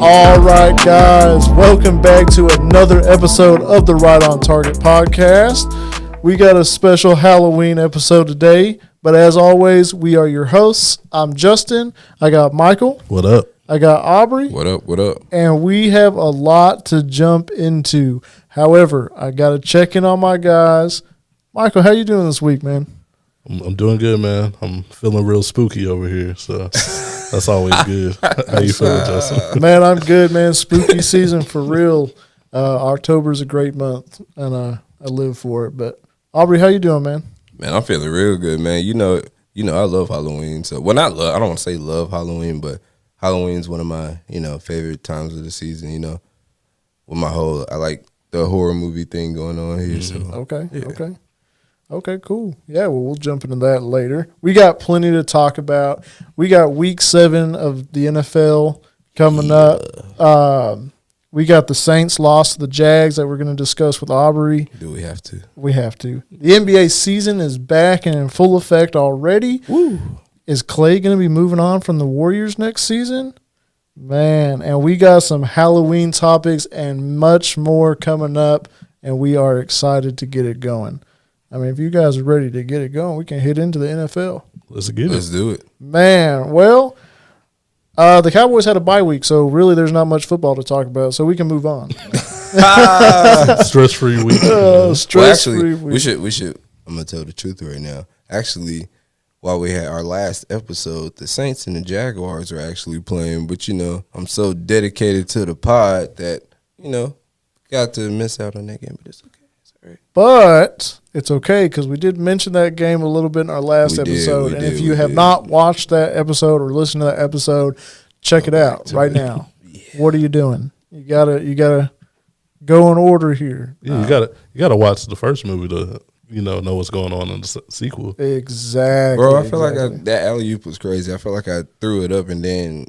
All right, guys, welcome back to another episode of the Right on Target podcast. We got a special Halloween episode today, but as always, we are your hosts. I'm Justin. I got Michael. What up? I got Aubrey. What up? What up? And we have a lot to jump into. However, I got to check in on my guys. Michael, how you doing this week, man? I'm doing good, man. I'm feeling real spooky over here, so that's always good. How you feeling, Justin? Man, I'm good, man. Spooky season for real. October's a great month, and I live for it. But Aubrey, how you doing, man? Man, I'm feeling real good, man. You know, I love Halloween. So, well, not love. I don't want to say love Halloween, but Halloween's one of my, favorite times of the season. With my I like the horror movie thing going on here. So, Okay, cool. Yeah, well, we'll jump into that later. We got plenty to talk about. We got week 7 of the NFL coming up. We got the Saints lost to the Jags that we're going to discuss with Aubrey. Do we have to? We have to. The NBA season is back and in full effect already. Woo. Is Clay going to be moving on from the Warriors next season? Man, and we got some Halloween topics and much more coming up, and we are excited to get it going. I mean, if you guys are ready to get it going, we can hit into the NFL. Let's get it. Let's do it. Man, well, the Cowboys had a bye week, so really there's not much football to talk about, so we can move on. Stress-free week. Stress-free week. We should, I'm going to tell the truth right now. Actually, while we had our last episode, the Saints and the Jaguars are actually playing, but, I'm so dedicated to the pod that, got to miss out on that game, but it's okay. But it's okay because we did mention that game a little bit in our last episode. And if you have not watched that episode or listened to that episode, check it out right now. Yeah. What are you doing? You gotta go in order here. Yeah, you gotta watch the first movie to know what's going on in the sequel. Exactly, bro. I feel like that alley-oop was crazy. I feel like I threw it up and then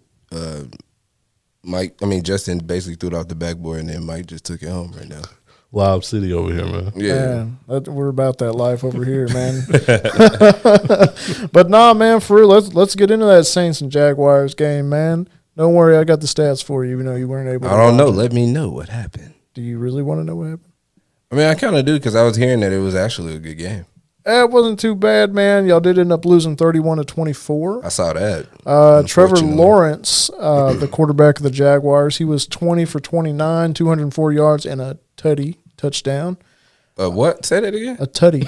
Justin basically threw it off the backboard and then Mike just took it home right now. Lob City over here, man. Yeah, man, we're about that life over here, man. But nah, man, for real, let's get into that Saints and Jaguars game, man. Don't worry, I got the stats for you. Even though you weren't able. I don't know. Let me know what happened. Do you really want to know what happened? I mean, I kind of do because I was hearing that it was actually a good game. It wasn't too bad, man. Y'all did end up losing 31-24. I saw that. Trevor Lawrence, the quarterback of the Jaguars, he was 20 for 29, 204 yards, and a touchdown. What? Say that again. A tutty.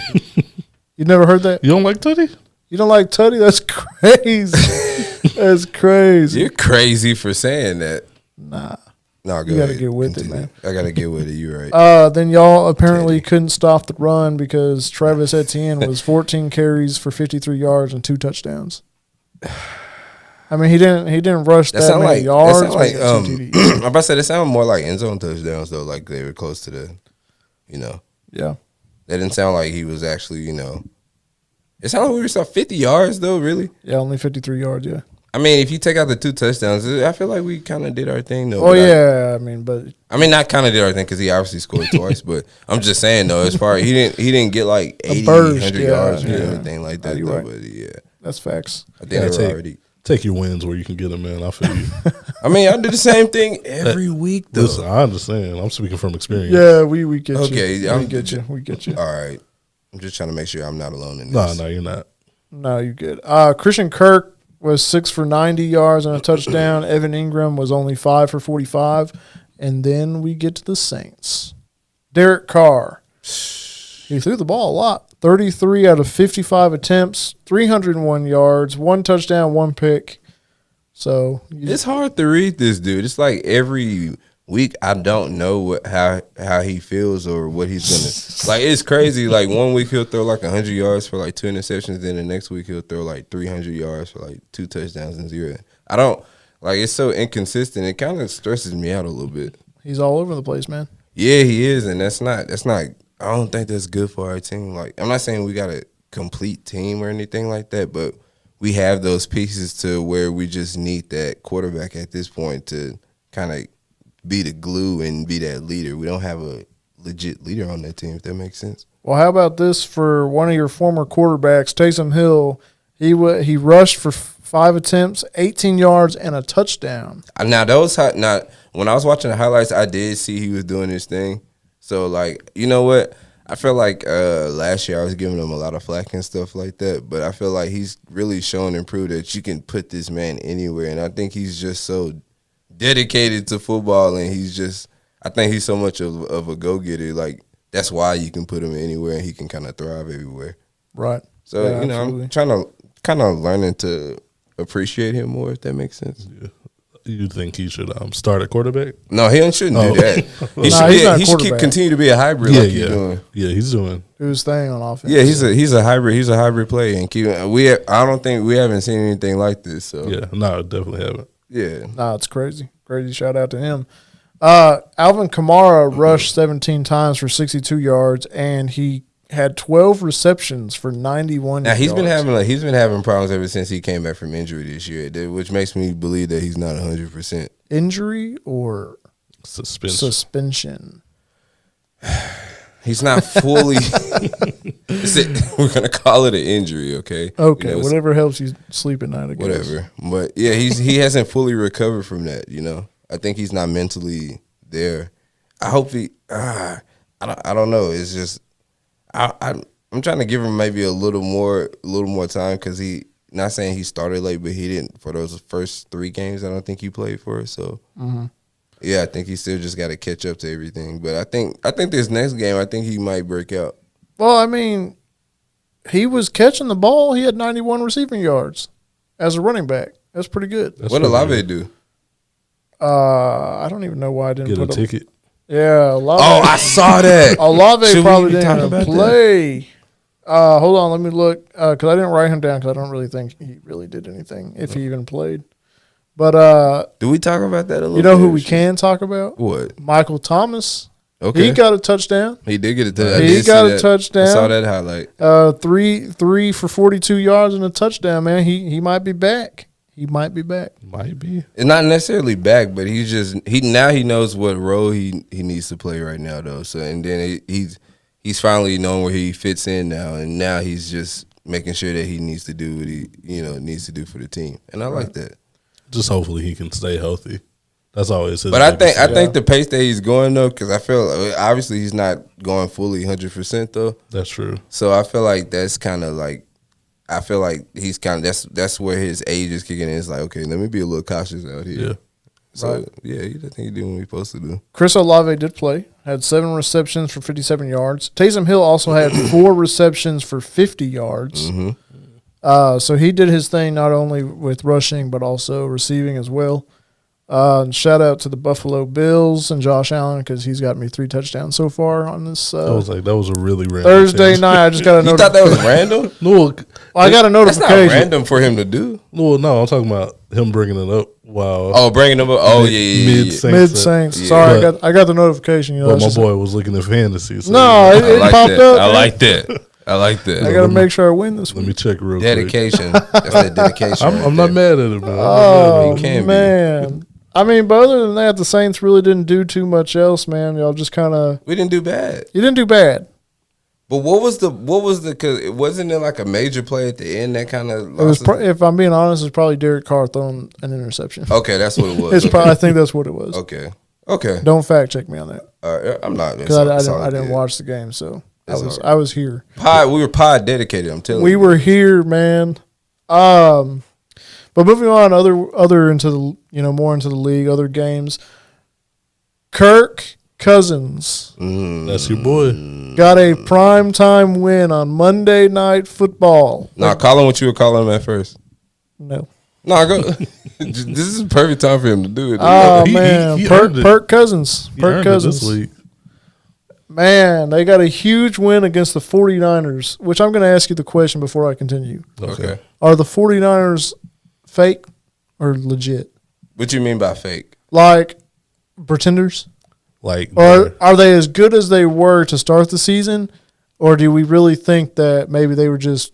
You never heard that? You don't like tutty? You don't like tutty? That's crazy. That's crazy. You're crazy for saying that. Nah. No, you got to get with it, man. I got to get with it. You're right. Then y'all apparently couldn't stop the run because Travis Etienne was 14 carries for 53 yards and 2 touchdowns. I mean, he didn't rush that many yards. I'm about to say it sounded more like end zone touchdowns though, like they were close to the, Yeah. That didn't sound like he was actually, It sounded like we were still 50 yards though, really. Yeah, only 53 yards. Yeah. I mean, if you take out the 2 touchdowns, I feel like we kind of did our thing though. Oh yeah, but not kind of did our thing because he obviously scored twice. But I'm just saying though, as far he didn't get like 80, 100 yards or anything like that. Though, right. But yeah, that's facts. I think they were already. Take your wins where you can get them, man. I feel you. I mean, I do the same thing every week, though. Listen, I understand. I'm speaking from experience. Yeah, we get you. Okay, We get you. All right. I'm just trying to make sure I'm not alone in this. No, you're not. No, you're good. Christian Kirk was 6 for 90 yards and a touchdown. Evan Ingram was only 5 for 45. And then we get to the Saints. Derek Carr. He threw the ball a lot. 33 out of 55 attempts, 301 yards, 1 touchdown, 1 pick. So it's hard to read this dude. It's like every week I don't know how he feels or what he's gonna like. It's crazy. Like 1 week he'll throw like 100 yards for like 2 interceptions, then the next week he'll throw like 300 yards for like 2 touchdowns and 0. I don't like. It's so inconsistent. It kind of stresses me out a little bit. He's all over the place, man. Yeah, he is, and that's not. I don't think that's good for our team. Like, I'm not saying we got a complete team or anything like that, but we have those pieces to where we just need that quarterback at this point to kind of be the glue and be that leader. We don't have a legit leader on that team, if that makes sense. Well, how about this for one of your former quarterbacks, Taysom Hill? He rushed for 5 attempts, 18 yards, and a touchdown. Now those when I was watching the highlights, I did see he was doing this thing. So like, you know what? I feel like last year I was giving him a lot of flack and stuff like that, but I feel like he's really shown and proved that you can put this man anywhere, and I think he's just so dedicated to football, and I think he's so much of a go-getter. Like, that's why you can put him anywhere, and he can kind of thrive everywhere. Right. So, Yeah, absolutely. I'm trying to kind of learning to appreciate him more, if that makes sense. Yeah. You think he should start at quarterback? No, he shouldn't do that. He's not a He should quarterback. continue to be a hybrid like he's doing. Yeah, he's doing. Do his thing on offense. Yeah, he's a hybrid. He's a hybrid player, and I don't think we haven't seen anything like this. So Yeah, no, definitely haven't. yeah. Nah, it's crazy. Crazy shout out to him. Alvin Kamara rushed 17 times for 62 yards, and he had 12 receptions for 91 Now yards. he's been having problems ever since he came back from injury this year, which makes me believe that he's not 100%. Injury or suspension? He's not fully. We're gonna call it an injury, okay? Okay, You know, whatever helps you sleep at night, I guess. whatever. But yeah, he hasn't fully recovered from that. You know, I think he's not mentally there. I hope he. I don't know. It's just I'm trying to give him maybe a little more time, because he, not saying he started late, but he didn't for those first 3 games. I don't think he played for us. So yeah, I think he still just got to catch up to everything. But I think this next game, I think he might break out. Well, I mean, he was catching the ball. He had 91 receiving yards as a running back. That's pretty good. That's What did pretty Olave good. do? I don't even know why I didn't Get a put him. ticket. Yeah, Olave. Oh, I saw that. Olave Should we probably be didn't talking even about play. Hold on, let me look, because I didn't write him down, because I don't really think he really did anything, if he even played. But Do we talk about that a little? you know bit? who we can talk about? What? Michael Thomas. Okay, He got a touchdown. He did get a touchdown. He got a touchdown. I saw that highlight. 3 for 42 yards and a touchdown, man. He might be back. He might be back. Might be. It's not necessarily back, but now he knows what role he needs to play right now, though. So, and then he's finally known where he fits in now, and now he's just making sure that he needs to do what he needs to do for the team, and I like that. Just hopefully he can stay healthy. That's always his. But I biggest thing. think the pace that he's going though, because I feel obviously he's not going fully 100% though. That's true. So I feel like that's kind of like, I feel like he's kind of that's where his age is kicking in. It's like, okay, let me be a little cautious out here. Yeah. So Right. yeah, I think he's doing what he's supposed to do. Chris Olave did play, had 7 receptions for 57 yards. Taysom Hill also had 4 receptions for 50 yards. So he did his thing not only with rushing but also receiving as well. And shout out to the Buffalo Bills and Josh Allen, because he's got me 3 touchdowns so far on this That was a really random Thursday chance. night. I just got a You notification. thought that was random? No, I got a That's not notification. random for him to do. no, I'm talking about him bringing it up. Wow. Oh, bringing him up. Oh yeah. Mid Saints. Mid Saints. Yeah. Sorry, But- I got the notification. You know, But that's my just- boy was looking at fantasy. So No, it I like popped that. up. I man. like that. I like that. I got to make sure I win this let week. me check real quick. Dedication. That's that dedication. I'm not mad at it, man. Oh, You can be. man. I mean, but other than that, the Saints really didn't do too much else, man. Y'all just kind of We didn't do bad. – you didn't do bad. But what was the because it wasn't there like a major play at the end that kind of It was, if I'm being honest, it's probably Derek Carr throwing an interception. okay, that's what it was. It's okay. probably, I think that's what it was. Okay. Don't fact check me on that, I'm not because I didn't watch the game, so That's I was here. We were pod dedicated. I'm telling We you. were here, man. But moving on, other into the more into the league, other games. Kirk Cousins That's your boy. got a primetime win on Monday Night Football. Nah, call him what you were calling him at first. No. No, go. This is the perfect time for him to do it. Oh, he man. earned it. Perk Cousins. He Perk earned it Cousins. this week. Man, they got a huge win against the 49ers, which I'm going to ask you the question before I continue. Okay. Are the 49ers fake or legit? What you mean by fake? Like pretenders? Like, Or are they as good as they were to start the season? Or do we really think that maybe they were just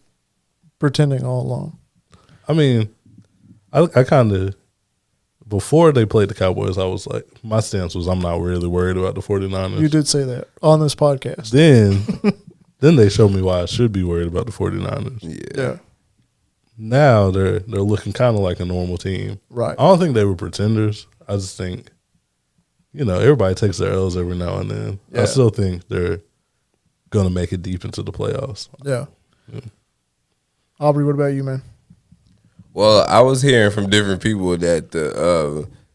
pretending all along? I mean, I kind of, before they played the Cowboys, I was like, my stance was I'm not really worried about the 49ers. You did say that on this podcast. Then they showed me why I should be worried about the 49ers. Yeah. now they're looking kind of like a normal team. Right. I don't think they were pretenders. I just think, everybody takes their L's every now and then. Yeah. I still think they're going to make it deep into the playoffs. Yeah. Aubrey, what about you, man? Well, I was hearing from different people that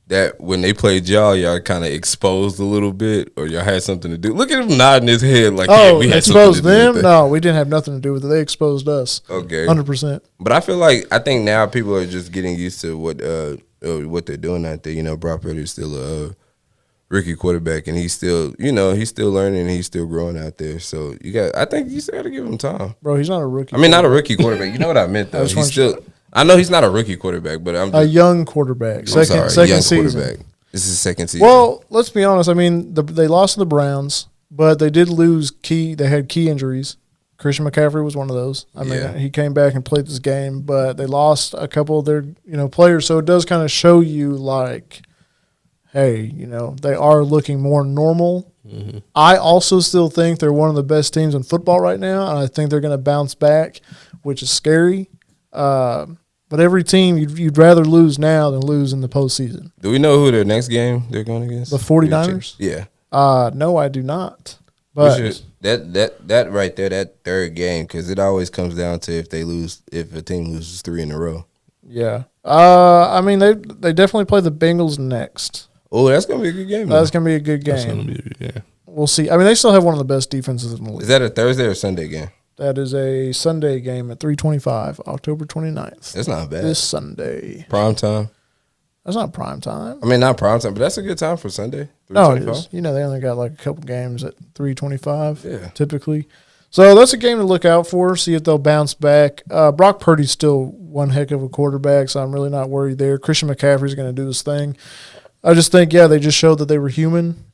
that when they played y'all kind of exposed a little bit, or y'all had something to do. Look at him nodding his head like, yeah, we had exposed something to do with them? that. No, we didn't have nothing to do with it. They exposed us. Okay, 100%. But I think now people are just getting used to what they're doing out there. Brock Purdy's still a rookie quarterback, and he's still learning and he's still growing out there. So I think you still got to give him time. Bro, he's not a rookie. I mean, not a rookie quarterback. You know what I meant though. He's still. I know he's not a rookie quarterback, but I'm just, a young quarterback. Second young season. quarterback. This is his second season. Well, let's be honest. I mean, they lost to the Browns, but they did lose key. They had key injuries. Christian McCaffrey was one of those. I mean, he came back and played this game, but they lost a couple of their players. So it does kind of show you like, hey, they are looking more normal. Mm-hmm. I also still think they're one of the best teams in football right now, and I think they're going to bounce back, which is scary. But every team, you'd rather lose now than lose in the postseason. Do we know who their next game they're going against? The 49ers? Yeah. No, I do not. But that right there, that third game, because it always comes down to if a team loses 3 in a row. Yeah. I mean, they definitely play the Bengals next. Oh, that's going to be a good game. That's going to be a good game. That's going to be a good game. We'll see. I mean, they still have one of the best defenses in the league. Is that a Thursday or Sunday game? That is a Sunday game at 3:25, October 29th. That's not bad. This Sunday. Prime time? That's not prime time. I mean, not prime time, but that's a good time for Sunday. No, it is. They only got like a couple games at 3:25 typically. So that's a game to look out for, see if they'll bounce back. Brock Purdy's still one heck of a quarterback, so I'm really not worried there. Christian McCaffrey's going to do his thing. I just think, they just showed that they were human,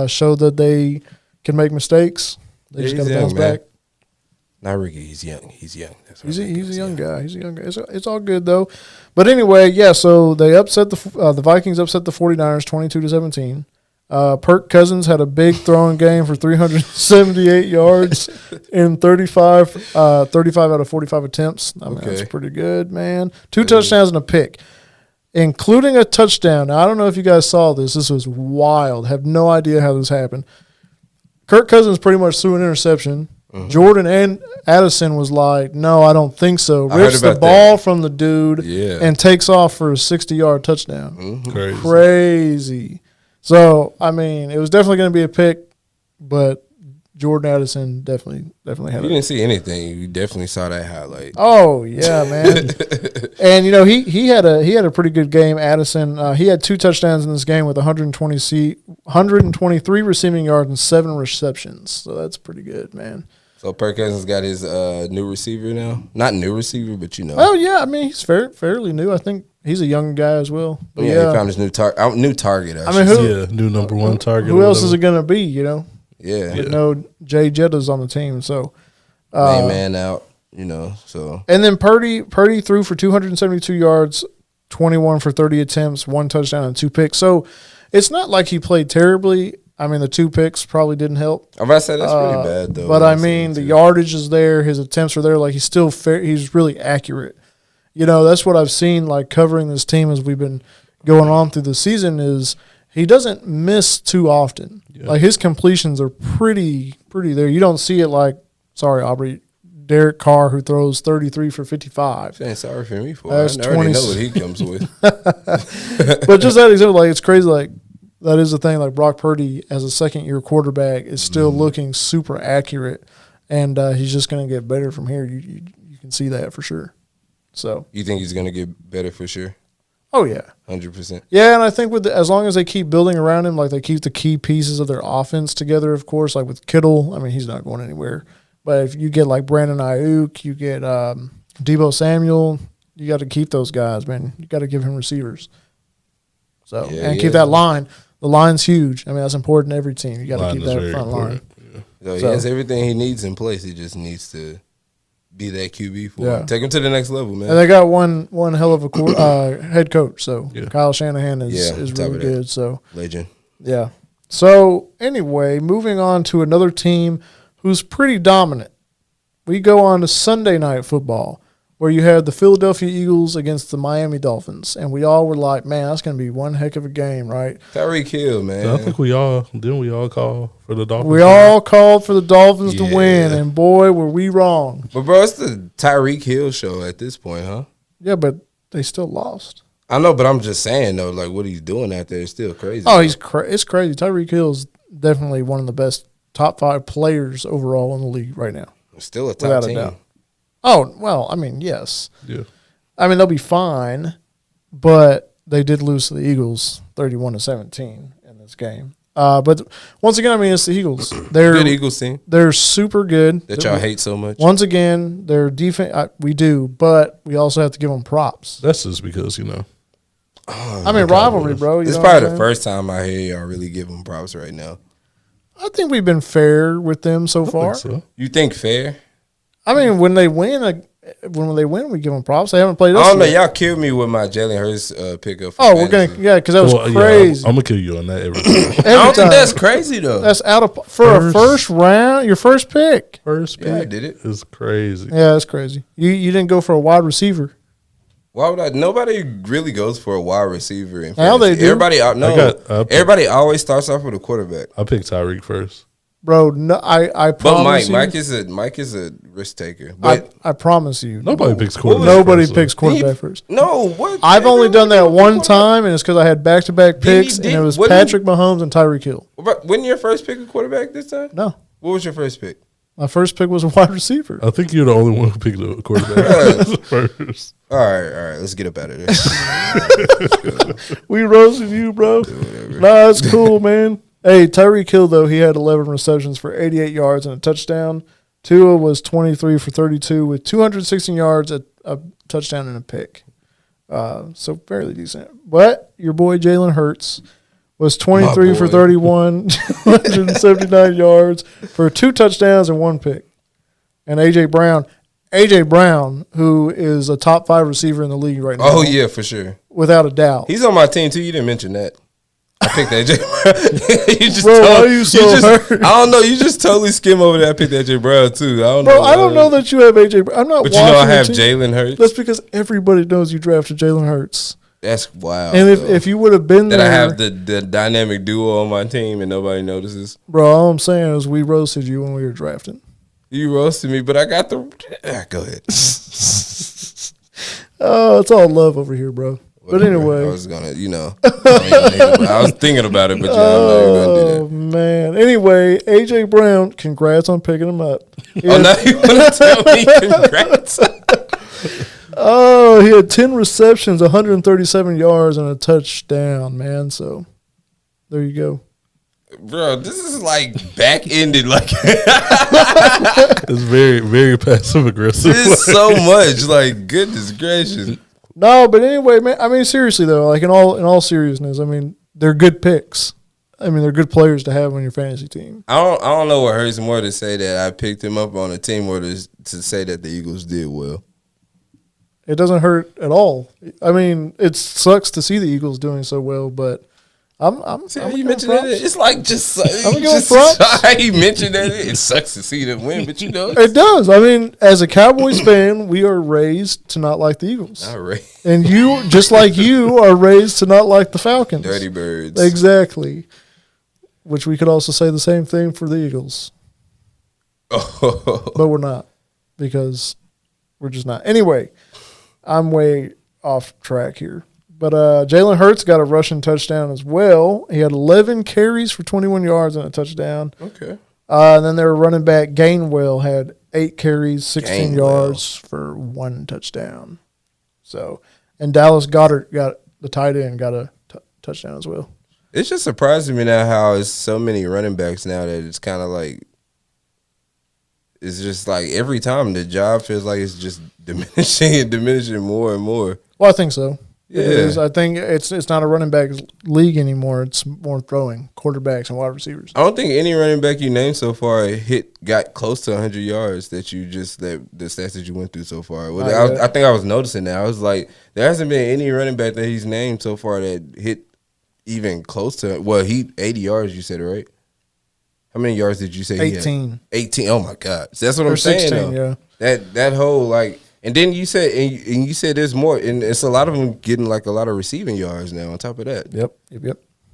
showed that they can make mistakes. They just got to bounce back. Not Ricky. He's young. He's young. He's a young guy. He's a young guy. It's all good though. But anyway, so they upset the Vikings upset the 49ers 22-17. Kirk Cousins had a big throwing game for 378 yards in 35 out of 45 attempts. I mean, that's pretty good, man. 2 touchdowns and a pick, including a touchdown. Now, I don't know if you guys saw this. This was wild. Have no idea how this happened. Kirk Cousins pretty much threw an interception. Mm-hmm. Jordan and Addison was like, no, I don't think so. Rips the ball from the dude and takes off for a 60-yard touchdown. Mm-hmm. Crazy. So, I mean, it was definitely going to be a pick, but Jordan Addison definitely had it. You didn't see anything. You definitely saw that highlight. Oh, yeah, man. And, he had a pretty good game, Addison. He had 2 touchdowns in this game with 123 receiving yards and 7 receptions. So that's pretty good, man. So Kirk Cousins got his new receiver now. Not new receiver, but Oh yeah, I mean he's fairly new. I think he's a young guy as well. But he found his new target. I mean, new number 1 target. Who else is it going to be? Yeah, no Jay Jetta's on the team, so main man out. So and then Purdy threw for 272 yards, 21 for 30 attempts, 1 touchdown and 2 picks. So it's not like he played terribly. I mean, the 2 picks probably didn't help. I'm about to say that's pretty bad, though. But, I mean, the yardage is there. His attempts are there. Like, he's still fair. He's really accurate. That's what I've seen, like, covering this team as we've been going on through the season is he doesn't miss too often. Yeah. Like, his completions are pretty there. You don't see it like, sorry, Aubrey, Derek Carr, who throws 33 for 55. Saying sorry for me for it. I already know what he comes with. But just that example, like, it's crazy, like, that is the thing. Like Brock Purdy, as a second-year quarterback, is still looking super accurate, and he's just going to get better from here. You can see that for sure. So you think he's going to get better for sure? Oh yeah, 100%. Yeah, and I think as long as they keep building around him, like they keep the key pieces of their offense together. Of course, like with Kittle, I mean he's not going anywhere. But if you get like Brandon Ayuk, you get Deebo Samuel, you got to keep those guys, man. You got to give him receivers. So keep that line. The line's huge. I mean, that's important to every team. You got to keep that front line. Yeah. So he has everything he needs in place. He just needs to be that QB for him. Take him to the next level, man. And they got one hell of a head coach. So Kyle Shanahan is really good. So legend. Yeah. So anyway, moving on to another team who's pretty dominant. We go on to Sunday Night Football. where you had the Philadelphia Eagles against the Miami Dolphins, and we all were like, "Man, that's going to be one heck of a game, right?" Tyreek Hill, man. I think we all call for the Dolphins. We all called for the Dolphins to Yeah. win, and boy, were we wrong. But bro, it's the Tyreek Hill show at this point, huh? Yeah, but they still lost. I know, but I'm just saying though, like what he's doing out there is still crazy. Oh, it's crazy. Tyreek Hill is definitely one of the best top 5 players overall in the league right now. Still a top Without a team. doubt. Oh, well, I mean, yes. Yeah. I mean, they'll be fine, but they did lose to the Eagles 31-17 in this game. But once again, I mean, it's the Eagles. They're Good Eagles team They're super good. that y'all hate so much. Once again, their defense, we do, but we also have to give them props. That's just because, I mean, rivalry, bro. It's know what probably I'm the saying? first time I hear y'all really give them props right now. I think we've been fair with them so I far. think so. You think fair? I mean, when they win, we give them props. They haven't played us I don't know. yet. Y'all killed me with my Jalen Hurts pickup. For Oh, we're gonna fantasy. because that was Well, crazy. I'm going to kill you on that every time. I Every don't think time. that's crazy though. That's out of for a first round, your first pick. First pick Yeah, I did it. is crazy. Yeah, that's crazy. You didn't go for a wide receiver. Why would I? Nobody really goes for a wide receiver. In Now they fantasy. do. Everybody out. No, I everybody always starts off with a quarterback. I picked Tyreek first. Bro, no, I But promise you. Mike is a risk taker. But I promise you. Nobody picks quarterback. Nobody first, picks though. quarterback first. no, what? I've only Everyone done that goes for one quarterback. time, and it's because I had back-to-back Did he- picks, did- and it was what did he- Patrick Mahomes and Tyreek Hill. But wasn't your first pick a quarterback this time? No, What was your first pick? my first pick was a wide receiver. I think you're the only one who picked a quarterback first. All right. Let's get up out of this. We roasted you, bro. Nah, it's cool, man. Hey, Tyreek Hill, though, he had 11 receptions for 88 yards and a touchdown. Tua was 23 for 32 with 216 yards, a touchdown, and a pick. So fairly decent. But your boy Jalen Hurts was 23 for boy. 31, 179 yards for 2 touchdowns and 1 pick. And A.J. Brown, who is a top 5 receiver in the league right now. Oh yeah, for sure. Without a doubt. He's on my team too. You didn't mention that. I picked AJ Brown. You just Bro, why told- are you so hurt? I don't know. You just totally skim over that. I picked AJ Brown too. I don't know. Bro, I don't know that you have A.J. Brown. I'm not But watching you know I the have team. Jalen Hurts. That's because everybody knows you drafted Jalen Hurts. That's wild. And though. if you would have been that there, I have the dynamic duo on my team and nobody notices. bro, all I'm saying is we roasted you when we were drafting. You roasted me, but I got the. Go ahead. Oh, it's all love over here, bro. But anyway. I was gonna, I was thinking about it, but I'm not even gonna do Oh, man. Anyway, A.J. Brown, congrats on picking him up. He that. Oh, had- now you want to tell me congrats? Oh, he had 10 receptions, 137 yards, and a touchdown, man. So there you go. Bro, this is like back ended. Like It's very, very passive aggressive. this is so much. Like goodness gracious. No, but anyway, man. I mean, seriously though, like in all seriousness, I mean, they're good picks. I mean, they're good players to have on your fantasy team. I don't know what hurts more to say that I picked him up on a team or to say that the Eagles did well. It doesn't hurt at all. I mean, it sucks to see the Eagles doing so well, but I'm See how gonna you give mentioned them that? props. It's like just gonna give just them props. how you mentioned that it sucks to see them win, but you know It does. I mean, as a Cowboys fan, we are raised to not like the Eagles. all right. And you, just like you, are raised to not like the Falcons. Dirty birds. Exactly. Which we could also say the same thing for the Eagles. But we're not because we're just not. Anyway, I'm way off track here. But Jalen Hurts got a rushing touchdown as well. He had 11 carries for 21 yards and a touchdown. Okay. And then their running back, Gainwell, had 8 carries, 16 Gainwell. yards for 1 touchdown. So, and Dallas Goedert got the tight end, got a touchdown as well. It's just surprising me now how it's so many running backs now that it's kind of like it's just like every time the job feels like it's just diminishing and diminishing more and more. Well, I think so. Yeah. It is. I think it's not a running back league anymore. It's more throwing quarterbacks and wide receivers. I don't think any running back you named so far got close to 100 yards that the stats that you went through so far. Well, Not yet. I think I was noticing that. I was like, there hasn't been any running back that he's named so far that hit even close to. Well, he 80 yards. You said, right? How many yards did you say? 18. He had? 18. Oh my God, so that's what Or I'm saying. 16, though. yeah. That whole like And then you said, and you said there's more, and it's a lot of them getting like a lot of receiving yards now. On top of that, Yep.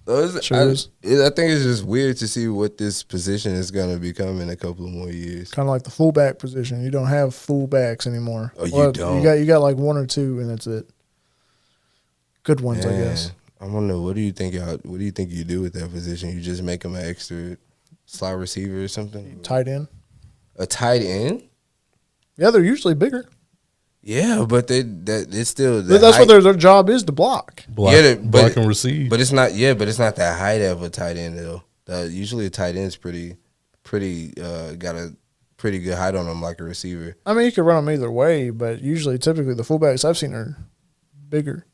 so I think it's just weird to see what this position is going to become in a couple of more years. Kind of like the fullback position. You don't have fullbacks anymore. Oh, you don't. You got like one or two, and that's it. Good ones, I guess. I don't know. What do you think you do with that position? You just make them an extra slot receiver or something? Tight end. A tight end? Yeah, they're usually bigger. Yeah, but it's still. But that's what their job is, to block. Block and receive. But it's not. Yeah, but it's not the height of a tight end though. Usually a tight end's pretty got a pretty good height on them, like a receiver. I mean, you could run them either way, but typically the fullbacks I've seen are bigger.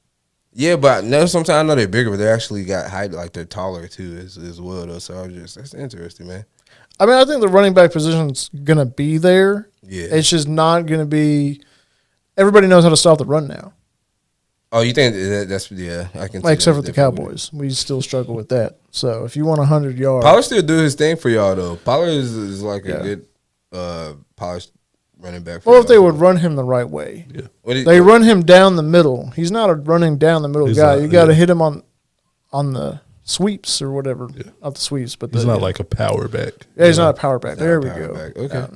Yeah, but no, sometimes I know they're bigger, but they actually got height, like they're taller too as well though. So that's interesting, man. I mean, I think the running back position's gonna be there. Yeah, it's just not gonna be. Everybody knows how to stop the run now. Oh, you think that's I can. Like, except for the Cowboys, we still struggle with that. So if you want 100 yards, Pollard still do his thing for y'all though. Pollard is like a good polished running back. Well, if they would run him the right way, they run him down the middle. He's not a running down the middle guy. You got to hit him on the sweeps or whatever. Yeah. Not the sweeps, but he's not like a power back. Yeah, he's not a power back. There we go. Okay.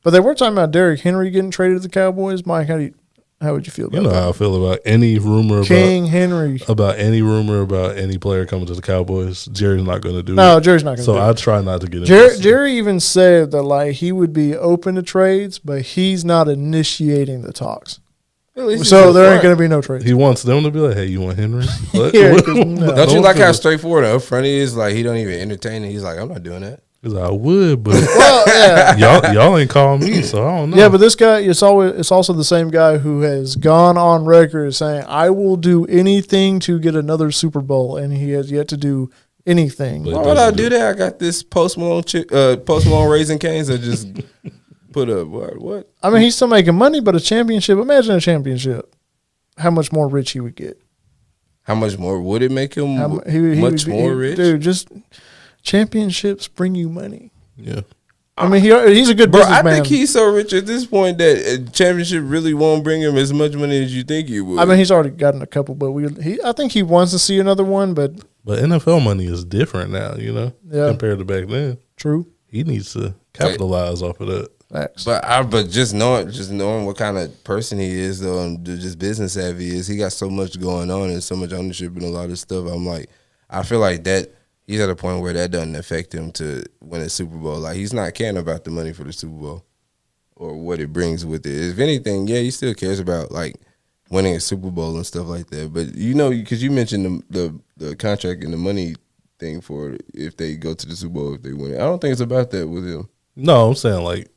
But they were talking about Derrick Henry getting traded to the Cowboys. Mike, how would you feel about that? How I feel about any rumor King Henry. About any rumor about any player coming to the Cowboys. Jerry's not going to do it. No, Jerry's not going to do it. So I try not to get Jerry even said that like he would be open to trades, but he's not initiating the talks. So there ain't going to be no trades. He wants them to be like, hey, you want Henry? Don't you like how straightforward and upfront he is? Like, he don't even entertain it. He's like, I'm not doing that. Because I would, but well, yeah. y'all ain't calling me, so I don't know. Yeah, but this guy, it's also the same guy who has gone on record as saying, I will do anything to get another Super Bowl, and he has yet to do anything. Why would I do that? I got this Post Malone Raising Canes. I just put up what? I mean, he's still making money, but a championship. Imagine a championship. How much more rich he would get? How much more would it make him? Much more rich, dude. Just championships bring you money. Yeah. I mean, he's a good businessman. I think he's so rich at this point that a championship really won't bring him as much money as you think he would. I mean, he's already gotten a couple, but I think he wants to see another one. But NFL money is different now, compared to back then. True. He needs to capitalize off of that. Facts. But just knowing what kind of person he is, though, and just business savvy is, he got so much going on and so much ownership and a lot of stuff. I'm like, I feel like that. He's at a point where that doesn't affect him to win a Super Bowl. Like, he's not caring about the money for the Super Bowl or what it brings with it. If anything, yeah, he still cares about, like, winning a Super Bowl and stuff like that. But, because you mentioned the contract and the money thing for if they go to the Super Bowl, if they win it. I don't think it's about that with him. No, I'm saying, like,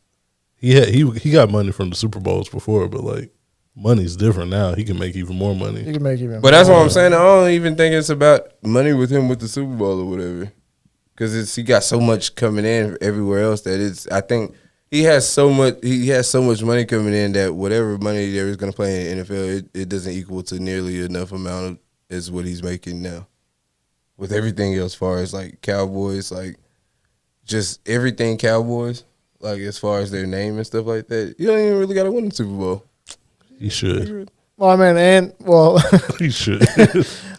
he got money from the Super Bowls before, but, like, money's different now. He can make even more money. He can make even more. But that's what I'm saying. I don't even think it's about money with him with the Super Bowl or whatever. Because he got so much coming in everywhere else that I think he has so much money coming in that whatever money there is going to play in the NFL, it doesn't equal to nearly enough amount as what he's making now. With everything else, as far as like Cowboys, like just everything Cowboys, like as far as their name and stuff like that, you don't even really got to win the Super Bowl. He should. Well, I mean, he should.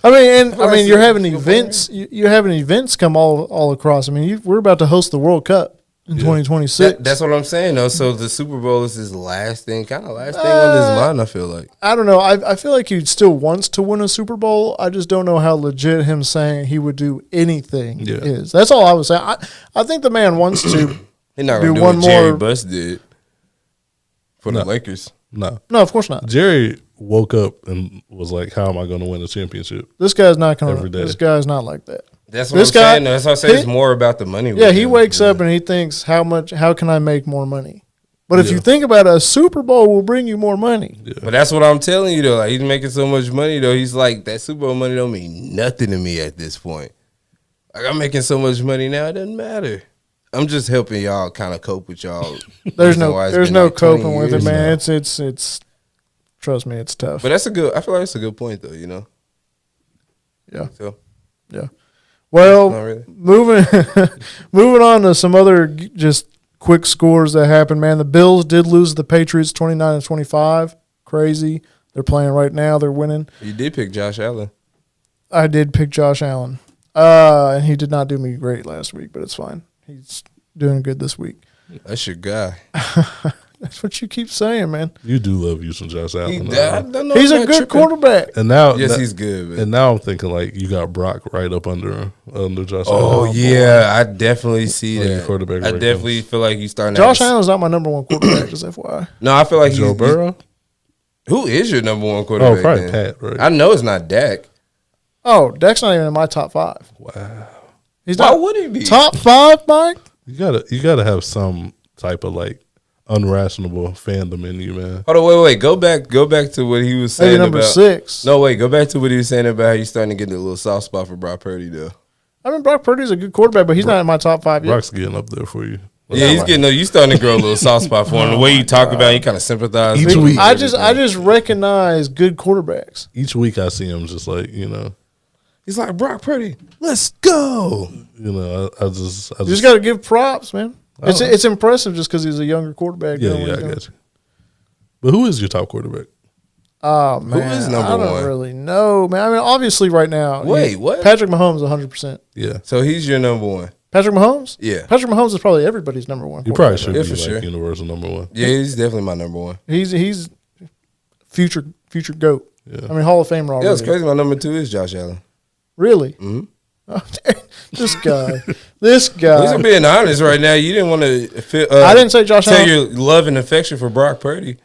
I mean, you're having events. You're having events come all across. I mean, we're about to host the World Cup in 2026. That's what I'm saying, though. So the Super Bowl is his last thing on his mind. I feel like. I don't know. I feel like he still wants to win a Super Bowl. I just don't know how legit him saying he would do anything is. That's all I was saying. I think the man wants to. He's not going to do what Jerry Buss did for the Lakers. No, of course not. Jerry woke up and was like, "How am I going to win a championship?" This guy's not going to. This guy's not like that. That's what I'm saying. That's why I say it's more about the money. Yeah, he wakes up and he thinks, how can I make more money? But if you think about it, a Super Bowl will bring you more money. Yeah. But that's what I'm telling you, though. Like, he's making so much money, though. He's like, that Super Bowl money don't mean nothing to me at this point. Like, I'm making so much money now, it doesn't matter. I'm just helping y'all kind of cope with y'all. There's no coping with it, man. It's trust me, it's tough. But I feel like it's a good point, though. Yeah. So. Yeah. Well, really. moving on to some other just quick scores that happened, man. The Bills did lose to the Patriots 29-25. Crazy. They're playing right now. They're winning. You did pick Josh Allen. I did pick Josh Allen. And he did not do me great last week, but it's fine. He's doing good this week. That's your guy. That's what you keep saying, man. You do love you some Josh Allen. He's a good quarterback. And now, yes, he's good. Man. And now I'm thinking like you got Brock right up under Josh Allen. Oh yeah, I definitely see Like that. quarterback I rankings. definitely feel like he's starting. Josh Allen's not my number one quarterback, just FYI. No, I feel like Joe Burrow. Who is your number one quarterback? Oh, probably then? Pat. Right. I know it's not Dak. Oh, Dak's not even in my top 5. Wow. He's Why not would he be? top 5, Mike? You gotta have some type of like unrational fandom in you, man. Hold on, wait. Go back to what he was saying Maybe number about 6. No, wait. Go back to what he was saying about how you starting to get a little soft spot for Brock Purdy, though. I mean, Brock Purdy's a good quarterback, but he's not in my top 5 yet. Brock's getting up there for you. Yeah, he's getting. You starting to grow a little soft spot for him. The way you talk about, it, you kind of sympathize. Each with him week. and I just everything. recognize good quarterbacks. Each week I see him just like He's like Brock Purdy. Let's go. I just You just got to give props, man. It's impressive just because he's a younger quarterback. yeah, doing what I he's doing. got you. But who is your top quarterback? Oh man, is number I don't one? really know, man. I mean, obviously, right now, Wait, what? Patrick Mahomes, 100%. Yeah, So he's your number one. Patrick Mahomes. Yeah. Patrick Mahomes is probably everybody's number one. you probably quarterback. should Yeah, be for like sure. universal number one. Yeah, he's definitely my number one. He's future GOAT. Yeah. I mean, Hall of Famer already. Yeah, it's crazy. My number 2 is Josh Allen. Really? Mm-hmm. Oh, this guy. This At least guy. I'm being honest right now. You didn't want to. I didn't say Josh tell Allen. your love and affection for Brock Purdy.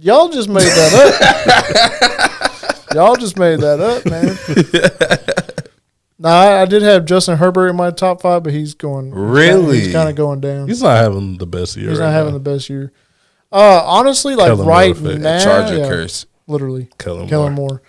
Y'all just made that up. Y'all just made that up, man. Nah, I did have Justin Herbert in my top 5, but he's going. Really? He's kind of going down. He's not having the best year. He's right not having now. the best year. Honestly, like Kellen right Moore effect. now, Charger yeah, curse. literally, Kellen Moore.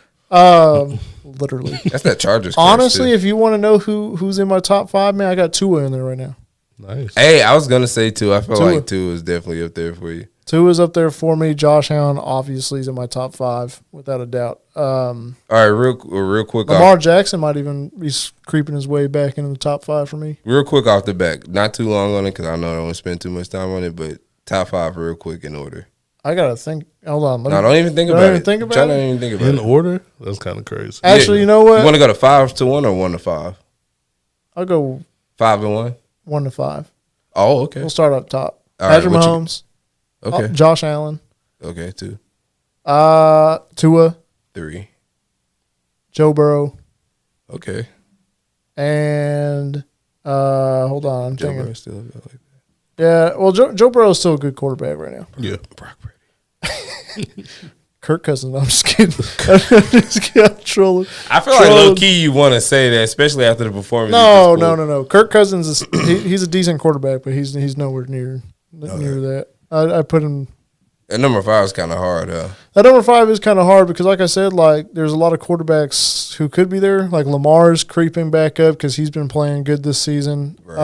Literally. That's that Chargers curse. Honestly, too. if you want to know who's in my top 5, man, I got Tua in there right now. Nice. Hey, I was gonna say 2. I feel Tua. like 2 is definitely up there for you. Tua's up there for me. Josh Allen obviously is in my top 5 without a doubt. All right, real quick. Lamar Jackson might even be creeping his way back into the top 5 for me. Real quick off the back. Not too long on it because I know I don't want to spend too much time on it. But top 5 real quick in order. I gotta think. Hold on. No, don't even think Don't about even it. think about Try it? not even think about In it. order? That's kind of crazy. Actually, you know what? You want to go to 5 to 1 or 1 to 5? I'll go 5 and 1. 1 to 5. Oh, okay. We'll start up top. All right, Patrick what you- Mahomes. Okay. Josh Allen. Okay, 2, Tua. 3. Joe Burrow. Okay. And hold on, I'm Joe thinking. Burrow still like that. Yeah, well, Joe Burrow is still a good quarterback right now. Yeah. Brock Purdy. Kirk Cousins, I'm just kidding. I'm just kidding. I'm trolling. I feel like Trolling. low key you want to say that, especially after the performance. No. Kirk Cousins is he's a decent quarterback, but he's nowhere near that. I put him. And number 5 is kind of hard, huh? That number 5 is kind of hard because, like I said, like there's a lot of quarterbacks who could be there. Like Lamar's creeping back up because he's been playing good this season. Right.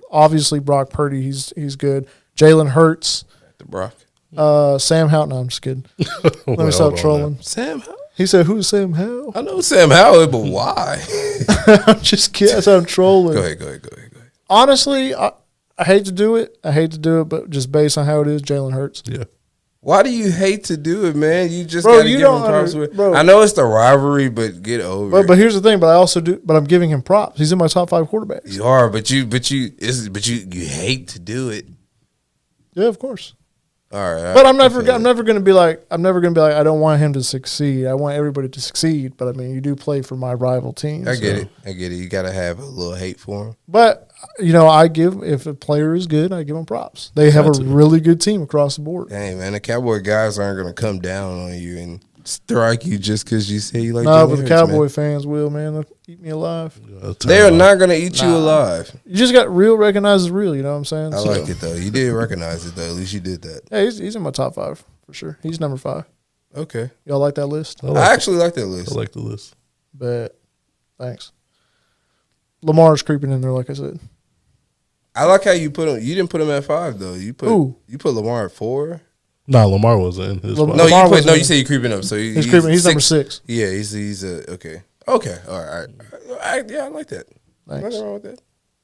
Obviously, Brock Purdy, he's good. Jalen Hurts, The Brock. Sam Howell. No, I'm just kidding. Let me stop trolling. Sam Howell. He said, "Who's Sam Howell?" I know Sam Howell, but why? I'm just kidding. That's how I'm trolling. Go ahead. Honestly, I hate to do it. But just based on how it is, Jalen Hurts. Yeah. Why do you hate to do it, man? You just Bro, gotta you give him don't props under- with. bro. I know it's the rivalry, but get over it. But here's the thing. But I also do. But I'm giving him props. He's in my top 5 quarterbacks. You are, but you hate to do it. Yeah, of course. All right, But I'm never going to be like I don't want him to succeed. I want everybody to succeed. But I mean, you do play for my rival team. I get it. You gotta have a little hate for him. But if a player is good, I give them props. They have a really good team across the board. Dang, man, the Cowboy guys aren't gonna come down on you and strike you just because you say you like. No, Jalen but the Hurts, Cowboy man. fans will, man. They'll eat me alive. They are not gonna eat you alive. You just got real recognizes real. You know what I'm saying? I like it though. You did recognize it though. At least you did that. Yeah, he's in my top 5 for sure. He's number 5. Okay, Y'all like that list? I actually like that list. I like the list. But thanks. Lamar's creeping in there, like I said. I like how you put him. You didn't put him at 5 though. You put Lamar at 4. Nah, Lamar wasn't in his Lamar- spot. No, was you in- said he's creeping up. So He's creeping. He's number 6. Yeah, he's okay. Okay, all right. Yeah, I like that. Thanks. Nothing wrong with that.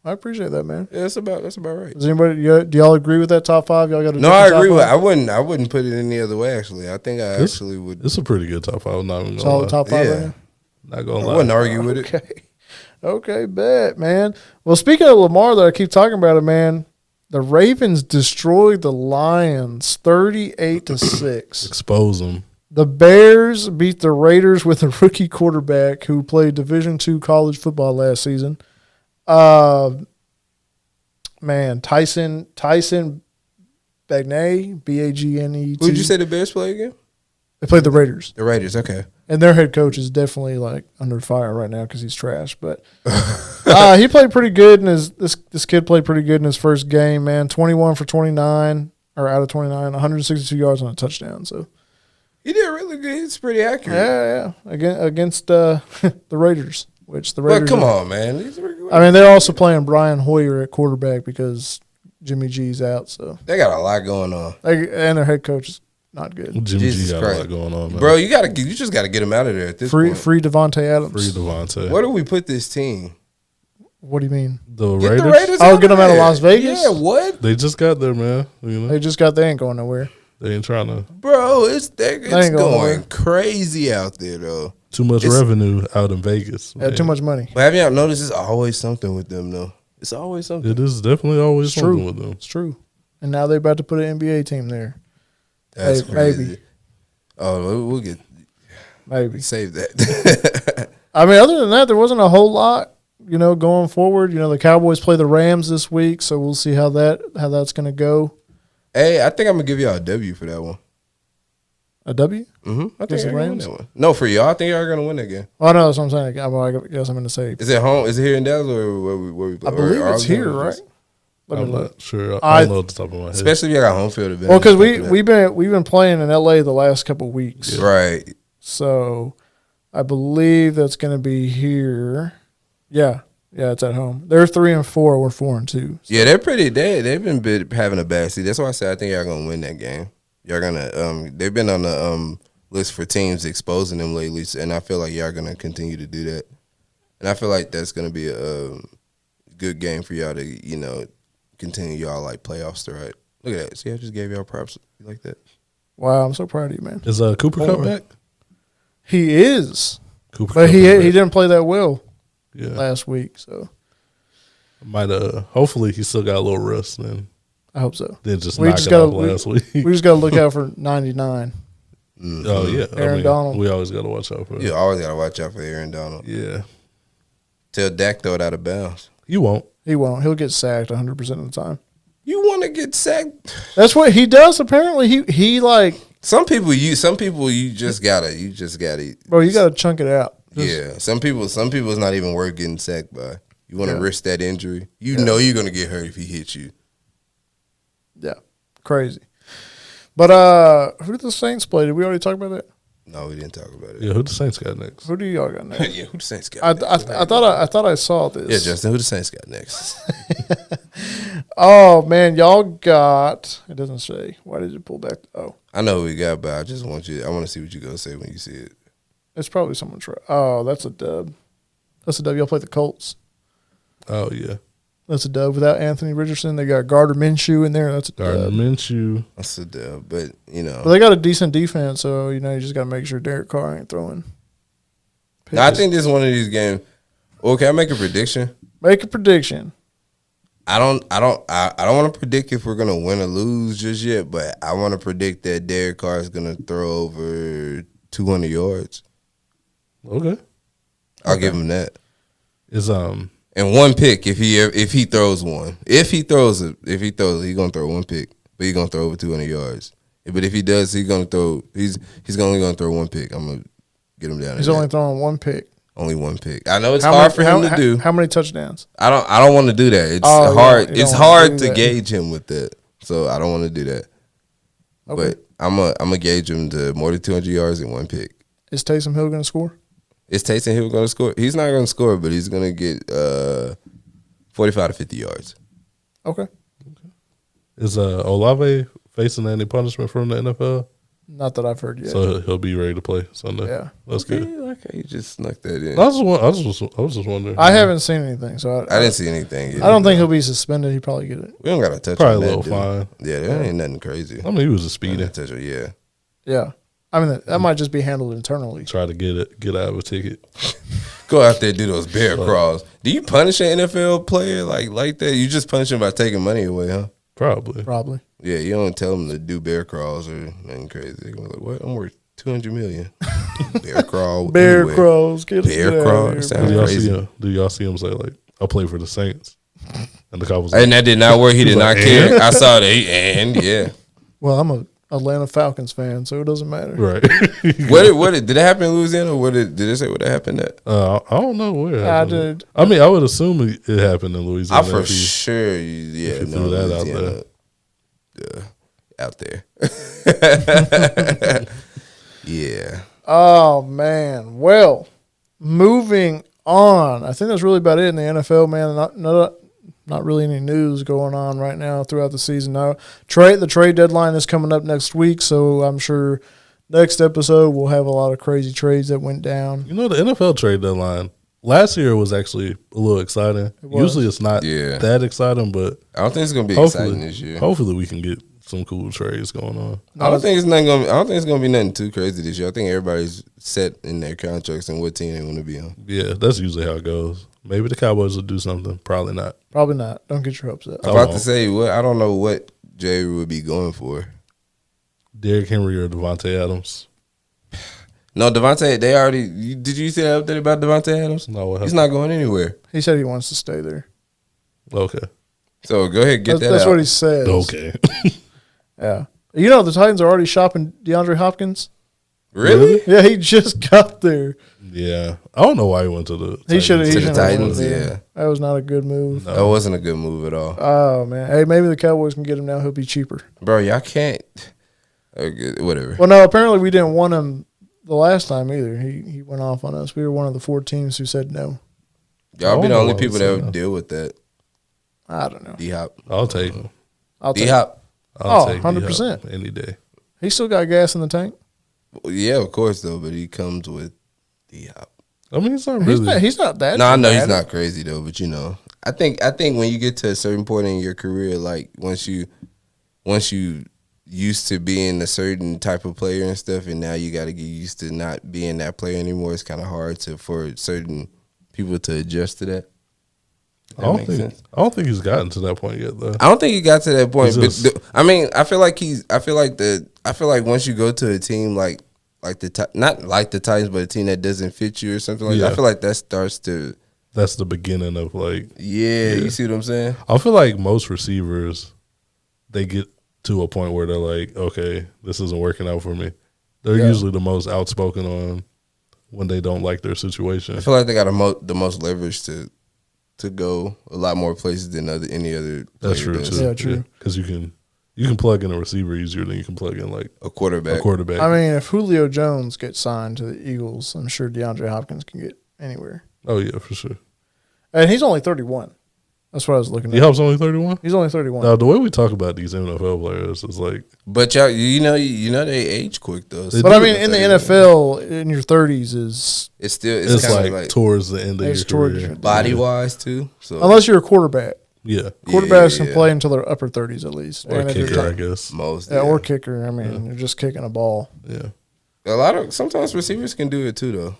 I appreciate that, man. Yeah, that's about right. Does anybody? Do y'all agree with that top five? Y'all got a No, I different agree top with. five? I wouldn't put it any other way. Actually, I think I actually would. It's a pretty good top five. I'm not even gonna Solid lie. top five. Yeah. Right now? Not gonna I lie. wouldn't argue with it. Okay. Okay, bet, man. Well, speaking of Lamar, that I keep talking about it, man. The Ravens destroyed the Lions 38-6. Expose them. The Bears beat the Raiders with a rookie quarterback who played Division II college football last season. Man, Tyson Bagney, Bagne. Who did you say the Bears play again? They played the Raiders. The Raiders. Okay. And their head coach is definitely like under fire right now because he's trash. But he played pretty good, and this kid played pretty good in his first game. Man, 21 for 29 or out of 29, 162 yards on a touchdown. So He did really good. He's pretty accurate. yeah. Against the Raiders, which the Raiders. But come on, man. These are, I mean, they're also playing Brian Hoyer at quarterback because Jimmy G's out. So they got a lot going on, and their head coach is not good. Jimmy Jesus G got Christ. a lot going on, man. bro. You just gotta get him out of there at this point. Free Devontae Adams. Free Devontae. Where do we put this team? What do you mean? The Get Raiders? the Raiders. Oh, get them out of there. Las Vegas? Yeah, what, They just got there, man. You know, They ain't going nowhere. they ain't trying to. bro? It's ain't going nowhere. going crazy out there though. Too much revenue out in Vegas. Had man. too much money. But have y'all noticed? It's always something with them though. It's always something. It is definitely always It's something true. with them. It's true. And now they're about to put an NBA team there. That's Maybe. crazy. Oh, we'll get Maybe. save that. I mean, other than that, there wasn't a whole lot, going forward. The Cowboys play the Rams this week, so we'll see how that's going to go. Hey, I think I'm gonna give y'all a W for that one. A W? Mm-hmm. I think Against the y'all gonna win Rams? that one. No, for y'all, I think y'all are gonna win that game. Oh, no, that's what I'm saying. I guess I'm going to say. Is it home? Is it here in Dallas or where we play? I believe Or it's here, Arlington? right? Let me I'm look. not sure. I- I don't know at the top of my head. Especially if y'all got home field advantage. Well, because we've been playing in LA the last couple weeks, right. so I believe that's going to be here. Yeah, it's at home. They're 3-4. We're 4-2. Yeah, they're pretty. They've been having a bad season. That's why I said I think y'all gonna win that game. Y'all gonna. They've been on the list for teams exposing them lately, and I feel like y'all gonna continue to do that. And I feel like that's gonna be a good game for y'all to continue y'all like playoff stride. Look at that. See, I just gave y'all props. You like that? Wow, I'm so proud of you, man. Is Cooper Cup back? He is, Cooper but Kupp he is back. didn't play that well Yeah. last week, so Might hopefully he still got a little rust then. I hope so. Then just We knock just it gotta- off last week. We just got to look out for 99. Oh yeah. Aaron Donald. We always gotta watch out for You him. always gotta watch out for Aaron Donald. Yeah. Tell Dak throw it out of bounds. You won't. He won't. He'll get sacked 100% of the time. You want to get sacked? That's what he does. Apparently, he like, Some people you just gotta bro, you got to chunk it out. Yeah, some people it's not even worth getting sacked by. You want to Yeah. risk that injury. You know you're gonna get hurt if he hits you. Yeah, crazy. But who did the Saints play? Did we already talk about that? No, we didn't talk about it. Yeah, who the Saints got next? Who do y'all got next? Yeah, who the Saints got? I next? thought I saw this. Yeah, Justin, who the Saints got next? Oh man, y'all got. It doesn't say. Why did it pull back? Oh, I know who we got, but I just want you. I want to see what you're gonna say when you see it. it's probably someone. Oh, that's a dub. That's a dub. Y'all play the Colts. Oh yeah. That's a dub. Without Anthony Richardson, they got Gardner Minshew in there. That's a Gardner dub. Minshew. That's a dub, but But they got a decent defense, so you just got to make sure Derek Carr ain't throwing. No, I think this is one of these games. Well, can I make a prediction? Make a prediction. I don't want to predict if we're gonna win or lose just yet, but I want to predict that Derek Carr is gonna throw over 200 yards. Okay. I'll give him that. Is And one pick if he throws one. If he throws it, he's gonna throw one pick, but he's gonna throw over 200 yards. But if he does, he's only gonna throw one pick. I'm gonna get him down. He's only throwing one pick. Only one pick. I know it's hard for him to do. How many touchdowns? I don't want to do that. It's Oh, hard. you don't It's wanna hard do to that. gauge him with that. So I don't want to do that. Okay. But I'm gonna gauge him to more than 200 yards in one pick. Is Taysom Hill going to score? Is Taysom Hill going to score? He's not going to score, but he's going to get 45 to 50 yards. Okay. Olave facing any punishment from the NFL? Not that I've heard yet. So he'll be ready to play Sunday. Yeah. That's good. Okay, you just snuck that in. I was just wondering. I haven't seen anything, so I didn't see anything yet. I don't think he'll be suspended. He probably get it. We don't got to touch Probably on a that, little dude. fine. Yeah, that ain't nothing crazy. I mean, he was a We don't speeding. touch it, yeah. Yeah. I mean, that might just be handled internally. Try to get out of a ticket. Go out there and do those bear crawls. Do you punish an NFL player like that? You just punish him by taking money away, huh? Probably. Yeah, you don't tell them to do bear crawls or nothing crazy. They're like, what? I'm worth $200 million. Bear crawl. Bear anywhere. crawls. Get Bear out crawl. of here, Sounds Do y'all crazy. see him? Do y'all see him say like, "I play for the Saints," and the cop was And that did not work. He did not like, care. and? I saw that. And yeah. Well, I'm a Atlanta Falcons fan, so it doesn't matter. right. What did it happen in Louisiana? Or did it say what it happened at? I don't know where. It I happened. did. I mean, I would assume it happened in Louisiana. I for if he- sure, yeah, if you no, threw that out Louisiana, out there. Yeah. Oh man. Well, moving on. I think that's really about it in the NFL, man. Not really any news going on right now throughout the season. Now, the trade deadline is coming up next week, so I'm sure next episode we'll have a lot of crazy trades that went down. You know, the NFL trade deadline last year was actually a little exciting. was. Usually it's not Yeah. that exciting, but I don't think it's gonna be exciting this year. hopefully we can get some cool trades going on. I don't think it's gonna be nothing too crazy this year. I think everybody's set in their contracts and what team they want to be on. Yeah, that's usually how it goes. Maybe the Cowboys will do something. Probably not. Probably not. Don't get your hopes up. I'm about to say I don't know what Jerry would be going for. Derrick Henry or Devontae Adams. No, Devontae. They already. Did you see that update about Devontae Adams? No, what He's happened? not going anywhere. He said he wants to stay there. Okay. So go ahead, get That's that out. what he says. Okay. Yeah. You know, the Titans are already shopping DeAndre Hopkins. Really? Yeah, he just got there. Yeah. I don't know why he went to the He should have. To the should've Titans, went there. yeah. That was not a good move. That wasn't a good move at all, Oh man. Hey, maybe the Cowboys can get him now. He'll be cheaper. bro. Y'all can't. Okay, whatever. Well, no. Apparently, we didn't want him the last time either. He went off on us. We were one of the 4 teams who said no. Y'all be the I only don't people know. that would deal with that. I don't know. D Hop. I'll take him. I'll D take. Hop. I'll Oh, take 100%. D-Hop any day. He still got gas in the tank. Yeah, of course though, but he comes with D Hop. I mean, it's not He's really. not. He's not that. No, I know he's dramatic. not crazy though, but you know, I think when you get to a certain point in your career, like once you used to being a certain type of player and stuff, and now you got to get used to not being that player anymore. It's kind of hard for certain people to adjust to that. I don't makes think. sense. I don't think he's gotten to that point yet, though. I don't think he got to that point, He's but just- I mean, I feel like once you go to a team like not like the Titans, but a team that doesn't fit you or something like that, Yeah. I feel like that starts to That's the beginning of like. you see what I'm saying? I feel like most receivers, they get to a point where they're like, okay, this isn't working out for me. They're Yeah. usually the most outspoken on when they don't like their situation. I feel like they got the most leverage to go a lot more places than any other. That's player true does. too. Yeah, true. Because you can plug in a receiver easier than you can plug in like A quarterback. a quarterback. I mean, if Julio Jones gets signed to the Eagles, I'm sure DeAndre Hopkins can get anywhere. Oh yeah, for sure. And he's only 31. That's what I was looking D at. Hop's only 31. He's only 31. Now the way we talk about these NFL players is like But y'all, you know they age quick though. They But do. I mean, in the NFL, in your 30s is it's still it's kind like, of like towards the end of It's your towards career. your- body wise too. So unless you're a quarterback. Yeah, Quarterbacks yeah. can play until their upper 30s at least. or And if you're kicker, I ti- guess. most Yeah, or kicker. I mean, you're just kicking a ball. Yeah, sometimes receivers can do it too though.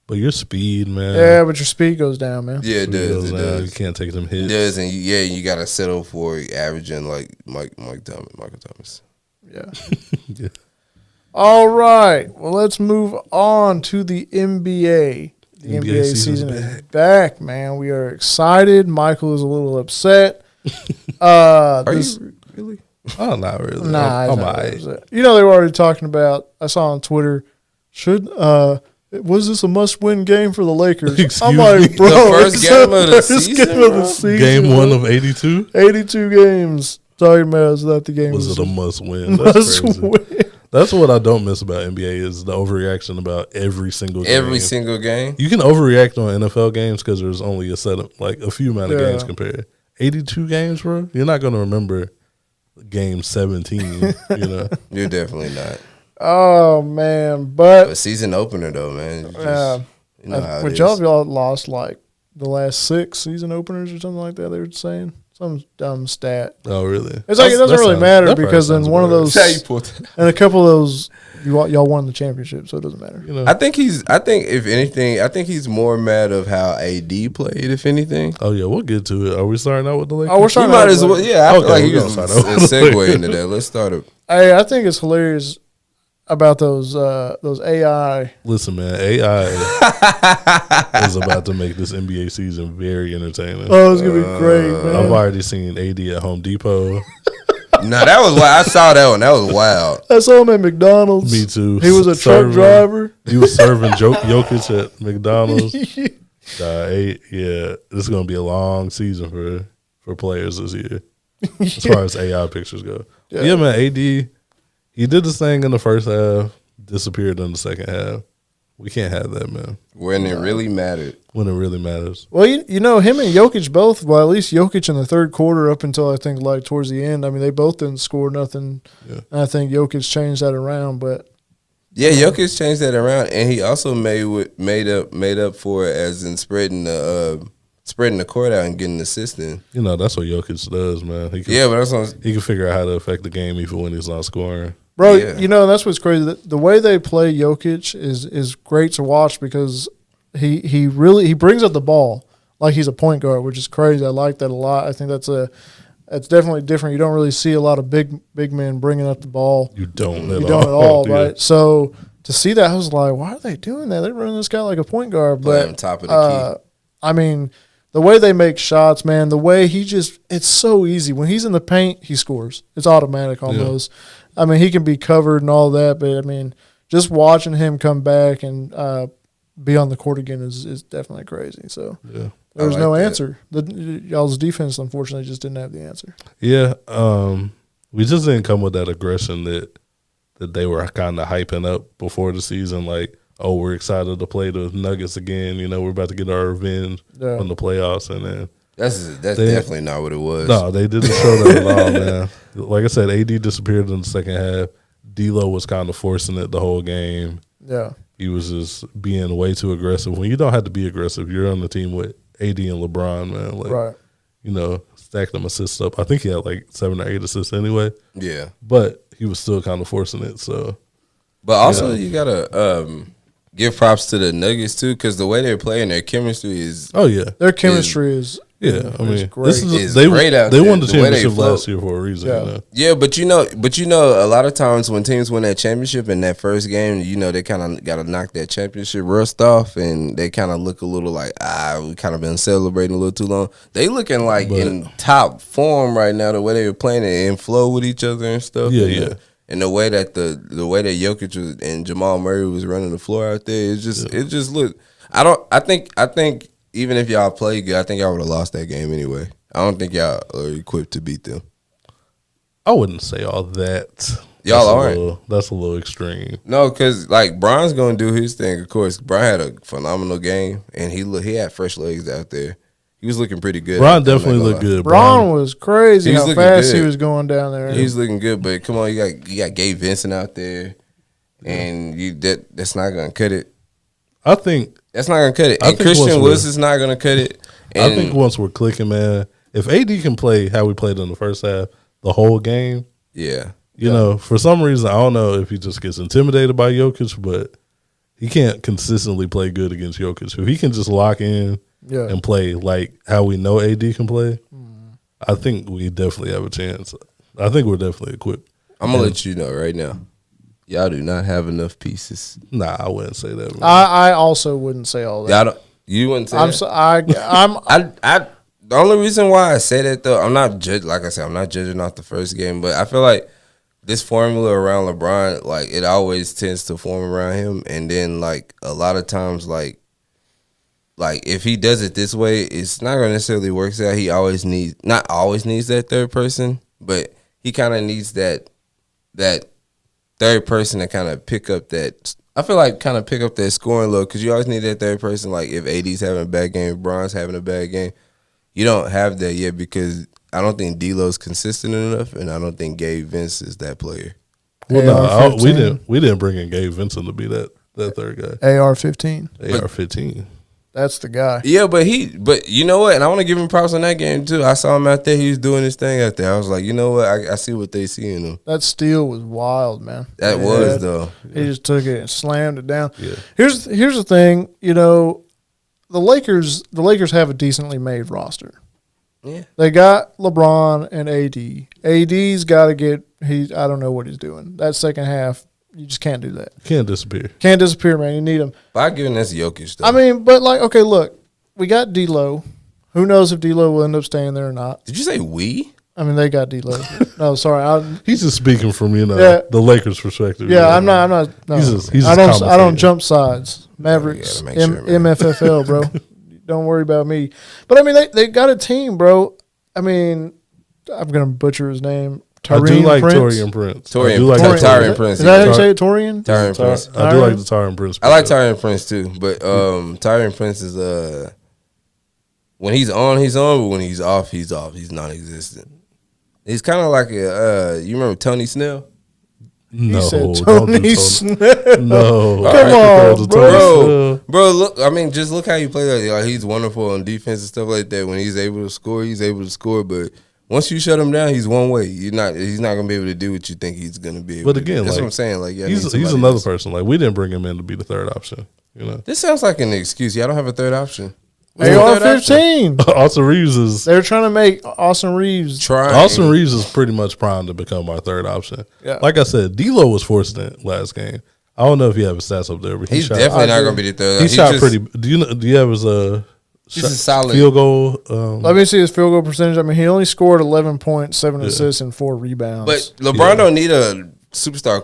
but your speed, man. Yeah, but your speed goes down, man. Yeah, it speed does. goes It down. You does. can't take them It hits. does, and you got to settle for averaging like Michael Thomas. Yeah. Yeah. All right. Well, let's move on to the NBA. The NBA NBA season's season is back, man. We are excited. Michael is a little upset. Are This- you really? Oh, not really. Nah, I'm he's not alright. upset. You know, they were already talking about, I saw on Twitter, was this a must-win game for the Lakers? Excuse I'm like, me? bro, The first it's game the of the first season, game of the bro? season, Game bro. one of 82. 82 games. Talking about is that the game Was it a must win? That's must crazy. win. That's what I don't miss about NBA is the overreaction about every single game. Every single game. You can overreact on NFL games because there's only a few amount of Yeah. games compared. 82 games, bro. You're not going to remember game 17. You're definitely not. Oh man, But season opener though, man. You know how it with is. y'all lost like the last 6 season openers or something like that. They were saying some dumb stat. Oh, really? It's like it doesn't really matter because in one of those, That's how you pulled that. and a couple of those, y'all won the championship, so it doesn't matter. I think if anything, I think he's more mad of how AD played, if anything. Oh yeah, we'll get to it. Are we starting out with the Lakers? Oh, we're We starting might out as with- well. Yeah, I feel Okay, like we're he was gonna a start out with the segue Lakers. into that. Let's start it. Hey, I think it's hilarious about those AI. Listen, man, AI is about to make this NBA season very entertaining. Oh, it's gonna be great, man. I've already seen AD at Home Depot. No, that was wild. I saw that one. That was wild. I saw him at McDonald's. Me too. He was a truck driver. He was serving Jokic at McDonald's. Yeah, this is gonna be a long season for players this year, as far as AI pictures go. Yeah, man, AD. He did this thing in the first half, disappeared in the second half. We can't have that, man. When it really mattered. When it really matters. Well, you know, him and Jokic both, well, at least Jokic in the third quarter up until I think like towards the end, I mean, they both didn't score nothing. Yeah. And I think Jokic changed that around, but Yeah, Jokic changed that around, and he also made up for it as in spreading the court out and getting assists in. You know, that's what Jokic does, man. He can, Yeah, but that's what he can figure out how to affect the game even when he's not scoring. bro, Yeah. you know, that's what's crazy. The way they play Jokic is great to watch because he really brings up the ball like he's a point guard, which is crazy. I like that a lot. I think that's definitely different. You don't really see a lot of big men bringing up the ball. You don't You don't at all, Yeah. right? So to see that, I was like, why are they doing that? They're running this guy like a point guard. play But on top of the I mean, the way they make shots, man, the way it's so easy. When he's in the paint, he scores. It's automatic almost. I mean, he can be covered and all that, but I mean, just watching him come back and be on the court again is definitely crazy. So Yeah. there was I no like that. answer. Y'all's defense, unfortunately, just didn't have the answer. Yeah. We just didn't come with that aggression that they were kind of hyping up before the season. Like, oh, we're excited to play the Nuggets again. You know, we're about to get our revenge Yeah. on the playoffs. And then, That's They- definitely not what it was. no, they didn't show that at all, man. Like I said, AD disappeared in the second half. D'Lo was kind of forcing it the whole game. Yeah. He was just being way too aggressive. When you don't have to be aggressive, you're on the team with AD and LeBron, man. Like, Right. you know, stack them assists up. I think he had like 7 or 8 assists anyway, Yeah, but he was still kind of forcing it. So, but also you gotta give props to the Nuggets too, because the way they're playing, their chemistry is oh yeah, Their chemistry is yeah. I mean, great. this is It's they great out they there. won the The way they championship float. last year for a reason. Yeah. You know? yeah. But you know, a lot of times when teams win that championship in that first game, you know they kind of got to knock that championship rust off, and they kind of look a little like we kind of been celebrating a little too long. They looking like But- in top form right now. The way they were playing it and flow with each other and stuff. Yeah, and yeah. And the way that the way that Jokic was, and Jamal Murray was running the floor out there, it just looked. I think even if y'all played good, I think y'all would have lost that game anyway. I don't think y'all are equipped to beat them. I wouldn't say all that. Y'all That's a aren't. that's a little extreme. No, because like Bron's gonna do his thing. Of course, Bron had a phenomenal game, and he had fresh legs out there. He was looking pretty good. Bron out there, I'm definitely not looked gonna lie. good. Braun was crazy He's how looking fast he good. was going down there. He's looking good, but come on, you got Gabe Vincent out there, and that's not gonna cut it. I think That's not gonna cut it. I And think Christian once Willis is not gonna cut it. And I think once we're clicking, man. If AD can play how we played in the first half, the whole game, yeah, you know, for some reason, I don't know if he just gets intimidated by Jokic, but he can't consistently play good against Jokic. If he can just lock in Yeah. and play like how we know AD can play, I think we definitely have a chance. I think we're definitely equipped. I'm gonna let you know right now. Y'all do not have enough pieces. Nah, I wouldn't say that. Man. I also wouldn't say all that. Y'all don't. You wouldn't say I'm that? so, I'm I the only reason why I say that though, I'm not like I said, I'm not judging off the first game, but I feel like this formula around LeBron, like it always tends to form around him, and then like a lot of times, like if he does it this way, it's not gonna necessarily work out. He not always needs that third person, but he kind of needs that third person to kind of pick up that. I feel like kind of pick up that scoring load, because you always need that third person. Like if AD's having a bad game, if Bron's having a bad game. You don't have that yet because I don't think D'Lo's consistent enough, and I don't think Gabe Vince is that player. Well, no, AR-15. we didn't bring in Gabe Vincent to be that third guy. AR-15. AR-15. That's the guy. Yeah, but you know what? And I want to give him props on that game too. I saw him out there. He was doing his thing out there. I was like, you know what? I see what they see in him. That steal was wild, man. That was though. He just took it and slammed it down. Yeah. Here's the thing. You know, the Lakers have a decently made roster. Yeah. They got LeBron and AD. AD's got to get. I don't know what he's doing. That second half, you just can't do that. Can't disappear. Can't disappear, man. You need him. But I give him that's Jokic though. I mean, but like, okay, look, we got D'Lo. Who knows if D'Lo will end up staying there or not? Did you say we? I mean, they got D'Lo. No, sorry. He's just speaking from Yeah. the Lakers' perspective. Yeah, I'm not. No. He's just I don't commentating. jump sides. Mavericks, gotta make sure, man. MFFL, bro. Don't worry about me. But I mean, they got a team, bro. I mean, I'm gonna butcher his name. I do like Prince. Torian Prince. Torian- I do like Torian- Torian Torian Prince. Is that how you say it, Torian? Tyrion Prince. I do like the Torian Prince. I like Tyrion Prince too, but Tyrion Prince is when he's on, but when he's off, he's non-existent. He's kind of like you remember Tony Snell? No, He said don't do Tony Snell. No, Come on, Bro, look. I mean, just look how he plays. Like, he's wonderful on defense and stuff like that. When he's able to score, he's able to score. But once you shut him down, he's one way. He's not gonna be able to do what you think he's gonna be able But to do. again, That's like, what I'm saying. Like, yeah, he's another person. Like, we didn't bring him in to be the third option. You know, This sounds like an excuse. Yeah, I don't have a third option. What's the third option? AR-15. Austin Reeves is They're trying to make Austin Reeves. Trying. Austin Reeves is pretty much primed to become our third option. Yeah. Like I said, D'Lo was forced in last game. I don't know if you have his stats up there, but He's shot, definitely not gonna be the third. He shot just- pretty. Do you have his He's a solid field goal? Let me see his field goal percentage. I mean, he only scored 11 points, 7 assists, and 4 rebounds. But LeBron don't need a superstar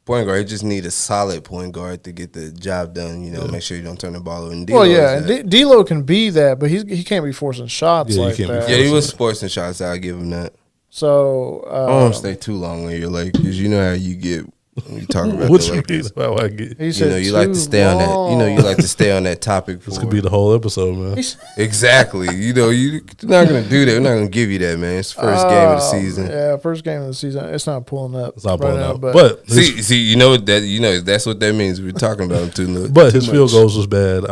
point guard. He just need a solid point guard to get the job done. You know, make sure you don't turn the ball over. And well, D'Lo yeah, is that. and D'Lo can be that, but he can't be forcing shots Yeah, he like can't be that. Yeah, he was forcing shots. I'll give him that. So I don't want to stay too long when you're like, because you know how you get when you talk about What the you mean? Lakers. How I get? he You said know, you like to stay on that. You know, you like to stay on that topic. This for- could be the whole episode, man. exactly. You know, you're not gonna do that. We're not gonna give you that, man. It's the first game of the season. Yeah, first game of the season. It's not pulling up. It's not right pulling now, out, but but See, you know that's what that means. We're talking about him too much. But his field goals was bad.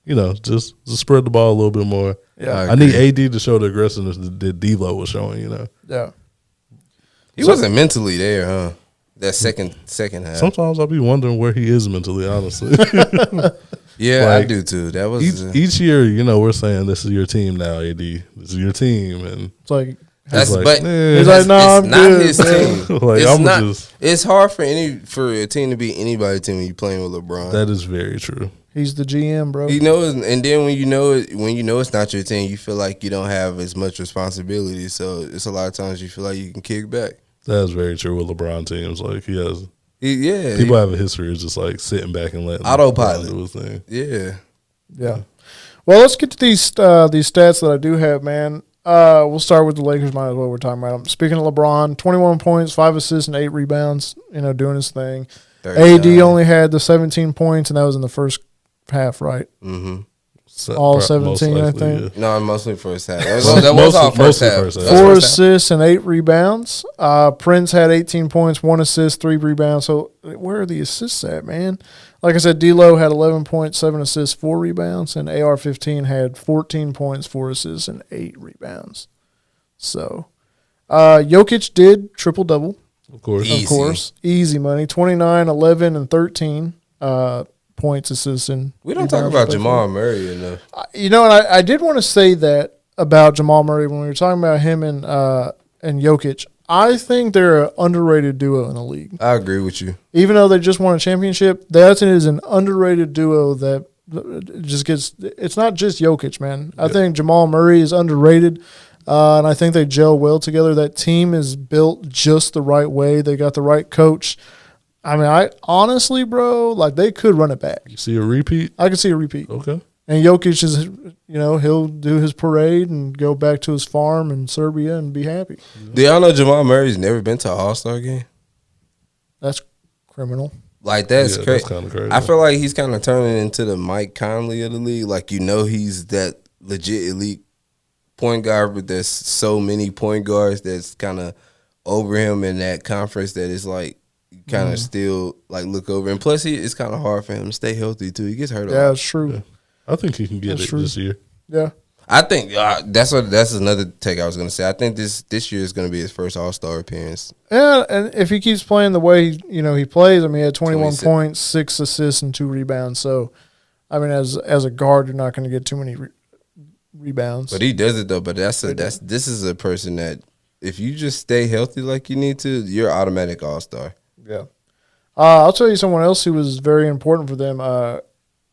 You know, just spread the ball a little bit more. Yeah. I need AD to show the aggressiveness that D'Lo was showing. You know, yeah. He wasn't mentally there, huh? That second half. sometimes I'll be wondering where he is mentally. Honestly, Yeah, I Like, do too. That was each year, you know, we're saying this is your team now, AD. This is your team, and It's like that's like, but eh. He's like, no, it's I'm not good, his man. team. Like, it's I'm not. just- It's hard for a team to be anybody's team when you're playing with LeBron. that is very true. he's the GM, bro. You know, and then when you know it's not your team, you feel like you don't have as much responsibility. So it's a lot of times you feel like you can kick back. That is very true with LeBron teams. Like he has Yeah, people have a history of just like sitting back and letting Autopilot. LeBron do his thing. yeah. Yeah. Well, let's get to these stats that I do have, man. We'll start with the Lakers. Might as well. We're talking about them. Speaking of LeBron, 21 points, 5 assists, and 8 rebounds. You know, doing his thing. 39. AD only had the 17 points, and that was in the first half, right? Mm-hmm. So, All most 17, I likely, think. yeah. No, mostly first half. That was all first Mostly half. first half. That's 4 first half. assists and 8 rebounds. Prince had 18 points, 1 assist, 3 rebounds. So where are the assists at, man? Like I said, D'Lo had 11 points, 7 assists, 4 rebounds, and AR-15 had 14 points, 4 assists, and 8 rebounds. So Jokic did triple-double, Of course. Easy. of course. Easy money, 29, 11, and 13 points, assists, and We don't talk rebounds, about respectively. Jamal Murray enough. You know, and I did want to say that about Jamal Murray when we were talking about him and Jokic. I think they're an underrated duo in the league. I agree with you. Even though they just won a championship, that is an underrated duo that just gets – it's not just Jokic, man. I think Jamal Murray is underrated, and I think they gel well together. That team is built just the right way. They got the right coach. I mean, I honestly, bro, like they could run it back. You see a repeat? I could see a repeat. Okay. And Jokic is, you know, he'll do his parade and go back to his farm in Serbia and be happy. Do y'all know Jamal Murray's never been to an All-Star game? That's criminal. Like, that's Yeah, crazy. that's kinda crazy. I feel like he's kind of turning into the Mike Conley of the league. Like, you know, he's that legit elite point guard, but there's so many point guards that's kind of over him in that conference that it's like kind of still like look over. And plus, it's kind of hard for him to stay healthy too. He gets hurt a lot. Yeah, it's true. Yeah. I think he can get this year. Yeah. I think that's another take I was going to say. I think this year is going to be his first All-Star appearance. Yeah, and if he keeps playing the way he plays, I mean, he had 21 26. points, 6 assists, and 2 rebounds. So, I mean, as a guard, you're not going to get too many rebounds. But he does it though. But this is a person that if you just stay healthy like you need to, you're automatic All-Star. Yeah. I'll tell you someone else who was very important for them.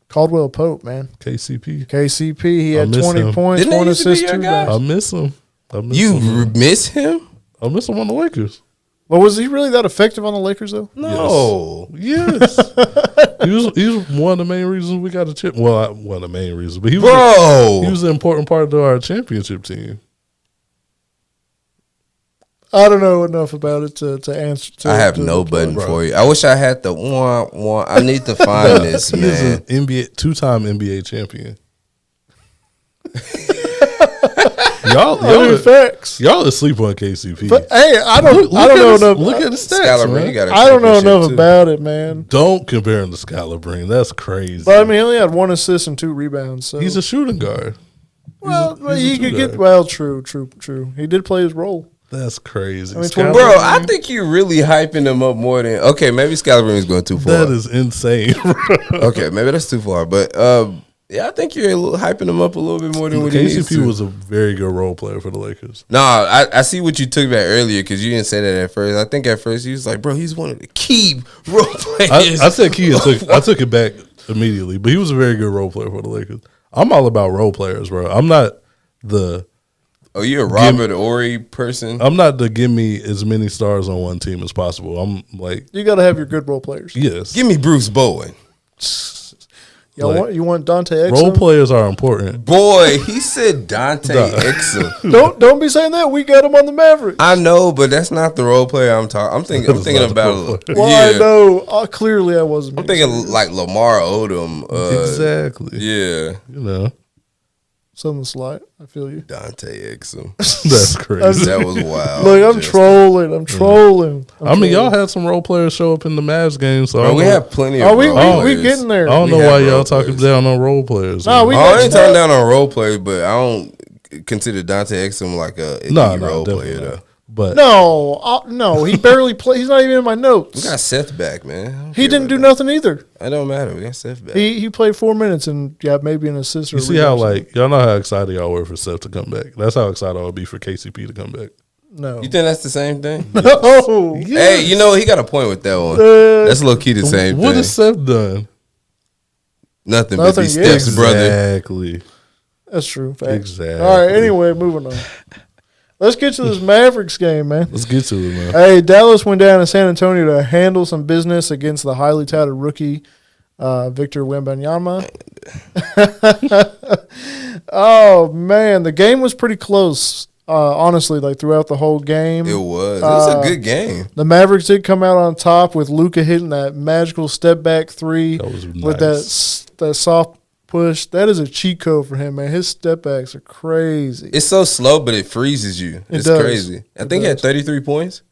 Caldwell Pope, man. KCP. He had 20 him. points, Didn't 1 he used to be assist, your 2 guy? rebounds. I miss him. Miss him? I miss him on the Lakers. But was he really that effective on the Lakers, though? No. Yes. he was one of the main reasons we got a chip. Well, one of the main reasons, but he was an important part of our championship team. I don't know enough about it to answer. I have no button for you. I wish I had the one. I need to find this, He man. is an two-time NBA champion. y'all asleep on KCP. But hey, I don't know enough. Look at the stats, Skylar man. Green got a I don't know championship, enough too. about it, man. Don't compare him to Skylar Green. That's crazy. But I mean, he only had 1 assist and 2 rebounds. So He's a shooting guard. he could get. Well, true. He did play his role. That's crazy. I mean, Skylar Bro, Green, I think you're really hyping him up more than maybe Skylar Green is going too far. that is insane, bro. Okay, maybe that's too far. But yeah, I think you're hyping him up a little bit more than what he needs KCP to. was a very good role player for the Lakers. No, I see what you took back earlier because you didn't say that at first. I think at first he was like, bro, he's one of the key role players. I said key. I took it back immediately, but he was a very good role player for the Lakers. I'm all about role players, bro. I'm not the Oh, you're a Robert Horry person? I'm not the give me as many stars on one team as possible. I'm like, You got to have your good role players. yes. Give me Bruce Bowen. You want Dante Exum? Role players are important. Boy, he said Dante Exum. Don't be saying that. We got him on the Mavericks. I know, but that's not the role player I'm talking. I'm thinking That's not the role about. player. Well, Yeah, I know. Clearly, I wasn't. I'm thinking like Lamar Odom. Exactly. Yeah, You know, Something slight. I feel you. Dante Exum. that's crazy. That was wild. Look, I'm Just- trolling. I'm trolling. I mean, y'all had some role players show up in the Mavs game, so I Bro, don't we know- have plenty of. Oh, we role we players. getting there. I don't know we why have y'all role talking players. down on role players. No, we I ain't next talking up. down on role play, but I don't consider Dante Exum like a elite role player definitely though. not. But No, he barely played. He's not even in my We notes. got Seth back, man. I don't He care didn't about do that. nothing either. It don't matter. We got Seth back. He played 4 minutes and maybe an assist. Or you a see how rebound. y'all know how excited y'all were for Seth to come back. That's how excited I would be for KCP to come back. No. You think that's the same thing? No. Hey, you know he got a point with that one. That's low key the same What thing. has Seth done? Nothing but Nothing be yet. Steph's brother. Exactly. That's true. Facts. Exactly. All right. Anyway, moving on. Let's get to this Mavericks game, man. Let's get to it, man. Hey, Dallas went down to San Antonio to handle some business against the highly touted rookie Victor Wembanyama. Oh man, the game was pretty close. Honestly, like throughout the whole game, It was. It was a good game. the Mavericks did come out on top with Luka hitting that magical step back three That was with nice. that soft push. That is a cheat code for him, man. His step backs are crazy. It's so slow, but it freezes you. It's does. crazy. I think he had 33 points.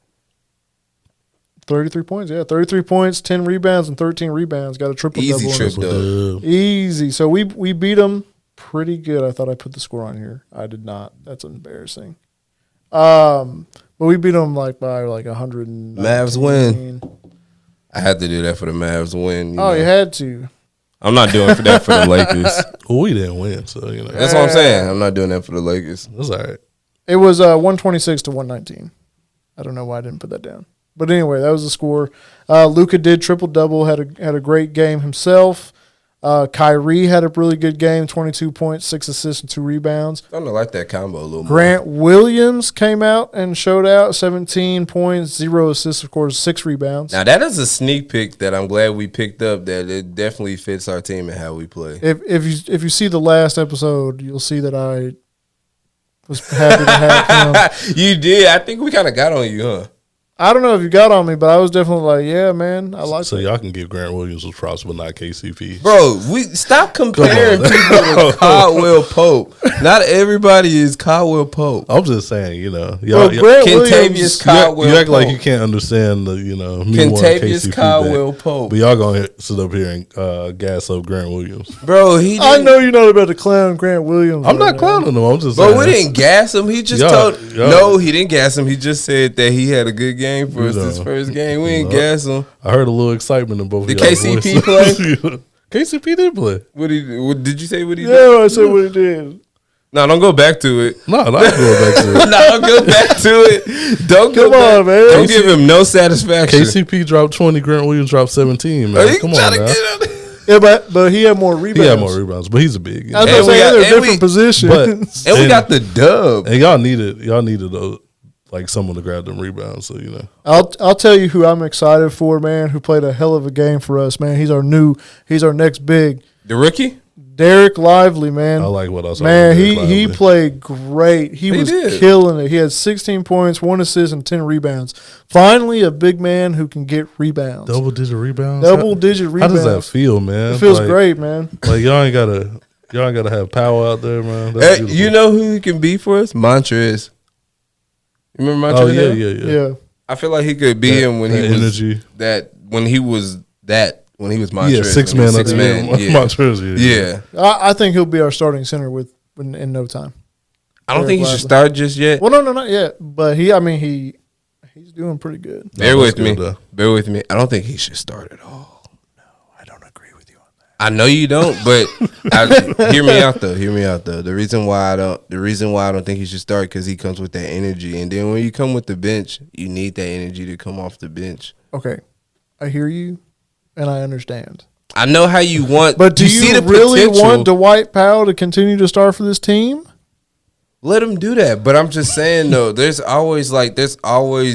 33 points, yeah. 33 points, 10 rebounds, and 13 rebounds. Got a triple-double. Easy on trip, his- though. Easy. So we beat them pretty good. I thought I put the score on here. I did not. That's embarrassing. But we beat them by 100. Mavs win. I had to do that for the Mavs win. You know. you had to. I'm not doing for that for the Lakers. Well, we didn't win, so you know That's what I'm saying. I'm not doing that for the Lakers. that's all right. It was 126 to 119. I don't know why I didn't put that down. But anyway, that was the score. Luka did triple-double, had a great game himself. Kyrie had a really good game, 22 points, 6 assists, and 2 rebounds. I don't like that combo a little more. Grant Williams came out and showed out, 17 points, 0 assists, of course, 6 rebounds. Now, that is a sneak pick that I'm glad we picked up, that it definitely fits our team and how we play. If you see the last episode, you'll see that I was happy to have him. You did. I think we kind of got on you, huh? I don't know if you got on me, but I was definitely like, yeah, man, I like So that. y'all can give Grant Williams his props, but not KCP. Bro, we stop comparing Come people to Caldwell Pope. Not everybody is Caldwell Pope. I'm just saying, y'all, Grant Kentavious Williams, Caldwell you act like Pope. you can't understand the, me wanting Kentavious KCP Caldwell back. Pope. But y'all gonna sit up here and gas up Grant Williams. Bro, he I didn't, know you're not about to clown Grant Williams. I'm right not now. clowning him. I'm just Bro, saying. we didn't gas him. He just Y'all- no, he didn't gas him. He just said that he had a good game for us this No. first game. We didn't No. gas him. I heard a little excitement in both Did of y'all's KCP voices. KCP did play. What did you say? What he did? Yeah, I said what he did. No, don't go back to it. No, not going back to it. No, don't go back to it. Don't go Come on, back. man. Don't give him no satisfaction. KCP dropped 20, Grant Williams dropped 17, Are man. you Come trying on to now. get out? Yeah, but he had more rebounds. He had more rebounds, but he's a big. I was And gonna we say got- they're and different we- positions. And we got the dub. And y'all needed like someone to grab them rebounds. So I'll tell you who I'm excited for, man. Who played a hell of a game for us, man. He's our next big. The rookie? Derek Lively, man. I like what I saw. Man, from he Derek he Lively. played great. He was did. killing it. He had 16 points, 1 assist, and 10 rebounds. Finally, a big man who can get rebounds. double-digit rebounds. Double-digit How rebounds. does that feel, man? It feels Like- great, man. Like y'all ain't gotta have power out there, man. That's Hey, beautiful. you know who he can be for us? Montrez. You remember Oh Montrez? yeah. Yeah. I feel like he could be him when he That was energy. when he was Montrez. Yeah, six when he was man up six there. man. Yeah. Montrez, Yeah. I think he'll be our starting center in no time. I don't think he Derek should Lively. start just yet. Well, no, not yet. But he's doing pretty good. Bear No, with that's me. good, though. Bear with me. I don't think he should start at all. I don't agree with you on that. I know you don't, but hear me out though. Hear me out though. The reason why I don't think he should start because he comes with that energy, and then when you come with the bench, you need that energy to come off the bench. Okay, I hear you, and I understand. I know how you want, But do see you the really potential. want Dwight Powell to continue to start for this team? Let him do that. But I'm just saying though, there's always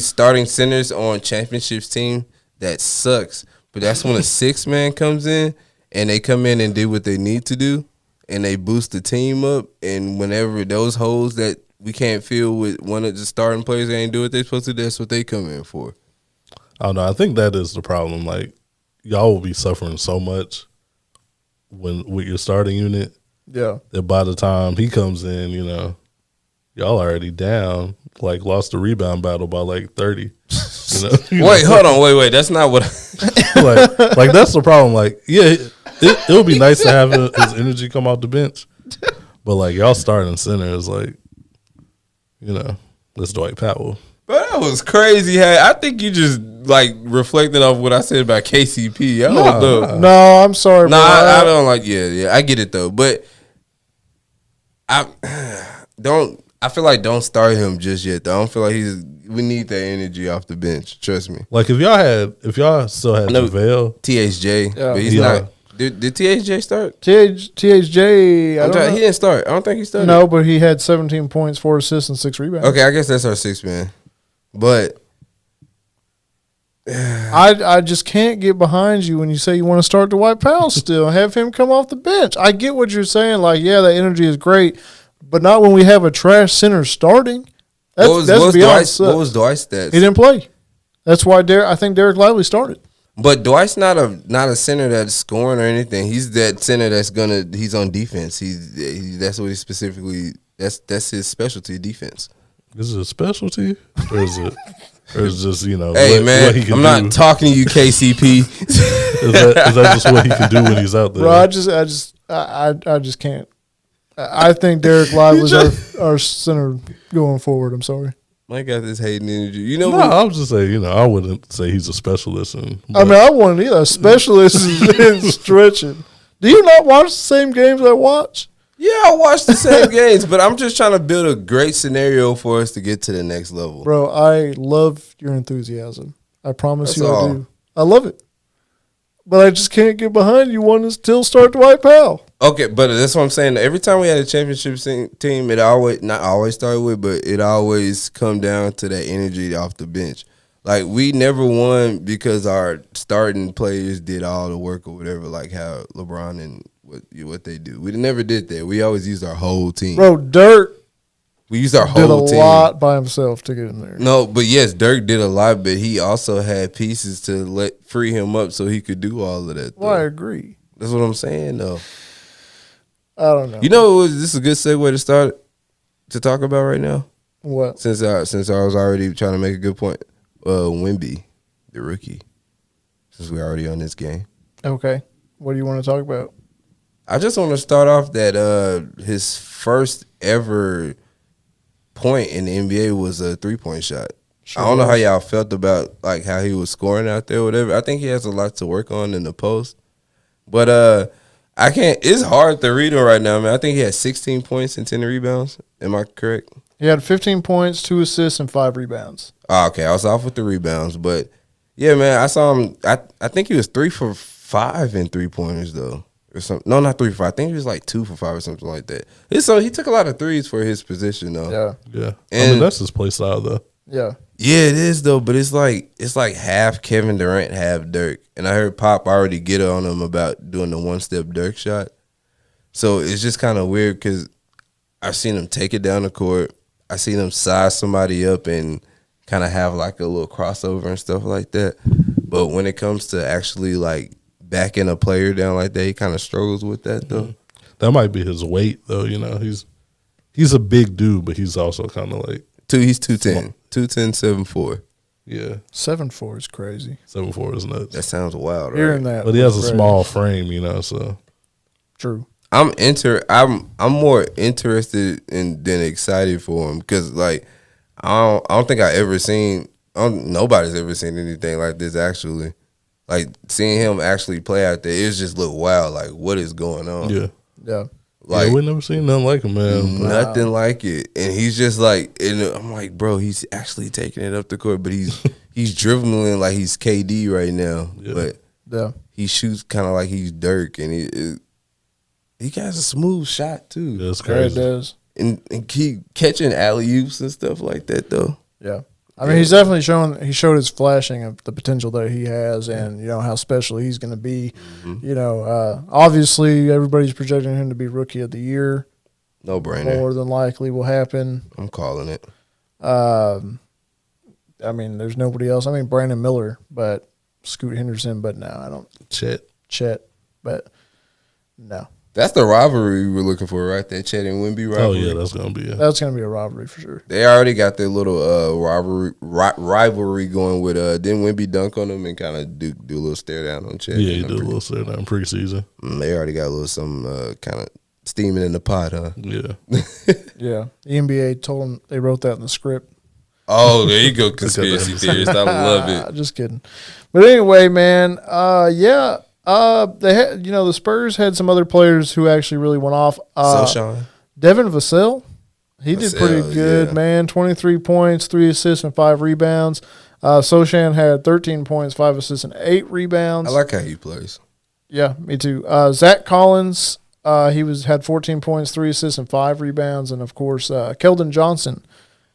starting centers on championships team that sucks. But that's when a 6-man comes in and they come in and do what they need to do and they boost the team up. And whenever those holes that we can't fill with one of the starting players that ain't do what they're supposed to do, that's what they come in for. I don't know. I think that is the problem. Like y'all will be suffering so much with your starting unit Yeah. that by the time he comes in, y'all already down. Like lost the rebound battle by like 30. Wait, hold on, wait. That's not what. like that's the problem. Like, yeah, it would be nice to have his energy come off the bench, but like y'all starting center is like, that's Dwight Powell. But that was crazy. Hey, I think you just like reflecting off what I said about KCP. I don't know. No, I'm sorry. No, bro. I don't like. Yeah, I get it though, but I don't. I feel like don't start him just yet. Though. I don't feel like we need that energy off the bench. Trust me. Like if y'all still had No. JaVale, THJ, Yeah. but he's Yeah. not. Did THJ start? THJ, I don't know. He didn't start. I don't think he started. No, but he had 17 points, 4 assists, and 6 rebounds. Okay, I guess that's our 6-man. But I just can't get behind you when you say you want to start Dwight Powell still. Have him come off the bench. I get what you're saying. Like, yeah, that energy is great, but not when we have a trash center starting. That's, what that's was beyond Dwight's, sucks. what was Dwight's stats? He didn't play. That's why I think Derek Lively started. But Dwight's not a center that's scoring or anything. He's that center that's he's on defense. That's what he specifically that's his specialty, defense. is it a specialty or is it just Hey what man, he can I'm do? not talking to you, KCP. Is that just what he can do when he's out there? Bro, I just can't. I think Derek Lively's our center going forward. I'm sorry. Mike got this hating energy. You know No, what? I was just saying, I wouldn't say he's a specialist. I mean, I want either. A specialist is stretching. Do you not watch the same games I watch? Yeah, I watch the same games, but I'm just trying to build a great scenario for us to get to the next level. Bro, I love your enthusiasm. I promise That's you all. I do. I love it. But I just can't get behind you wanting to still start Dwight Powell. Okay, but that's what I'm saying. Every time we had a championship team, it always not always started with, but it always come down to that energy off the bench. Like we never won because our starting players did all the work or whatever. Like how LeBron and what they do. We never did that. We always used our whole team. Bro, Dirk We used our Did a whole team. lot by himself to get in there. No, but yes, Dirk did a lot, but he also had pieces to free him up so he could do all of that. Well, I agree. That's what I'm saying, though. I don't know. You know, this is a good segue to start to talk about right now. What? Since I was already trying to make a good point, Wemby, the rookie. Since we're already on this game, Okay. What do you want to talk about? I just want to start off that his first ever point in the NBA was a 3-point shot. Sure I don't know how was. y'all felt about like how he was scoring out there, or whatever. I think he has a lot to work on in the post, but I can't. It's hard to read him right now, man. I think he had 16 points and 10 rebounds. Am I correct? He had 15 points, 2 assists, and 5 rebounds. Oh, okay, I was off with the rebounds, but yeah, man, I saw him. I think he was 3 for 5 in 3-pointers though, or something. No, not 3 for 5. I think he was like 2 for 5 or something like that. So he took a lot of threes for his position though. Yeah. Yeah. I And- mean, that's his play style, though. Yeah. Yeah, it is though, but it's like half Kevin Durant, half Dirk. And I heard Pop already get on him about doing the one-step Dirk shot. So it's just kind of weird because I've seen him take it down the court. I seen him size somebody up and kind of have like a little crossover and stuff like that. But when it comes to actually like backing a player down like that, he kind of struggles with that though. That might be his weight, though. You know, he's a big dude, but he's also kind of like He's 210. 210, 7'4". yeah, 7'4" is crazy. 7'4" is nuts. That sounds wild, right? Hearing that. But he has a was crazy. small frame, you know. So True. I'm more interested than excited for him because like I don't think nobody's ever seen anything like this actually. Like seeing him actually play out there, it just look wild. Like what is going on? yeah, Yeah. Like yeah, we never seen nothing like him, man. nothing like it. And he's just like, and I'm like, bro, he's actually taking it up the court, but he's dribbling like he's KD right now. Yeah. But Yeah. he shoots kind of like he's Dirk, and he has a smooth shot too. Yeah, it's Yeah, it crazy. does. And keep catching alley-oops and stuff like that though. Yeah. I mean, he's definitely showed his flashing of the potential that he has and, you know, how special he's going to be. Mm-hmm. You know, obviously everybody's projecting him to be Rookie of the Year. No brainer. More than likely will happen. I'm calling it. I mean, there's nobody else. I mean, Brandon Miller, but Scoot Henderson, but no, I don't. Chet, but no. That's the rivalry we were looking for, right? That Chet and Wemby rivalry. Oh yeah, that's gonna be it. That's going to be a robbery for sure. They already got their little rivalry going with didn't Wemby dunk on them and kind of do a little stare down on Chet? Yeah, he did a little stare down preseason. They already got a little some kind of steaming in the pot, huh? Yeah, Yeah. The NBA told him they wrote that in the script. Oh, there you go, conspiracy theorist. I love it. Just kidding. But anyway, man, yeah. They had, you know, the Spurs had some other players who actually really went off. So Sean, Devin Vassell, he did pretty Vassell, good, yeah. man. 23 points, 3 assists, and 5 rebounds. Sochan had 13 points, 5 assists, and 8 rebounds. I like how he plays. Yeah, me too. Zach Collins, he had 14 points, 3 assists, and 5 rebounds, and of course, Keldon Johnson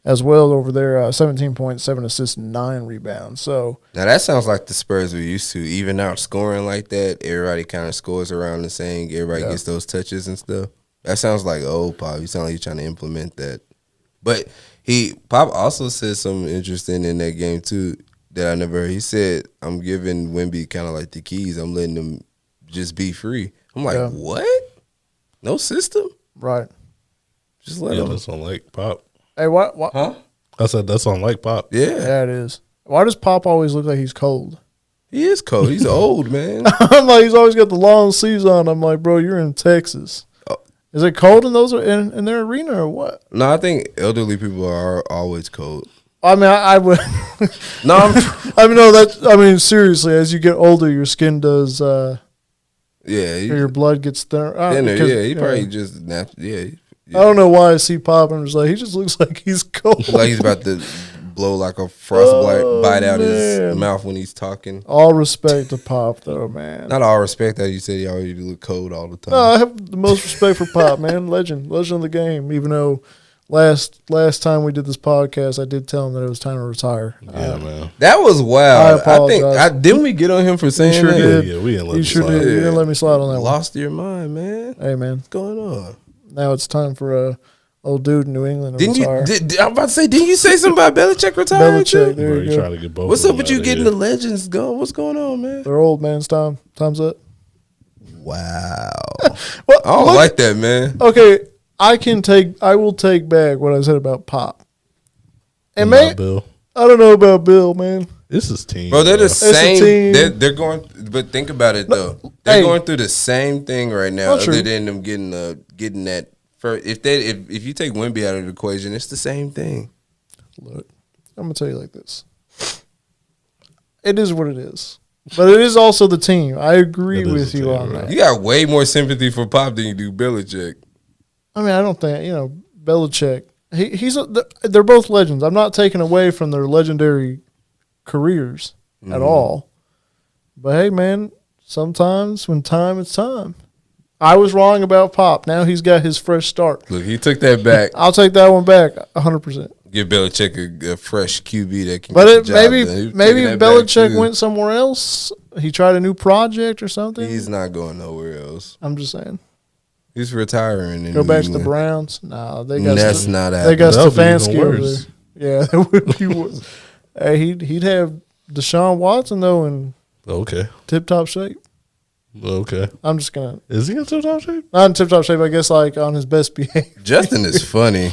as well over there, 17 points, 7 assists, and 9 rebounds. So Now that sounds like the Spurs we used to. Even out scoring like that, everybody kind of scores around the same. Everybody gets those touches and stuff. That sounds like old Pop. You sound like you're trying to implement that. But Pop also said something interesting in that game too that I never heard. He said, "I'm giving Wemby kind of like the keys. I'm letting them just be free." I'm like, what? No system? right. Just let yeah, them. that's unlike Pop. Hey, what? Huh? I said that's unlike Pop. Yeah. Yeah, it is. Why does Pop always look like he's cold? He is cold. He's old, man. I'm like, he's always got the long sleeves on. I'm like, bro, you're in Texas. Oh. Is it cold in those in their arena or what? No, I think elderly people are always cold. I mean, I would. No, I mean, no, that. I mean, seriously, as you get older, your skin does. yeah. Or your blood gets thinner. Thinner, because, yeah, he you know, probably just yeah. I don't know why I see Pop and I'm just like, he just looks like he's cold. Like he's about to blow like a frostbite bite out his man. mouth when he's talking. All respect to Pop, though, man. Not all respect that you said he already look cold all the time. No, I have the most respect for Pop, man. Legend of the game. Even though last time we did this podcast, I did tell him that it was time to retire. Yeah, man. That was wild. I apologize. Didn't we get on him for saying sure that? did. Yeah, we didn't let You him sure slide. did. You didn't let me slide on that one. Lost your mind, man. Hey, man. What's going on? Now it's time for Old dude in New England. Didn't you? retire. I'm about to say. Didn't you say something about Belichick retiring? Belichick, too? there Bro, you you go. trying to get both. What's of up them with you out of getting here. the legends going? What's going on, man? They're old, man. It's time. Time's up. Wow. Well, I don't like that, man. Okay, I will take back what I said about Pop. And Not man, Bill. I don't know about Bill, man. This is team, Bro, they're the a same. team. They're going, but think about it though. They're Hey. going through the same thing right now, Well, true. other than them getting that. If you take Wemby out of the equation, it's the same thing. Look, I'm gonna tell you like this. It is what it is, but it is also the team. I agree It is with the you team, on right. that. You got way more sympathy for Pop than you do Belichick. I mean, I don't think Belichick. They're both legends. I'm not taking away from their legendary careers at all. But hey, man, sometimes when time is time. I was wrong about Pop. Now he's got his fresh start. Look, he took that back. I'll take that one back 100%. Give Belichick a fresh QB that can. But get it, the job maybe done. He was maybe taking that back, Belichick too. went somewhere else. He tried a new project or something. He's not going nowhere else. I'm just saying. He's retiring. Go back to the Browns. No, they got That's not they got That would be Stefanski even over worse. there. Yeah, that would be worse. Hey, he'd have Deshaun Watson though in Okay. tip top shape. Okay. I'm just gonna Is he in tip-top shape? not in tip top shape. I guess like on his best behavior. Justin is funny.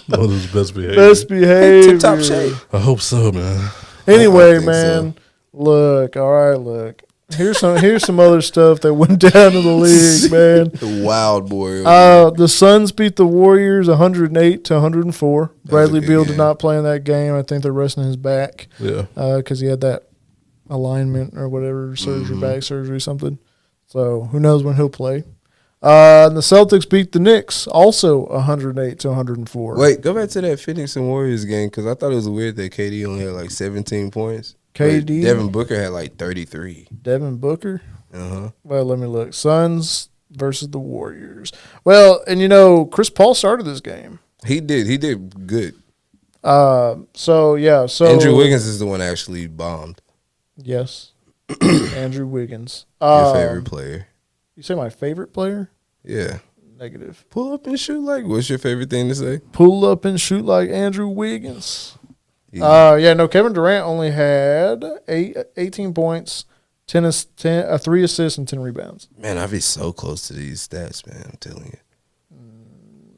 One of his best behavior. Best behavior. Tip top shape. I hope so, man. Anyway, I think man, look. All right, look. Here's some other stuff that went down to the league, man. The wild boy. The Suns beat the Warriors 108 to 104. Bradley good Beal game. did not play in that game. I think they're resting his back Yeah. because he had that alignment or whatever surgery, back surgery, something. So who knows when he'll play. And the Celtics beat the Knicks also 108 to 104. Wait, go back to that Phoenix and Warriors game because I thought it was weird that KD only had like 17 points. KD? But Devin Booker had like 33. Devin Booker. Uh-huh. Well, let me look. Suns versus the Warriors. Well, and Chris Paul started this game. He did good. So Andrew Wiggins is the one that actually bombed. Yes. Andrew Wiggins. Your favorite player. You say my favorite player? Yeah. Negative. Pull up and shoot like. What's your favorite thing to say? Pull up and shoot like Andrew Wiggins. Yeah. Kevin Durant only had 18 points, 3 assists, and 10 rebounds. Man, I'd be so close to these stats, man. I'm telling you.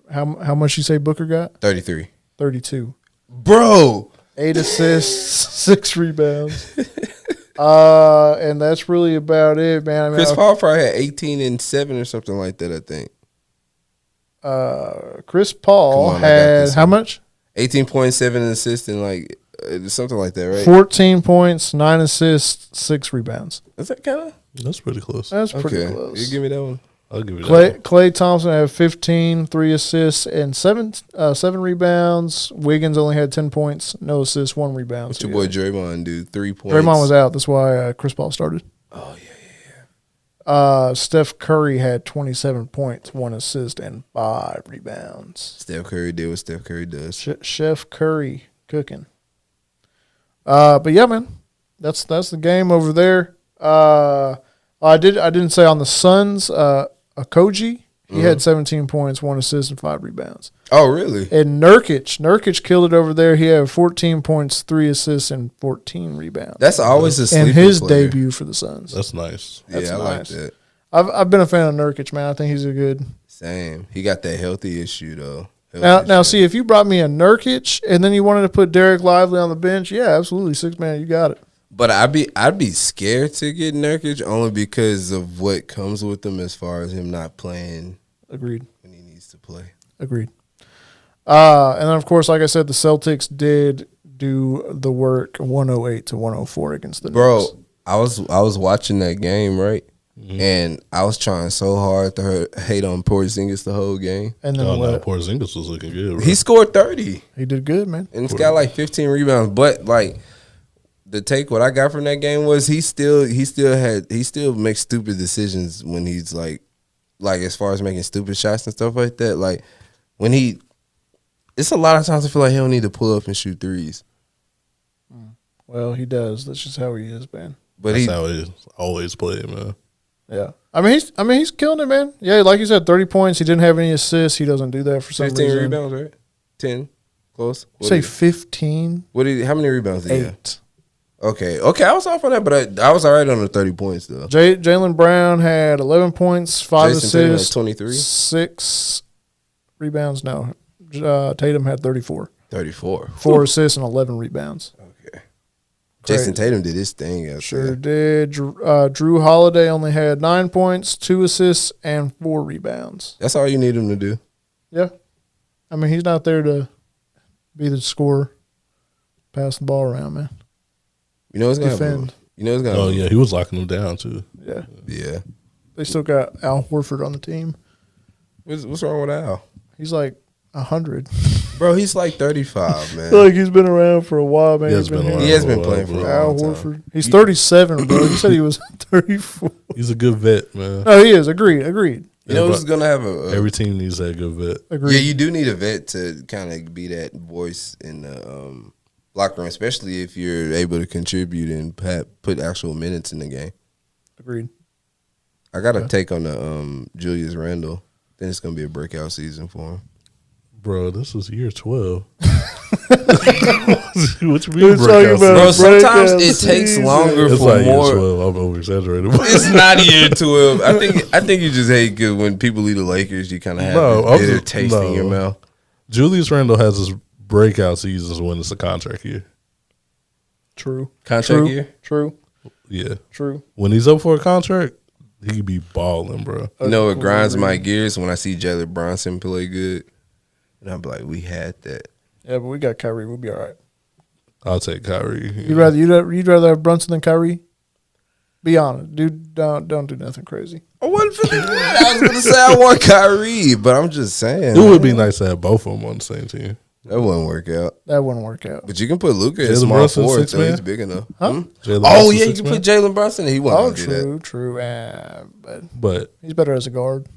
How much you say Booker got? 33. 32. Bro. 8 assists, 6 rebounds. And that's really about it, man. I mean, Chris Paul probably had 18 and 7 or something like that, I think. Chris Paul Come on, I got had this how one. much? 18.7 assists and like something like that, right? 14 points, 9 assists, 6 rebounds. Is that kind of? That's pretty close. That's pretty Okay. close. You give me that one. I'll give you that. Klay Thompson had 15, 3 assists, and 7 rebounds. Wiggins only had 10 points, no assists, 1 rebound. What's So, your boy yeah. Draymond do? 3 points. Draymond was out. That's why Chris Paul started. Oh, yeah. Steph Curry had 27 points, 1 assist, and 5 rebounds. Steph Curry did what Steph Curry does. Chef Curry cooking. But yeah, man, that's the game over there. I didn't say on the Suns. Okogie, he had 17 points, 1 assist, and 5 rebounds. Oh, really? And Nurkic killed it over there. He had 14 points, 3 assists, and 14 rebounds. That's always a sleeper and his player. debut for the Suns. That's nice. That's I like nice. that. I've been a fan of Nurkic, man. I think he's a good. Same. He got that healthy issue, though. Now, see, if you brought me a Nurkic and then you wanted to put Derek Lively on the bench, yeah, absolutely, 6-man, you got it. But I'd be scared to get Nurkic only because of what comes with him as far as him not playing Agreed. when he needs to play. Agreed. And then, of course, like I said, the Celtics did do the work 108 to 104 against the Knicks. Bro, I was watching that game, right? And I was trying so hard to hate on Porzingis the whole game. And then Oh, no, what? Porzingis was looking good, bro. He scored 30 He did good, man. and it's got like 15 rebounds. But like the take what I got from that game was he still makes stupid decisions when he's like as far as making stupid shots and stuff like that. Like when it's a lot of times I feel like he don't need to pull up and shoot threes. Well, he does. That's just how he is, man. But That's how it is. Always play, man. Yeah. I mean he's killing it, man. Yeah, like you said, 30 points. He didn't have any assists. He doesn't do that for some 15 reason. rebounds, right? 10, close. Say 15. How many rebounds did he have? 8. Okay, I was off on that, but I was all right on the 30 points though. Jaylen Brown had 11 points, 5 Jason Tatum had assists, 23, 6 rebounds. No, Tatum had 34. 34. 4 assists and 11 rebounds. Okay. Crazy. Jason Tatum did his thing out Sure there. did. Drew Holiday only had 9 points, 2 assists, and 4 rebounds. That's all you need him to do. Yeah. I mean, he's not there to be the scorer, pass the ball around, man. You know it's gonna Defend. Oh yeah, he was locking them down too. Yeah. Yeah. They still got Al Horford on the team. What's wrong with Al? He's like 100. Bro, he's like 35, man. Like he's been around for a while, man. He has been here. around. He has been playing for a Al long time. Horford. He's 37, bro. You said he was 34. He's a good vet, man. No, he is. Agreed. You know who's gonna have Every team needs that good vet. Agreed. Yeah, you do need a vet to kind of be that voice in the locker room, especially if you're able to contribute and put actual minutes in the game. Agreed. I got a take on the Julius Randle. Then it's gonna be a breakout season for him. Bro, this is year 12. What you mean Who's breakout talking season? about Bro, sometimes breakout it takes season? longer It's for like year more. 12. I'm over exaggerating. It's not year 12. I think you just hate because when people leave the Lakers, you kind of have a bitter taste in your mouth. Julius Randle has his breakout seasons when it's a contract year. True. Contract True. year? True. Yeah. True. When he's up for a contract, he be balling, bro. You know what grinds my gears when I see Jalen Brunson play good, and I'm like, we had that. Yeah, but we got Kyrie. We'll be all right. I'll take Kyrie. You'd rather have Brunson than Kyrie? Be honest, dude. Don't do nothing crazy. I wasn't feeling good. I was gonna say I want Kyrie, but I'm just saying It would be nice to have both of them on the same team. that wouldn't work out. That wouldn't work out. But you can put Luka in Jalen small Brunson, forward, six so man? he's big enough. Huh? Hmm? Jalen Oh Brunson, yeah, you six can man. put Jalen Brunson. He wasn't Oh, gonna do that. true. But But he's better as a guard.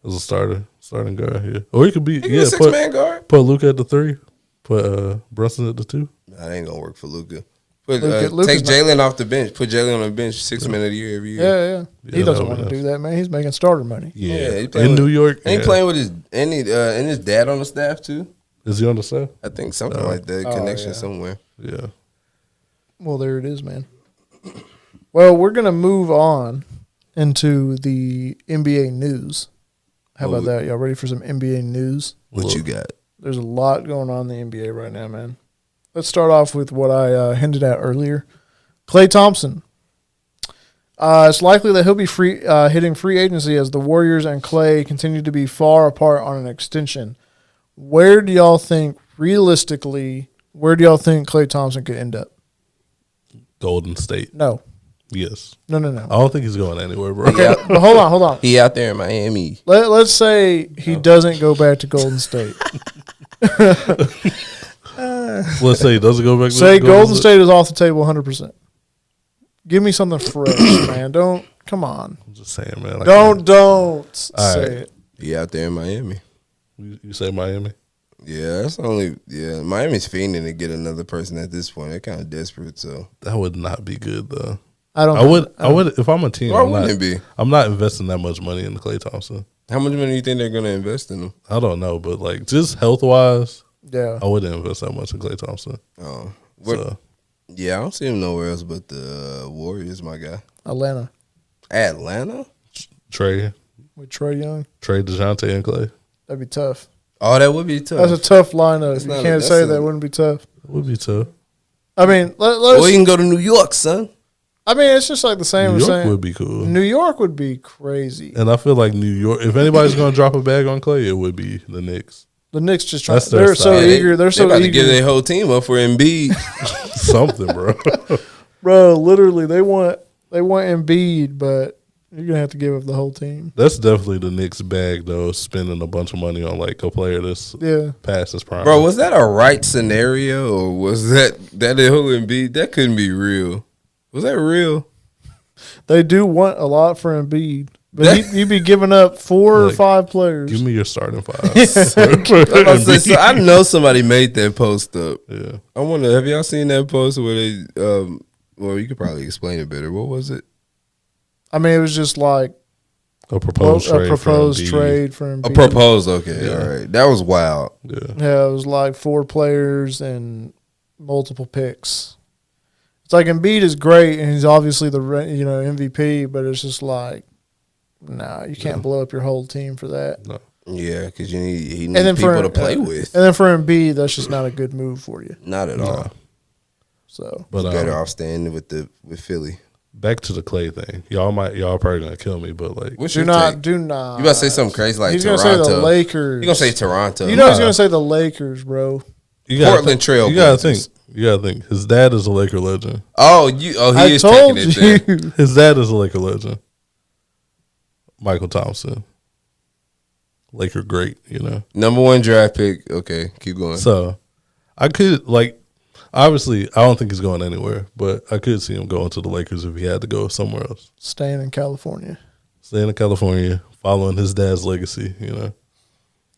as a starting guy, yeah. Or he could be, He can be a yeah, 6-man guard. put Luka at the 3, put Brunson at the 2. That ain't gonna work for Luka. Put Luka's take not- Jalen off the bench. Put Jalen on the bench 6 men of the year every year. Yeah. He Yeah, doesn't that would want to be do that, man. He's making starter money. Yeah, he in playing with- New York. And he yeah. playing with his and his dad on the staff too. Is he on the staff? I think something like that connection somewhere. Yeah. Well, there it is, man. Well, we're gonna move on into the NBA news. How about that? Y'all ready for some NBA news? What you got? There's a lot going on in the NBA right now, man. Let's start off with what I hinted at earlier. Klay Thompson. It's likely that he'll be hitting free agency as the Warriors and Klay continue to be far apart on an extension. Where do y'all think, realistically, Klay Thompson could end up? Golden State. No. Yes. No. I don't think he's going anywhere, bro. Okay, but hold on. He out there in Miami. Let's say he doesn't go back to Golden State. Let's say he doesn't go back to Say Golden State is off the table 100%. Give me something fresh, man. Come on. I'm just saying, man. Don't say right. it. He out there in Miami. You say Miami? Yeah, that's only Miami's fiending to get another person at this point. They're kind of desperate, so That would not be good, though. I would if I'm a team. why wouldn't it be? I'm not investing that much money into Klay Thompson. How much money do you think they're gonna invest in him? I don't know, but like just health wise, Yeah. I wouldn't invest that much in Klay Thompson. Oh, So yeah, I don't see him nowhere else but the Warriors, my guy. Atlanta Atlanta? Trey, with Trae Young. DeJounte, and Klay. That'd be tough. Oh, that would be tough. That's a tough lineup. That's You not a- can't that's say a- that wouldn't be tough. It would be tough. I mean, let's. Or you can go to New York, son. I mean, it's just like the same. New as York saying, would be cool. New York would be crazy. And I feel like New York, if anybody's going to drop a bag on Klay, it would be the Knicks. The Knicks just trying. That's their They're so style. Yeah, eager. They're so about to eager. give their whole team up for Embiid. Something, bro. Bro, literally, they want Embiid, but you're gonna have to give up the whole team. That's definitely the Knicks bag, though, spending a bunch of money on like a player that's Yeah. past his prime. Bro, was that a right scenario or was that whole Embiid? That couldn't be real. Was that real? They do want a lot for Embiid, but you'd be giving up 4 or Like, 5 players. Give me your starting five. I was about to say, so I know somebody made that post up. Yeah. I wonder, have y'all seen that post where they well, you could probably explain it better. What was it? I mean, it was just like A proposed trade for A Embiid. proposed, okay, all right. That was wild. Yeah. Yeah, it was like 4 players and multiple picks. It's like Embiid is great, and he's obviously the MVP, but it's just like, nah, you can't blow up your whole team for that. No. Yeah, because he needs people to play with. And then for Embiid, that's just not a good move for you. Not at all. So, But But better off staying with Philly. back to the Clay thing. Y'all probably gonna kill me, but like, What's do your not. take? You about to say something crazy like he's Toronto? gonna say the Lakers. He's gonna say Toronto. You know he's gonna say the Lakers, bro. you gotta Portland think, Trail You gotta Blazers. think. You gotta think. His dad is a Laker legend. He I is told taking it there. you. His dad is a Laker legend. Michael Thompson. Laker great, you know. Number 1 draft pick. Okay, keep going. So I could obviously I don't think he's going anywhere, but I could see him going to the Lakers if he had to go somewhere else. Staying in California. Staying in California, following his dad's legacy, you know.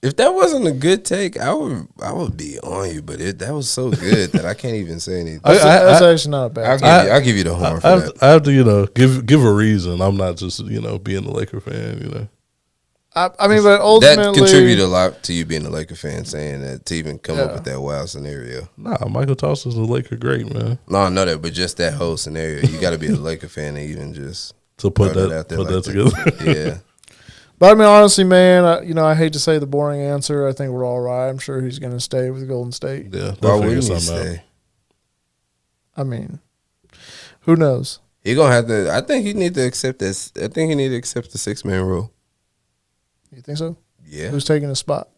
If that wasn't a good take, I would be on you. But that was so good that I can't even say anything. That's actually not a bad. I'll give you the horn for that. I have to, give a reason. I'm not just, being a Laker fan, you know. I mean, but ultimately, That contributed a lot to you being a Laker fan, saying that to even come up with that wild scenario. Nah, Michael Thompson's a Laker great, man. No, I know that, but just that whole scenario, you got to be a Laker fan to even just To put throw that like together. Yeah. But I mean, honestly, man, I hate to say the boring answer. I think we're all right. I'm sure he's going to stay with Golden State. Yeah, Why they'll wouldn't figure he something out. stay? I mean, who knows? He gonna have to. I think he need to accept this. I think he need to accept the 6-man rule. You think so? Yeah. Who's taking his spot?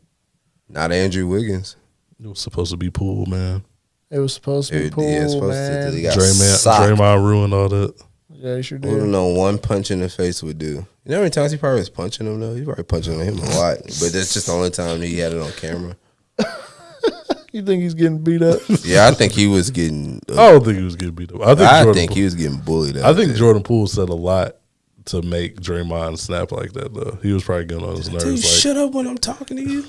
Not Andrew Wiggins. It was supposed to be Poole, man. It was supposed to be Poole, man. He got Draymond ruined all that. Yeah, you sure I don't did. know one punch in the face would do. You know how many times he probably was punching him though? He probably punching him a lot, but that's just the only time he had it on camera. You think he's getting beat up? Yeah, I think he was getting. I don't think he was getting beat up. I think he was getting bullied. I think Jordan Poole said a lot to make Draymond snap like that, though. He was probably getting on his nerves. Dude, Like, shut up when I'm talking to you.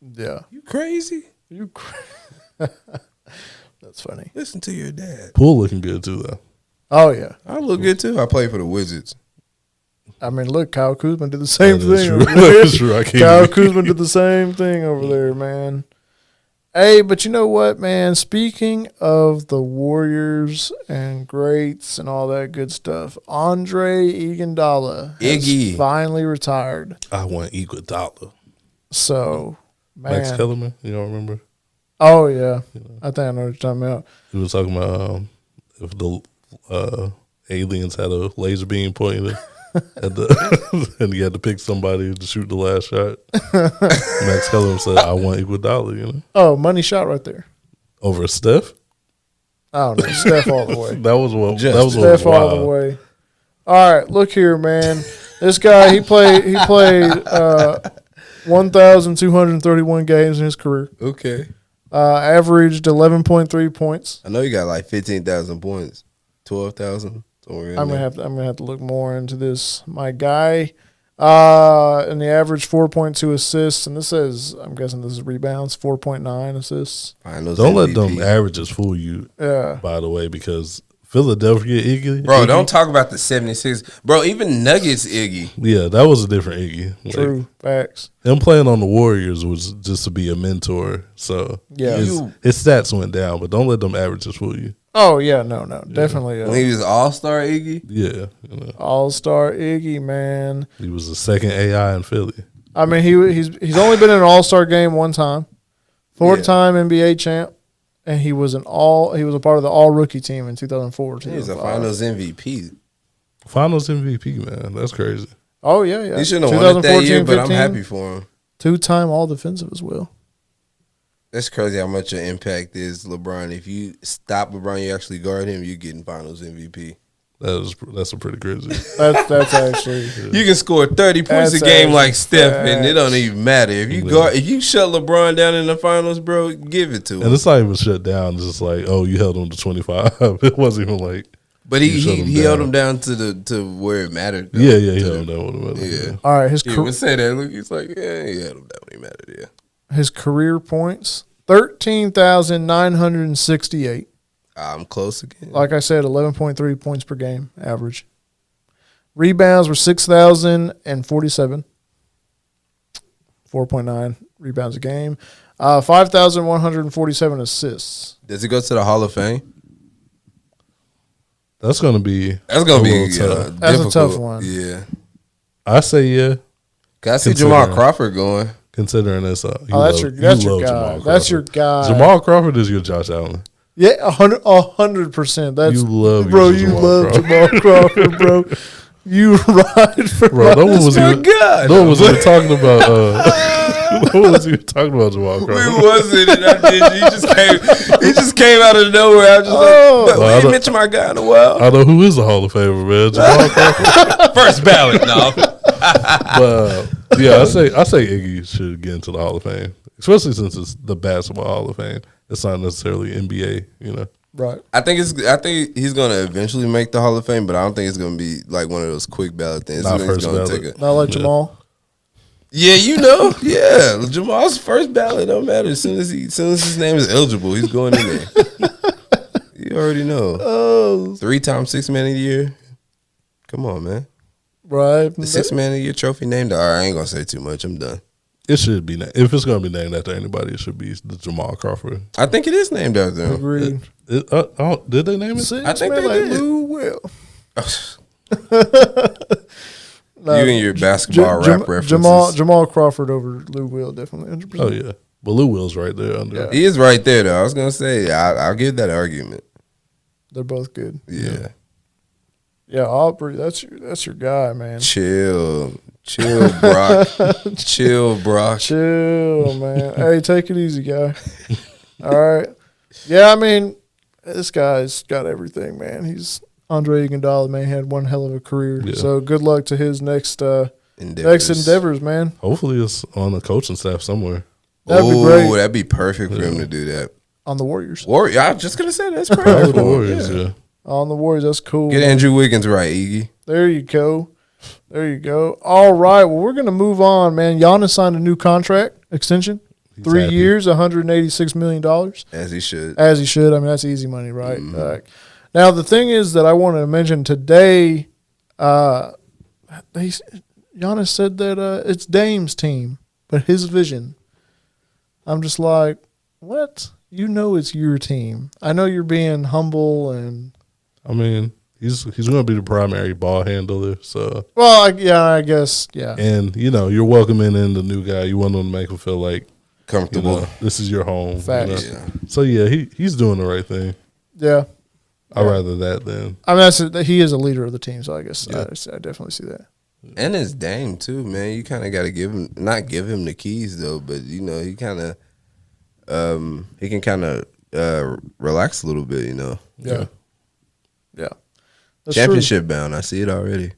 Yeah. You crazy? That's funny. Listen to your dad. Poole looking good too, though. Oh, yeah. I look good too. I play for the Wizards. I mean, look, Kyle Kuzma did the same That is thing. true. Over there. That is true. I can't Kyle believe- Kuzma did the same thing over there, man. Hey, but you know what, man? Speaking of the Warriors and greats and all that good stuff, Andre Iguodala has Iggy. finally retired. I want Iguodala. So, Max man. Kellerman, you don't remember? Oh, yeah. I think I know what you're talking about. He was talking about if the aliens had a laser beam pointed at the, and he had to pick somebody to shoot the last shot. Max Kellerman said, "I want Iguodala," you know, Oh, money shot right there. over Steph. I don't know. Steph all the way. That was what. Just That was what was Steph all the wild. way. All right, look here, man. This guy, he played 1,231 games in his career. Okay. Averaged 11.3 points. I know you got like 15,000 points, 12,000. I'm gonna have to look more into this. My guy, and the average 4.2 assists, and this says, I'm guessing this is rebounds, 4.9 assists. Don't let them averages fool you. Yeah, By the way, because Philadelphia Iggy, Bro, don't talk about the 76. Bro, even Nuggets Iggy. Yeah, that was a different Iggy. Like, true facts. him playing on the Warriors was just to be a mentor. So Yeah. his stats went down, but don't let them averages fool you. Oh yeah, no, definitely When he was All-Star Iggy. Yeah, you know, All-Star Iggy, man. he was the second AI in Philly. I mean, he's only been in an All-Star game one time, four-time NBA champ, and he was a part of the All-Rookie team in 2004. He was a 2005. Finals MVP. Finals MVP, man. That's crazy. Oh yeah. He shouldn't have won it that year, but I'm 15, happy for him. Two-time All-Defensive as well. That's crazy how much your impact is, LeBron. If you stop LeBron, you actually guard him, you're getting Finals MVP. That's a pretty crazy. That's actually You can score 30 points That's a game like actually Steph, and it don't facts. even matter. If you shut LeBron down in the finals, bro, give it to him. And it's not even shut down. It's just like, oh, you held him to 25. It wasn't even like. But you shut him he held down. him down to where it mattered. though. Yeah, he held him down with him. Yeah. all right. He would say that. Look, he's like, yeah, he held him down when he mattered. Yeah. His career points 13,968. I'm close again. Like I said, 11.3 points per game average. Rebounds were 6,047. 4.9 rebounds a game. 5,147 assists. Does he go to the Hall of Fame? That's gonna be That's gonna be tough. That's a difficult. tough one. Yeah. I say yeah. 'Cause I see Considering- Jamal Crawford going. Considering this, That's your guy. That's your guy. Jamal Crawford is your Josh Allen. Yeah, 100%. That's You love bro. your You Jamal love Crawford. Jamal Crawford, bro. You ride for Bro, no one was my even. God. No one was even talking about. No one was even talking about Jamal We Crawford. wasn't, and I did. He just came out of nowhere. I was just Oh. like, Well, I we didn't don't- mention my guy in a while. I know who is the Hall of Famer, man. Jamal Crawford. First ballot, no. But yeah, I say Iggy should get into the Hall of Fame, especially since it's the basketball Hall of Fame. It's not necessarily NBA, you know. right. I think he's gonna eventually make the Hall of Fame, but I don't think it's gonna be like one of those quick ballot things. Not I think first it's gonna ballot. take Not like Yeah. Jamal. Yeah, you know, yeah. Jamal's first ballot don't matter. As soon as his name is eligible, he's going in there. You already know. Oh, 3-time 6 man of the year. Come on, man. right. The 6 man of the year trophy named. All right, I ain't gonna say too much. I'm done. It should be if it's going to be named after anybody, it should be the Jamal Crawford. I think it is named after him. Agreed. Did they name it? Six, I think man, they like did. Lou Will. You and your basketball rap references. Jamal Crawford over Lou Will, definitely 100%. Oh yeah, but Lou Will's right there under. Yeah. He is right there, though. I was gonna say I'll give that argument. They're both good. Yeah. Yeah, Aubrey, that's your guy, man. Chill, Brock. Chill, Brock. Chill, man. Hey, take it easy, guy. All right. Yeah, I mean, this guy's got everything, man. He's Andre Iguodala, man. He had one hell of a career. Yeah. So good luck to his next Endeavors. endeavors, man. Hopefully, it's on the coaching staff somewhere. That'd be great. That'd be perfect for him to do that. On the Warriors. Warrior, I was just gonna say that's Probably perfect. the for him, Warriors, yeah. yeah. On the Warriors, that's cool. Get Andrew Wiggins right, Iggy. There you go. There you go. All right. Well, we're going to move on, man. Giannis signed a new contract extension. He's 3 happy. years, $186 million. As he should. As he should. I mean, that's easy money, right? Now, the thing is that I wanted to mention today, Giannis said that it's Dame's team, but his vision. I'm just like, what? You know it's your team. I know you're being humble and I mean, he's going to be the primary ball handler. So, well, I guess, yeah. and you're welcoming in the new guy. You want him to make him feel like Comfortable. this is your home. Facts. Yeah. So yeah, he's doing the right thing. Yeah. I'd rather that than I mean, he is a leader of the team, so I guess Yeah. I definitely see that. And his Dame too, man. You kind of got to not give him the keys though, but he kind of, he can kind of relax a little bit, Yeah. Yeah. That's Championship bound. I see it already. true.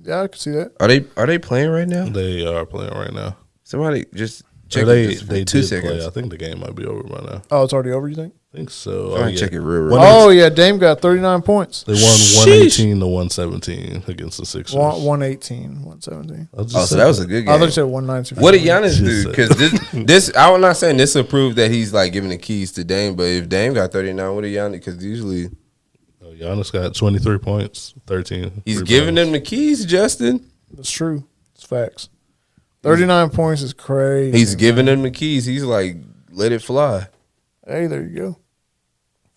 Yeah, I can see that. Are they playing right now? they are playing right now. Somebody just Or check they this for they 2 did seconds. play. I think the game might be over by now. Oh, it's already over, you think? I think so. Try and check it real. Oh, yeah. Dame got 39 points. They won Sheesh. 118 to 117 against the Sixers. 118, 117. I just Oh, so said that was a good game. I thought you said 119. What did Giannis Just do? Because this, I'm not saying this will prove that he's like giving the keys to Dame, but if Dame got 39, what did Giannis? Because usually Giannis got 23 points, 13. he's rebounds. giving them the keys, Justin. That's true. It's facts. 39 points is crazy. He's giving them the keys. He's like, let it fly. Hey, there you go.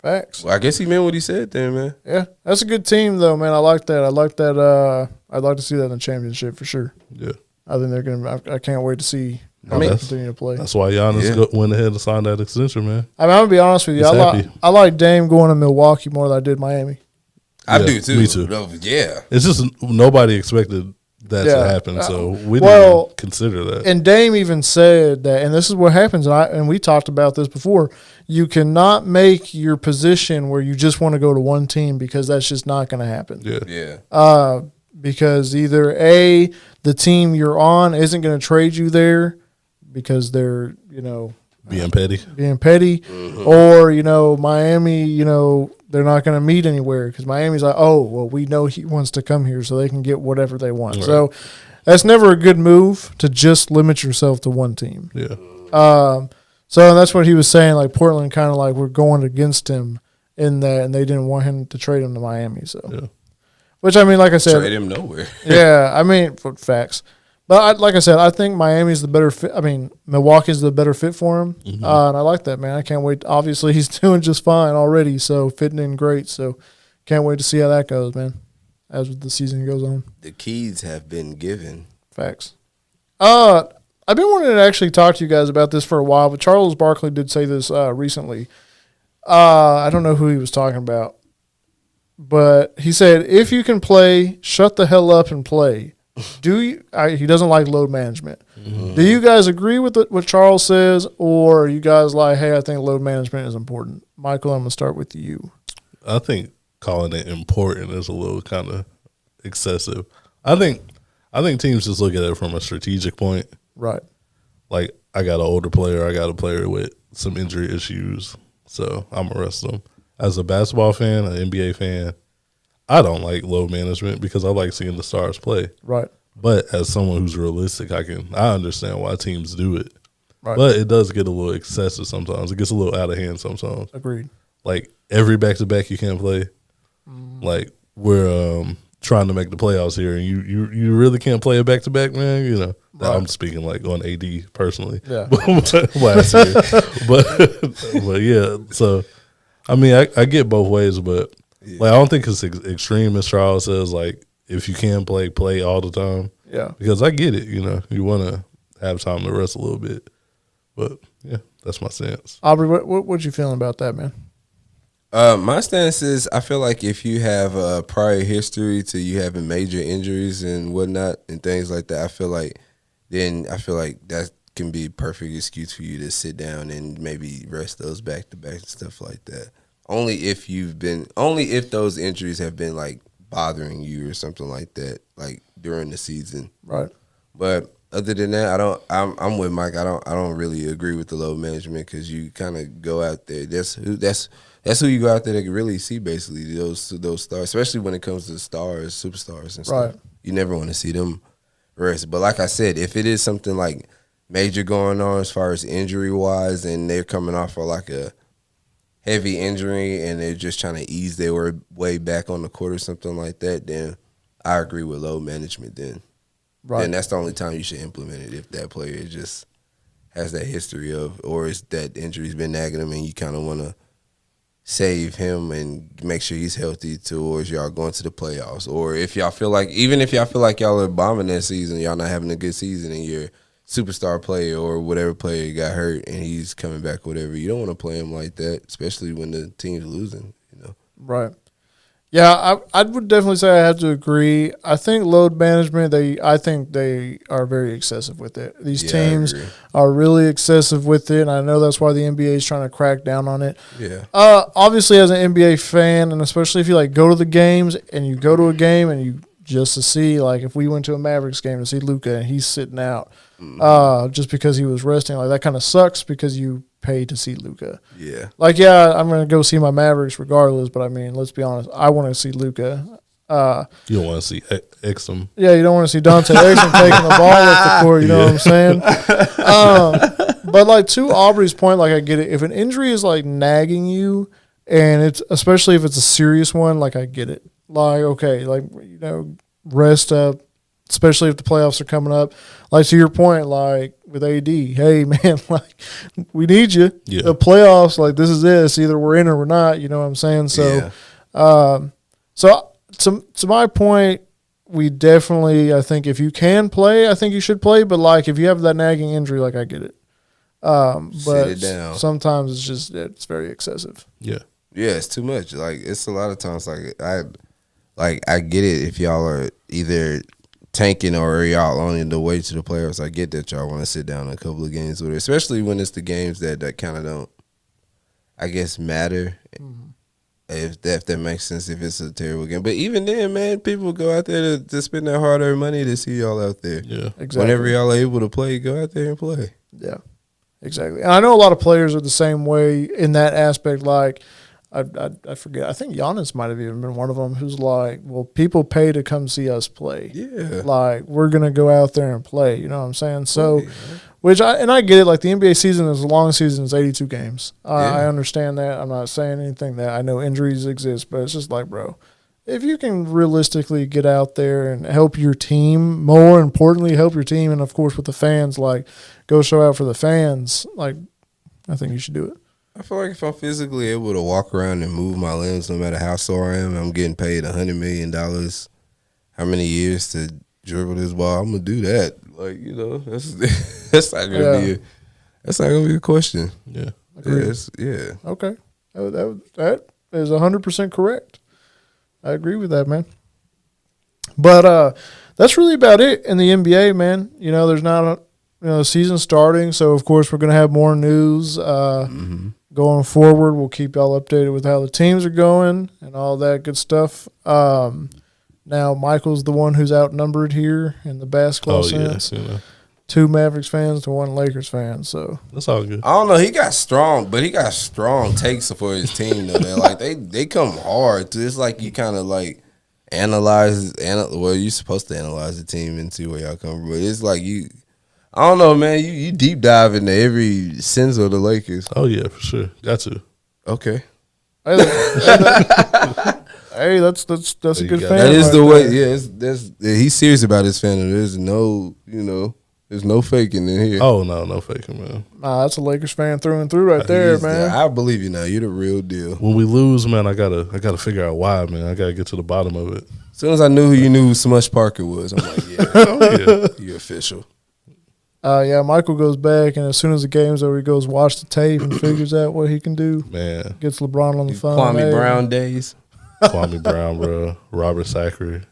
Facts. Well, I guess he meant what he said there, man. Yeah, that's a good team, though, man. I like that. I'd like to see that in the championship for sure. Yeah. I think they're going to – I can't wait to see how I mean, they continue to play. That's why Giannis Yeah. went ahead and signed that extension, man. I mean, I'm going to be honest with you. He's I happy. like Dame going to Milwaukee more than I did Miami. I Yeah, do too. me too. No, yeah. It's just nobody expected that Yeah. to happen, so we Well, didn't consider that. And Dame even said that, and this is what happens, and we talked about this before, you cannot make your position where you just want to go to one team because that's just not going to happen. Yeah. Yeah. Because either A, the team you're on isn't going to trade you there because they're, Being petty. being petty, or, Miami, they're not going to meet anywhere because Miami's like, oh, well, we know he wants to come here so they can get whatever they want. Right. So that's never a good move to just limit yourself to one team. Yeah. So that's what he was saying. Like Portland, kind of like we're going against him in that, and they didn't want him to trade him to Miami. So, Yeah. Which, I mean, like I said. Trade him nowhere. Yeah, I mean, facts. But like I said, I think Miami's the better fit. I mean, Milwaukee's the better fit for him. And I like that, man. I can't wait. Obviously, he's doing just fine already, so fitting in great. So can't wait to see how that goes, man, as the season goes on. The keys have been given. Facts. I've been wanting to actually talk to you guys about this for a while, but Charles Barkley did say this recently. I don't know who he was talking about, but he said, if you can play, shut the hell up and play. He doesn't like load management. Mm-hmm. Do you guys agree with what Charles says, or are you guys like, hey, I think load management is important? Michael, I'm going to start with you. I think calling it important is a little kind of excessive. I think teams just look at it from a strategic point. Right. Like, I got an older player, I got a player with some injury issues, so I'm going to rest them. As a basketball fan, an NBA fan, I don't like load management because I like seeing the stars play. Right. But as someone who's realistic, I understand why teams do it. Right. But it does get a little excessive sometimes. It gets a little out of hand sometimes. Agreed. Like, every back-to-back you can't play. Like, we're trying to make the playoffs here, and you really can't play a back-to-back, man. You know, right. I'm speaking like on AD personally. Yeah. Last year. but yeah, so, I mean, I get both ways, but like, I don't think it's extreme as Charles says, like, if you can play all the time. Yeah. Because I get it, you know. You want to have time to rest a little bit. But, yeah, that's my stance. Aubrey, what you feeling about that, man? My stance is I feel like if you have a prior history to you having major injuries and whatnot and things like that, I feel like that can be a perfect excuse for you to sit down and maybe rest those back-to-back and stuff like that. Only if those injuries have been like bothering you or something like that, like during the season. Right. But other than that, I'm with Mike. I don't really agree with the load management because you kind of go out there. That's who you go out there that can really see basically those stars, especially when it comes to stars, superstars and stuff. Right. You never want to see them rest. But like I said, if it is something like major going on as far as injury wise, and they're coming off of like a heavy injury and they're just trying to ease their way back on the court or something like that, then I agree with load management then. Right. Then that's the only time you should implement it if that player just has that history of, or is that injury's been nagging him and you kind of want to save him and make sure he's healthy towards y'all going to the playoffs. Or if y'all feel like, even if y'all feel like y'all are bombing that season, y'all not having a good season and your superstar player or whatever player got hurt and he's coming back, whatever, you don't want to play him like that, especially when the team's losing, you know. Right. Yeah, I would definitely say I have to agree. I think load management, I think they are very excessive with it. These teams are really excessive with it, and I know that's why the NBA is trying to crack down on it. Yeah. Obviously, as an NBA fan, and especially if you like go to the games and you go to a game and you just to see, like if we went to a Mavericks game to see Luka and he's sitting out just because he was resting, like that kind of sucks because you pay to see Luka. Yeah. Like, yeah, I'm going to go see my Mavericks regardless, but I mean, let's be honest, I want to see Luka. You don't want to see Exum. Yeah, you don't want to see Dante Exum taking the ball off the court, you know what I'm saying? But like to Aubrey's point, like I get it. If an injury is like nagging you, and it's especially if it's a serious one, like I get it. Like, okay, like, you know, rest up, especially if the playoffs are coming up. Like, to your point, like, with AD, hey, man, like, we need you. Yeah. The playoffs, like, this is it. It's either we're in or we're not, you know what I'm saying? So, so to my point, we definitely, I think if you can play, I think you should play. But, like, if you have that nagging injury, like, I get it. But sometimes it's just, it's very excessive. Yeah. Yeah, it's too much. Like, it's a lot of times, I get it if y'all are either tanking or y'all on the way to the playoffs. I get that y'all want to sit down a couple of games with it, especially when it's the games that kind of don't, I guess, matter. Mm-hmm. If that makes sense, if it's a terrible game. But even then, man, people go out there to spend their hard-earned money to see y'all out there. Yeah, exactly. Whenever y'all are able to play, go out there and play. Yeah, exactly. And I know a lot of players are the same way in that aspect. Like, I forget. I think Giannis might have even been one of them who's like, well, people pay to come see us play. Yeah. Like, we're going to go out there and play. You know what I'm saying? So, I get it. Like, the NBA season is a long season. It's 82 games. I understand that. I'm not saying anything that I know injuries exist, but it's just like, bro, if you can realistically get out there and help your team, more importantly, help your team, and of course with the fans, like go show out for the fans, like I think you should do it. I feel like if I'm physically able to walk around and move my limbs, no matter how sore I am, I'm getting paid $100 million. How many years to dribble this ball? I'm gonna do that. Like, you know, that's not gonna be a question. Yeah. Yeah. Okay, that is 100% correct. I agree with that, man. But that's really about it in the NBA, man. You know, there's not a season starting, so of course we're gonna have more news going forward. We'll keep y'all updated with how the teams are going and all that good stuff. Now Michael's the one who's outnumbered here in the basketball sense. Yeah. 2 Mavericks fans to 1 Lakers fan. So That's all good. I don't know. He got strong takes for his team though. Like they come hard. It's like you kind of like well, you're supposed to analyze the team and see where y'all come from, but it's like I don't know, man. You deep dive into every sense of the Lakers. Oh yeah, for sure. Got to. Okay. hey, that's a good fan. That is right the way. there. Yeah, he's serious about his fandom. There's no faking in here. Oh no faking, man. Nah, that's a Lakers fan through and through right there, man. I believe you now. You're the real deal. When we lose, man, I gotta figure out why, man. I gotta get to the bottom of it. As soon as I knew who Smush Parker was, I'm like, yeah, Oh, yeah. you're official. Yeah, Michael goes back, and as soon as the game's over, he goes watch the tape and figures out what he can do. Man. Gets LeBron on the phone. Kwame Brown days. Kwame Brown, bro. Robert Sacre.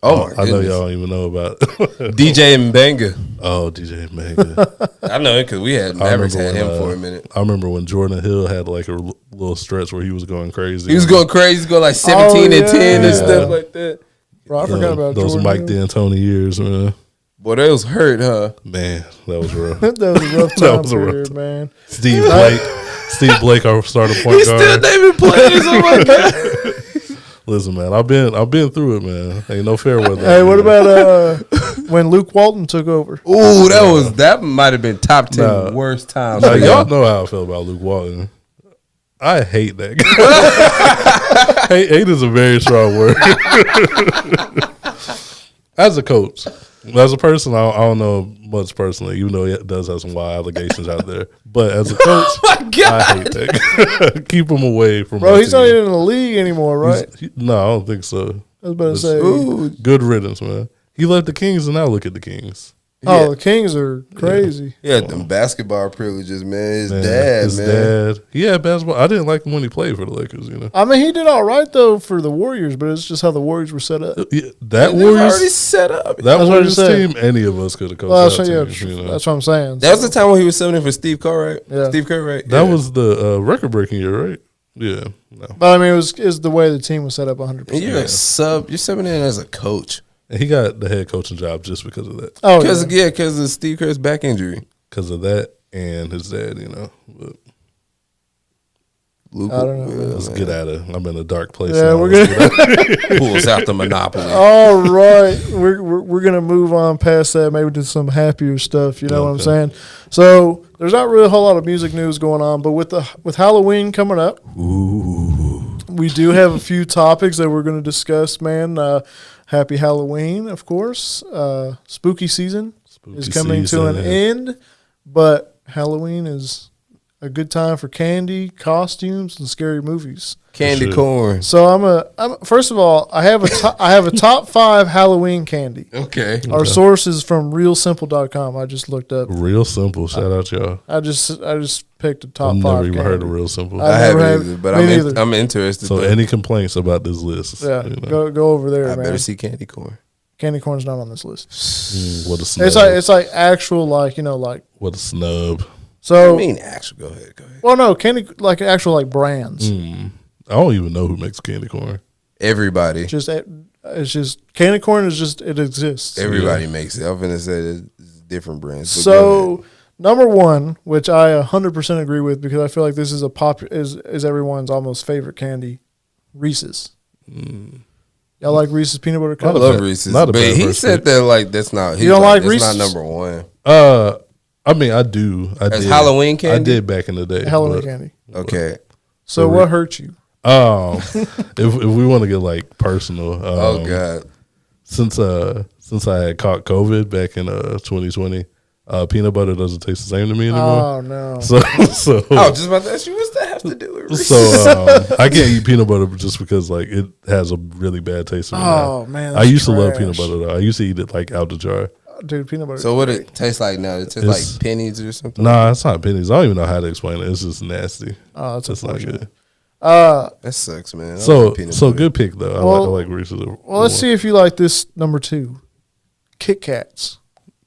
Oh, my I know goodness. y'all don't even know about DJ Mbanga. Oh, DJ Manga. I know it because we had Mavericks had him for a minute. I remember when Jordan Hill had like a little stretch where he was going crazy. He was going crazy. He was going like 17 and 10 and Yeah. stuff like that. Bro, I forgot about those Jordan Mike Hill. D'Antoni years, man. Boy, that was hurt, huh? Man, that was rough. That was a rough That time was a rough period, time. man. Steve Blake, our starting point He's guard. still naming players. Oh my god! Listen, man, I've been through it, man. Ain't no fair weather. Hey, what about when Luke Walton took over? Ooh, that might have been top 10 worst times. Now, for y'all y'all. know how I feel about Luke Walton. I hate that guy. hate is a very strong word. As a coach, as a person, I don't know much personally, even though he does have some wild allegations out there. But as a coach, My God. I hate that guy. Keep him away from Bro, my he's not team. even in the league anymore, right? No, I don't think so. I was about to say. Ooh, Good riddance, man. He left the Kings, and now look at the Kings. Oh, Yeah. the Kings are crazy. he had them basketball privileges, man. His Man, dad, his man. dad. He had basketball. I didn't like him when he played for the Lakers, you know. I mean, he did all right though for the Warriors, but it's just how the Warriors were set up. Yeah, that They were Warriors, already set up. that That's what I Warriors just said. team, any of us could have coached Well, that that's, team. You know? that's what I'm saying. That was the time when he was subbing for Steve Kerr, right? Yeah. Steve Kerr, right? That Yeah. was the record-breaking year, right? Yeah. No. But I mean, it was the way the team was set up 100%. And you're a sub. You're subbing in as a coach. And he got the head coaching job just because of that. Oh, Because of Steve Kerr's back injury. Because of that and his dad, you know. But Luka, I don't know. let's get out of I'm in a dark place Yeah, now. we're Let's gonna- get out. pulls out the monopoly. All right, we're gonna move on past that, maybe to some happier stuff. You know what I'm Okay. saying? So there's not really a whole lot of music news going on, but with Halloween coming up, we do have a few topics that we're going to discuss. Man, happy Halloween, of course. Spooky season is coming to an end, but Halloween is a good time for candy, costumes, and scary movies. Candy Sure. corn. So I'm first of all, I have a top 5 Halloween candy. Okay. Our source is from realsimple.com. I just looked up. Real simple. Shout out y'all. I just picked a top I've 5. never even heard of candy. Real Simple. I I never haven't have- either, but me neither. I'm interested. So though. any complaints about this list? Yeah, you know? go over there, I man. better see candy corn. Candy corn's not on this list. What a snub. It's like actual like What a snub. so. I mean, actually, go ahead. Well, no, candy like actual like brands. I don't even know who makes candy corn. Everybody. It's just candy corn is just it exists. Everybody makes it. I'm gonna say it's different brands. but go So number 1, which I 100% agree with because I feel like this is is everyone's almost favorite candy, Reese's. Y'all like Reese's peanut butter ahead. I cups? love Reese's, not a but bad he first said pick. that like that's not. You don't like that's Reese's? not number one. I mean, I do. I As did. Halloween candy? I did back in the day. Halloween but candy. Okay. So what hurt you? If we want to get like personal, Oh God. since I had caught COVID back in 2020, peanut butter doesn't taste the same to me anymore. Oh no. So I was just about to ask you, what's that have to do with Reese's? so I can't eat peanut butter just because like it has a really bad taste to me. Oh now. man. I that's used to love trash. peanut butter though. I used to eat it like out the jar. Dude, peanut butter. So what it tastes like now? It tastes It's- like pennies or something? Nah, it's not pennies. I don't even know how to explain it. It's just nasty. Oh, that's It's not unfortunate. good. That sucks, man. I So love peanut butter. good pick though. I Well- like Reese's. Well, let's see if you like this number 2. Kit Kats.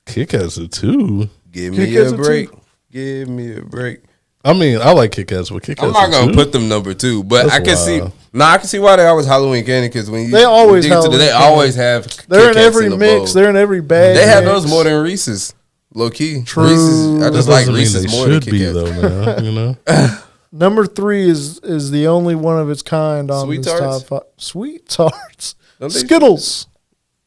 Kit Kats are 2. Give Kit me Kats a are break. Give me a break. I mean, I like Kit Kats, but Kit Kats I'm not are gonna 2? put them number 2, but That's I can see. wild. I can see why they always Halloween candy because when you They always dig into Halloween they candy. always have. They're Kit in Kats every the mix. bowl. They're in every bag. They have mix. those more than Reese's. Low key. True. Reese's. I That just like doesn't mean Reese's they more than should Kit be Kats. though, man. You know, Number 3 is the only one of its kind on Sweet this Tarts? top 5. Sweet Tarts. Don't they- Skittles.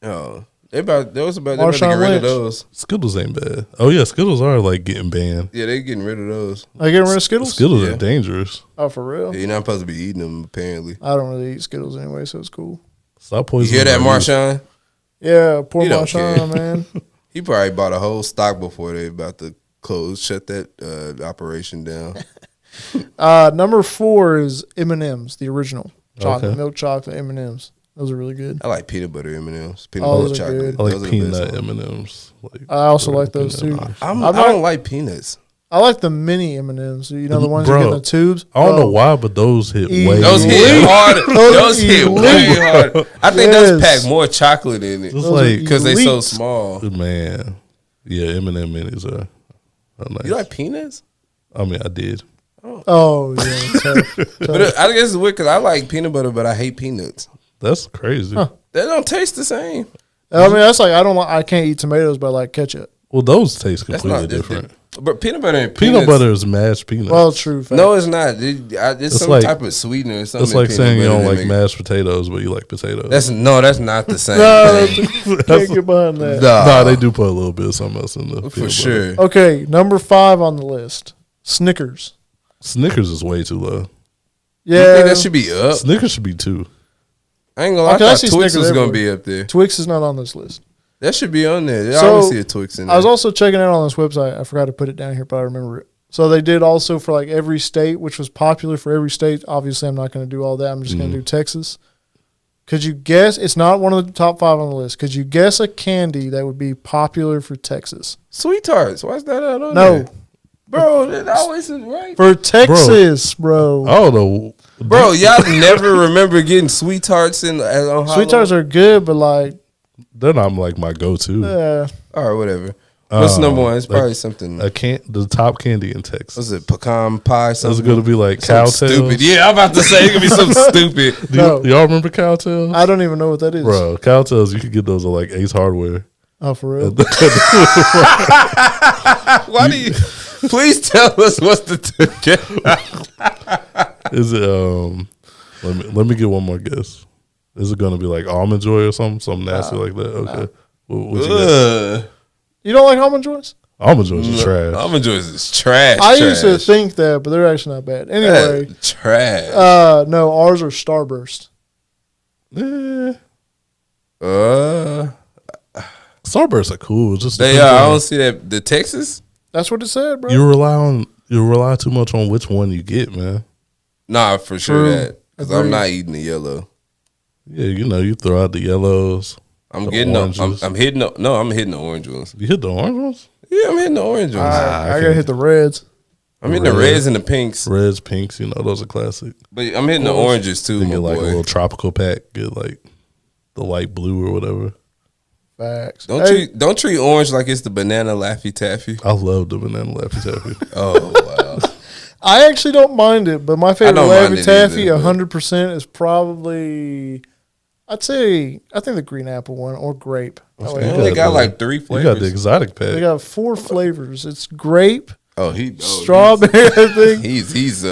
Oh, they about to get Marshawn rid Lynch. of those. Skittles ain't bad. Oh yeah, Skittles are like getting banned. Yeah, they getting rid of those. Are you getting rid of Skittles? Skittles Yeah. are dangerous. Oh, for real? Yeah, you're not supposed to be eating them. Apparently, I don't really eat Skittles anyway, so it's cool. Stop you poisoning. hear that, my youth. Marshawn? Yeah, poor You don't Marshawn, care. man. He probably bought a whole stock before they about to close, shut that operation down. Number 4 is M&M's, the original chocolate, Okay. milk chocolate M&M's. Those are really good. I like peanut butter M&M's, peanut Oh, butter those are chocolate. good. I like Those are the peanut best ones. M&Ms. Like, I also like peanut those too. M&Ms. I not- don't like peanuts. I like the mini M&Ms. You know the ones Bro, you get in the tubes. I don't know Bro, why, but those hit Elite. way. Those hit hard. Those hit elite. way hard. I think those Yes. pack more chocolate in it Just Those are like because they so elite. small. man, yeah, M&M minis are nice. You like peanuts? I mean, I did. Oh yeah, tough. But I guess it's weird because I like peanut butter, but I hate peanuts. That's crazy. They don't taste the same. I mean that's like I can't eat tomatoes, but I like ketchup. Well, those taste That's completely not different. But peanut butter and Peanut peanuts, butter is mashed peanuts. Well, true. Fact. No, it's not. It's some like- type of sweetener or something. It's like in saying peanut you butter don't that like make- mashed potatoes, but you like potatoes. That's not the same no, thing. can't get behind that. nah, they do put a little bit of something else in the peanut For butter. sure. Okay, number 5 on the list. Snickers. Snickers is way too low. You Yeah, think that should be up? Snickers should be 2. I ain't gonna lie. Okay, I I thought see Twix Snickers was gonna everywhere. be up there. Twix is not on this list. That should be on there. I So, always see a Twix in there. I was also checking out on this website. I forgot to put it down here, but I remember it. So they did also for like every state, which was popular for every state. Obviously, I'm not going to do all that. I'm just going to do Texas. Could you guess? It's not one of the top 5 on the list. Could you guess a candy that would be popular for Texas? Sweet tarts. Why is that out on No, there? Bro, that always is right. for Texas, bro. I don't know. Bro, y'all never remember getting sweet tarts on Sweet tarts are good, but like, They're not like my go-to. All right, whatever. What's number one? It's probably something. The top candy in Texas. Was it pecan pie? That's Something going to be like Something cowtails. stupid. Yeah, I'm about to say it's gonna be something stupid. No. Y'all remember cowtails? I don't even know what that is. Bro, cowtails, you could get those at like Ace Hardware. Oh, for real? Why do you? Please tell us what's the ticket. Is it let me get one more guess. Is it gonna be like almond joy or something nasty like that? Okay. What you got? You don't like almond joys? Almond joys is trash. Almond Joys is trash. I used to think that, but they're actually not bad. Anyway, trash. no, ours are Starburst. Starbursts are cool. Just They depends are. I on- don't see that. The Texas? That's what it said, bro. you rely too much on which one you get, man. Nah, for sure True. that. Because I'm Agreed. not eating the yellow. Yeah, you throw out the yellows. I'm The getting the, oranges. I'm hitting the, no, I'm hitting the orange ones. You hit the orange ones? Yeah, I'm hitting the orange ones. I gotta hit the reds. I'm hitting the red. reds and the pinks. Reds, pinks, those are classic. But I'm hitting the oranges too, You my get like a boy. little tropical pack, get like the light blue or whatever. Facts. Don't treat orange like it's the banana Laffy Taffy. I love the banana Laffy Taffy. Oh, wow. I actually don't mind it, but my favorite don't mind Laffy it Taffy, either, but- 100% is probably, I think the green apple one or grape. That way They I only like got it. like 3 You flavors. got the exotic They pack. got 4 flavors. It's grape, Strawberry, I think. He's this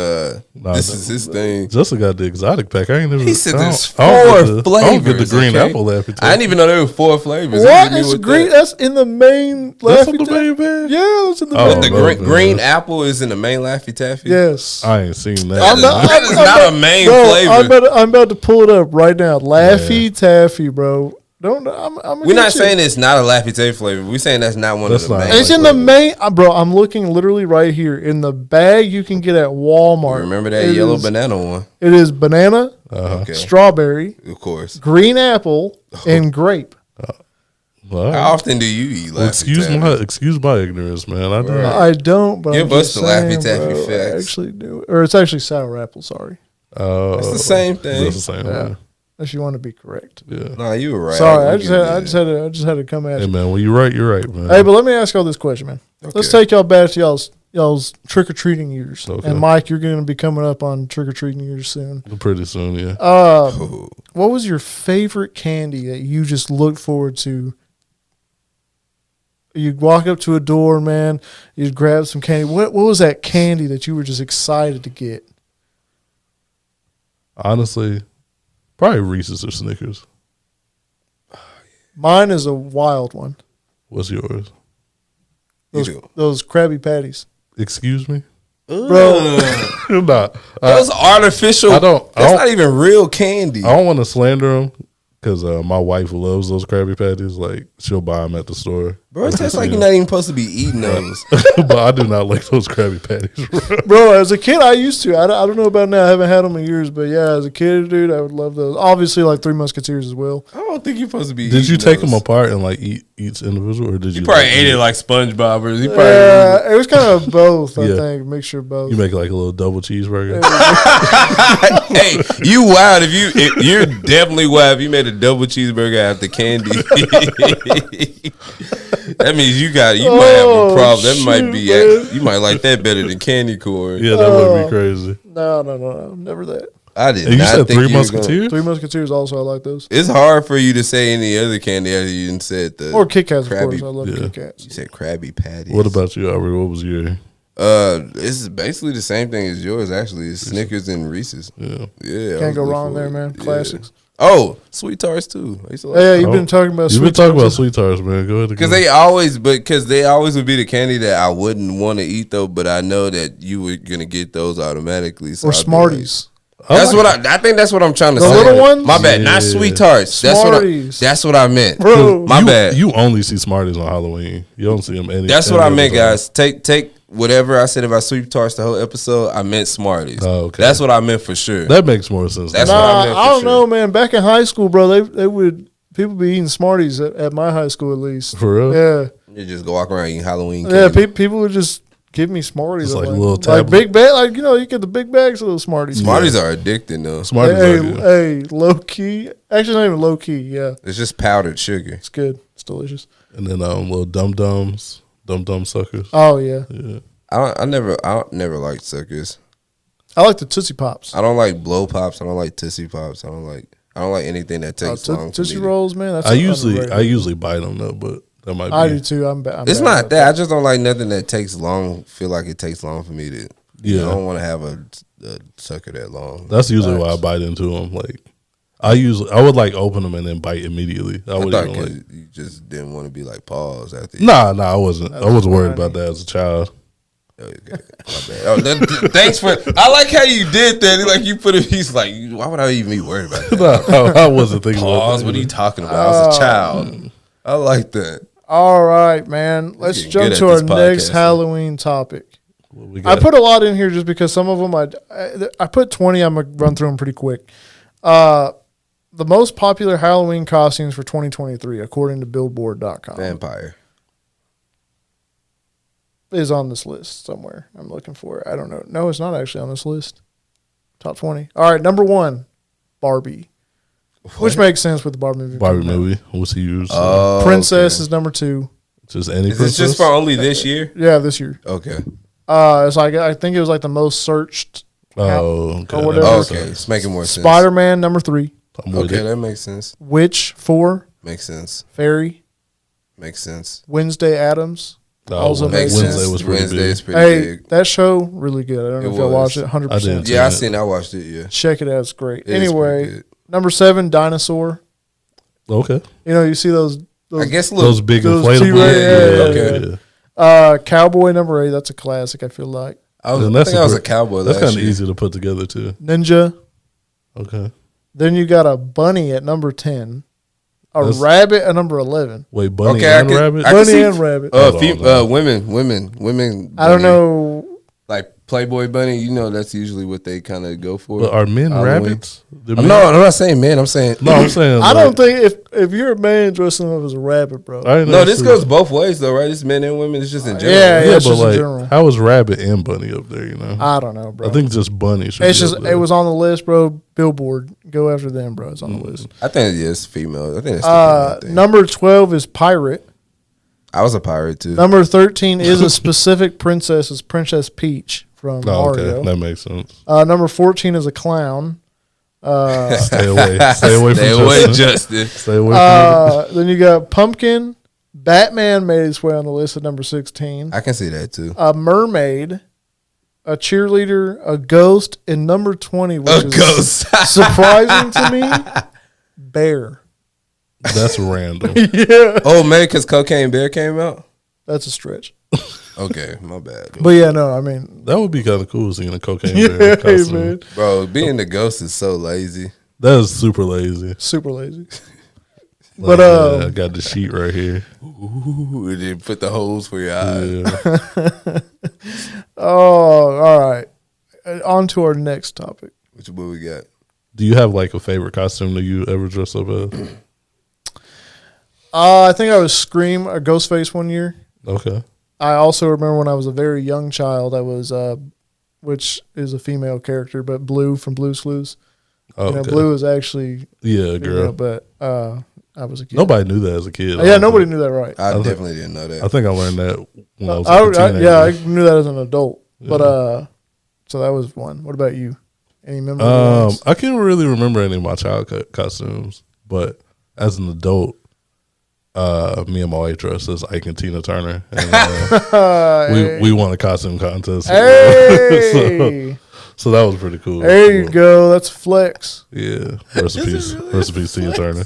is his thing. Justin got the exotic pack. I ain't never. He said there's I don't four get the- flavors. I don't get the green okay? apple Laffy Taffy. I didn't even know there were 4 flavors. What? Hit me It's with green. that. That's in the main That's Laffy what the Taffy. main bag? Yeah, that's in the Oh, main. The no, green man. apple is in the main Laffy Taffy. Yes. I ain't seen that. That is not a main flavor. I'm about to pull it up right now. Laffy Taffy, bro. Don't. I'm We're not saying it's not a Laffy Taffy flavor. We're saying that's not one That's of the not- main. It's in the flavors. main, bro. I'm looking literally right here in the bag you can get at Walmart. Remember that It yellow is- banana one? It is banana, Okay, strawberry, of course. green apple, and grape. All right. How often do you eat Laffy Well, Taffy? excuse my ignorance, man. I don't. I don't, but Give I'm us just the Laffy saying, Taffy bro, I facts. actually do, or it's actually sour apple. Sorry, It's the same thing. That's the same. yeah. If you want to be correct. Yeah. Nah, you were right. Sorry, I I'll just give had, you I just had to come at Hey you. man, when you're right, man. Hey, but let me ask y'all this question, man. Let's Okay. take y'all back to y'all's trick or treating years. Okay. And Mike, you're going to be coming up on trick or treating years soon. Pretty soon, yeah. Oh. What was your favorite candy that you just looked forward to? You'd walk up to a door, man. You'd grab some candy. What was that candy that you were just excited to get? Honestly, probably Reese's or Snickers. Mine is a wild one. What's yours? You do. Those Krabby Patties, Excuse me? bro. Nah, Those artificial. I don't- That's not even real candy. I don't want to slander them because my wife loves those Krabby Patties. Like, she'll buy them at the store. Bro, it tastes like you're not even supposed to be eating those. But I do not like those Krabby Patties. bro. Bro, as a kid, I used to. I don't know about now. I haven't had them in years, but yeah, as a kid, dude, I would love those. Obviously, like Three Musketeers as well. I don't think you're supposed to be. Did you eating take those. them apart and like eat each individual, or did you? You probably like, ate it like SpongeBob, or you probably. Yeah, it was kind of both. I Yeah. think mixture of both. You make like a little double cheeseburger. Hey, you wild if you're definitely wild if you made a double cheeseburger after candy. That means you might have a problem. That might be man. you might like that better than candy corn. Yeah, that would be crazy. No, never that. I did And you not said think Three you were gonna- Musketeers? Three Musketeers also, I like those. It's hard for you to say any other candy after you didn't said the Or Kit Kats, of Krabby- course. I love yeah. Kit Kats. You said Krabby Patties. What about you, Aubrey? What was your? This is basically the same thing as yours. Actually, it's Snickers and Reese's. Yeah. Yeah, I Can't was go looking wrong for there, it. man. Yeah. Classics. Oh, sweet tarts too. I used to like Yeah, you've Oh, been talking about You've been sweet talking about tarts. sweet tarts, man. Go ahead. because they always would be the candy that I wouldn't want to eat though, but I know that you were gonna get those automatically. So Or I'd be Smarties. That's what I think. That's what I'm trying to The say. little ones? My bad. Not Yeah. sweet tarts. Smarties. That's what I meant. Bro. My bad. You only see Smarties on Halloween. You don't see them any. That's any what I other meant, time. guys. Take whatever I said about sweet tarts the whole episode. I meant Smarties. Oh, okay. That's what I meant for sure. That makes more sense. That's now. what I Nah, meant I for don't sure. know, man. Back in high school, bro, they would people be eating Smarties at my high school at least. For real? Yeah, You just go walk around eating Halloween yeah. candy. People would just give me Smarties. It's I'm like a little like tablet. big bag, like you get the big bags of those Smarties. Smarties are addicting though. Smarties Hey, are good. hey, low key. Actually, not even low key. Yeah, It's just powdered sugar. it's good. It's delicious. And then little dum dum suckers. Oh yeah, Yeah. I never liked suckers. I like the Tootsie Pops. I don't like blow pops. I don't like Tootsie Pops. I don't like anything that takes long. for Tootsie me to- Rolls, man. That's I usually underrated. bite them though, but that might be. I do too. I'm It's bad not about that. I just don't like nothing that takes long. Feel like it takes long for me to. Yeah. I don't want to have a sucker that long. That's usually why I Facts. bite into them. Like I would like open them and then bite immediately. I I would thought even 'cause like. you just didn't want to be like pause after. You, Nah, I wasn't. I That's wasn't worried funny. about that as a child. Okay, my bad. Oh, thanks for. I like how you did that. Like you put it. He's like, why would I even be worried about that? No, I wasn't thinking about Pause. that. What are you talking about? I was a child. I like that. All right, man. Let's getting jump good to at our this next podcasting. Halloween topic. What we I got? put a lot in here just because some of them I put 20. I'm gonna run through them pretty quick. The most popular Halloween costumes for 2023, according to Billboard.com, Vampire. is on this list somewhere. I'm looking for it. I don't know. No, it's not actually on this list. Top 20. All right, number 1, Barbie, which makes sense with the Barbie movie. Barbie coming out. movie. What's he use? Oh, Princess is number 2. Just any Is princess. this just for only this year? Yeah, this year. Okay. It's like I think it was like the most searched. Oh, okay. or whatever. That Oh, makes okay. sense. It's making more sense. Spider-Man number 3, I'm with Okay, it. that makes sense. Witch 4, Makes sense. Fairy, Makes sense. Wednesday Addams, Also makes Wednesday sense. was pretty Wednesday's big. pretty Hey, big. that show really good. I don't know It if y'all was. watched it. 100%. I didn't. Yeah, I watched it. Yeah, Check it out. It's great. It is pretty Anyway, good. number 7, Dinosaur. Okay. You know, you see those I guess Those big those inflatable. T-Rex, yeah, okay. Cowboy number 8. That's a classic. I feel like I And think I was a cowboy. That's last kind of year. easy to put together too. Ninja. Okay. Then you got a bunny at number 10, a That's- rabbit at number 11. Wait, bunny Okay, I and can- rabbit. I can Bunny see- and rabbit. Hold on, hold on. Women. I don't bunny. know. Like Playboy bunny, you know that's usually what they kind of go for. But are men Halloween. rabbits? The No, men- I'm not saying men. I'm saying No, I'm saying. I don't think if you're a man dressing up as a rabbit, bro. I didn't know no. this This goes both ways though, right? It's men and women. It's just in general. Yeah, Yeah, it's but just in like, general. how is rabbit and bunny up there? You know, I don't know, bro. I think just bunny. Should it's be just up there. it was on the list, bro. Billboard, go after them, bro. It's on the list. I think it's female. I think it's the female thing. Number 12 is pirate. I was a pirate too. Number 13 is a specific princess. It's Princess Peach from Oh, Mario. okay, that makes sense. Number 14 is a clown. Stay away. Stay away from Stay away, Justin. Justin. Stay away from Then you got pumpkin. Batman made its way on the list at number 16. I can see that too. A mermaid, a cheerleader, a ghost, and number 20, which A is ghost. surprising to me, bear. That's random. Yeah, Oh man, because Cocaine Bear came out. that's a stretch. Okay, my bad, But yeah, no, I mean, That would be kind of cool seeing a cocaine yeah, bear costume. man, bro. Being the ghost is so lazy. That is super lazy. super lazy. Like, But, yeah, I got the sheet right here. Ooh, and then put the holes for your eyes. Yeah. Oh, all right. On to our next topic. Which what we got? Do you have like a favorite costume that you ever dress up as? I think I was Scream or Ghostface one year. Okay. I also remember when I was a very young child, I was, which is a female character, but Blue from Blue's Clues. Oh, You know, okay. Blue is actually Yeah, girl. female, but I was a kid. Nobody knew that as a kid. Yeah, nobody knew that, right? I think- definitely didn't know that. I think I learned that when I was like a teenager. yeah, I knew that as an adult. But so that was one. What about you? Any memorable ones? I can't really remember any of my child costumes, but as an adult, me and my wife dressed as Ike and Tina Turner, and we won a costume contest. Hey, so that was pretty cool. there you go. That's flex. Yeah, recipes, Tina Turner.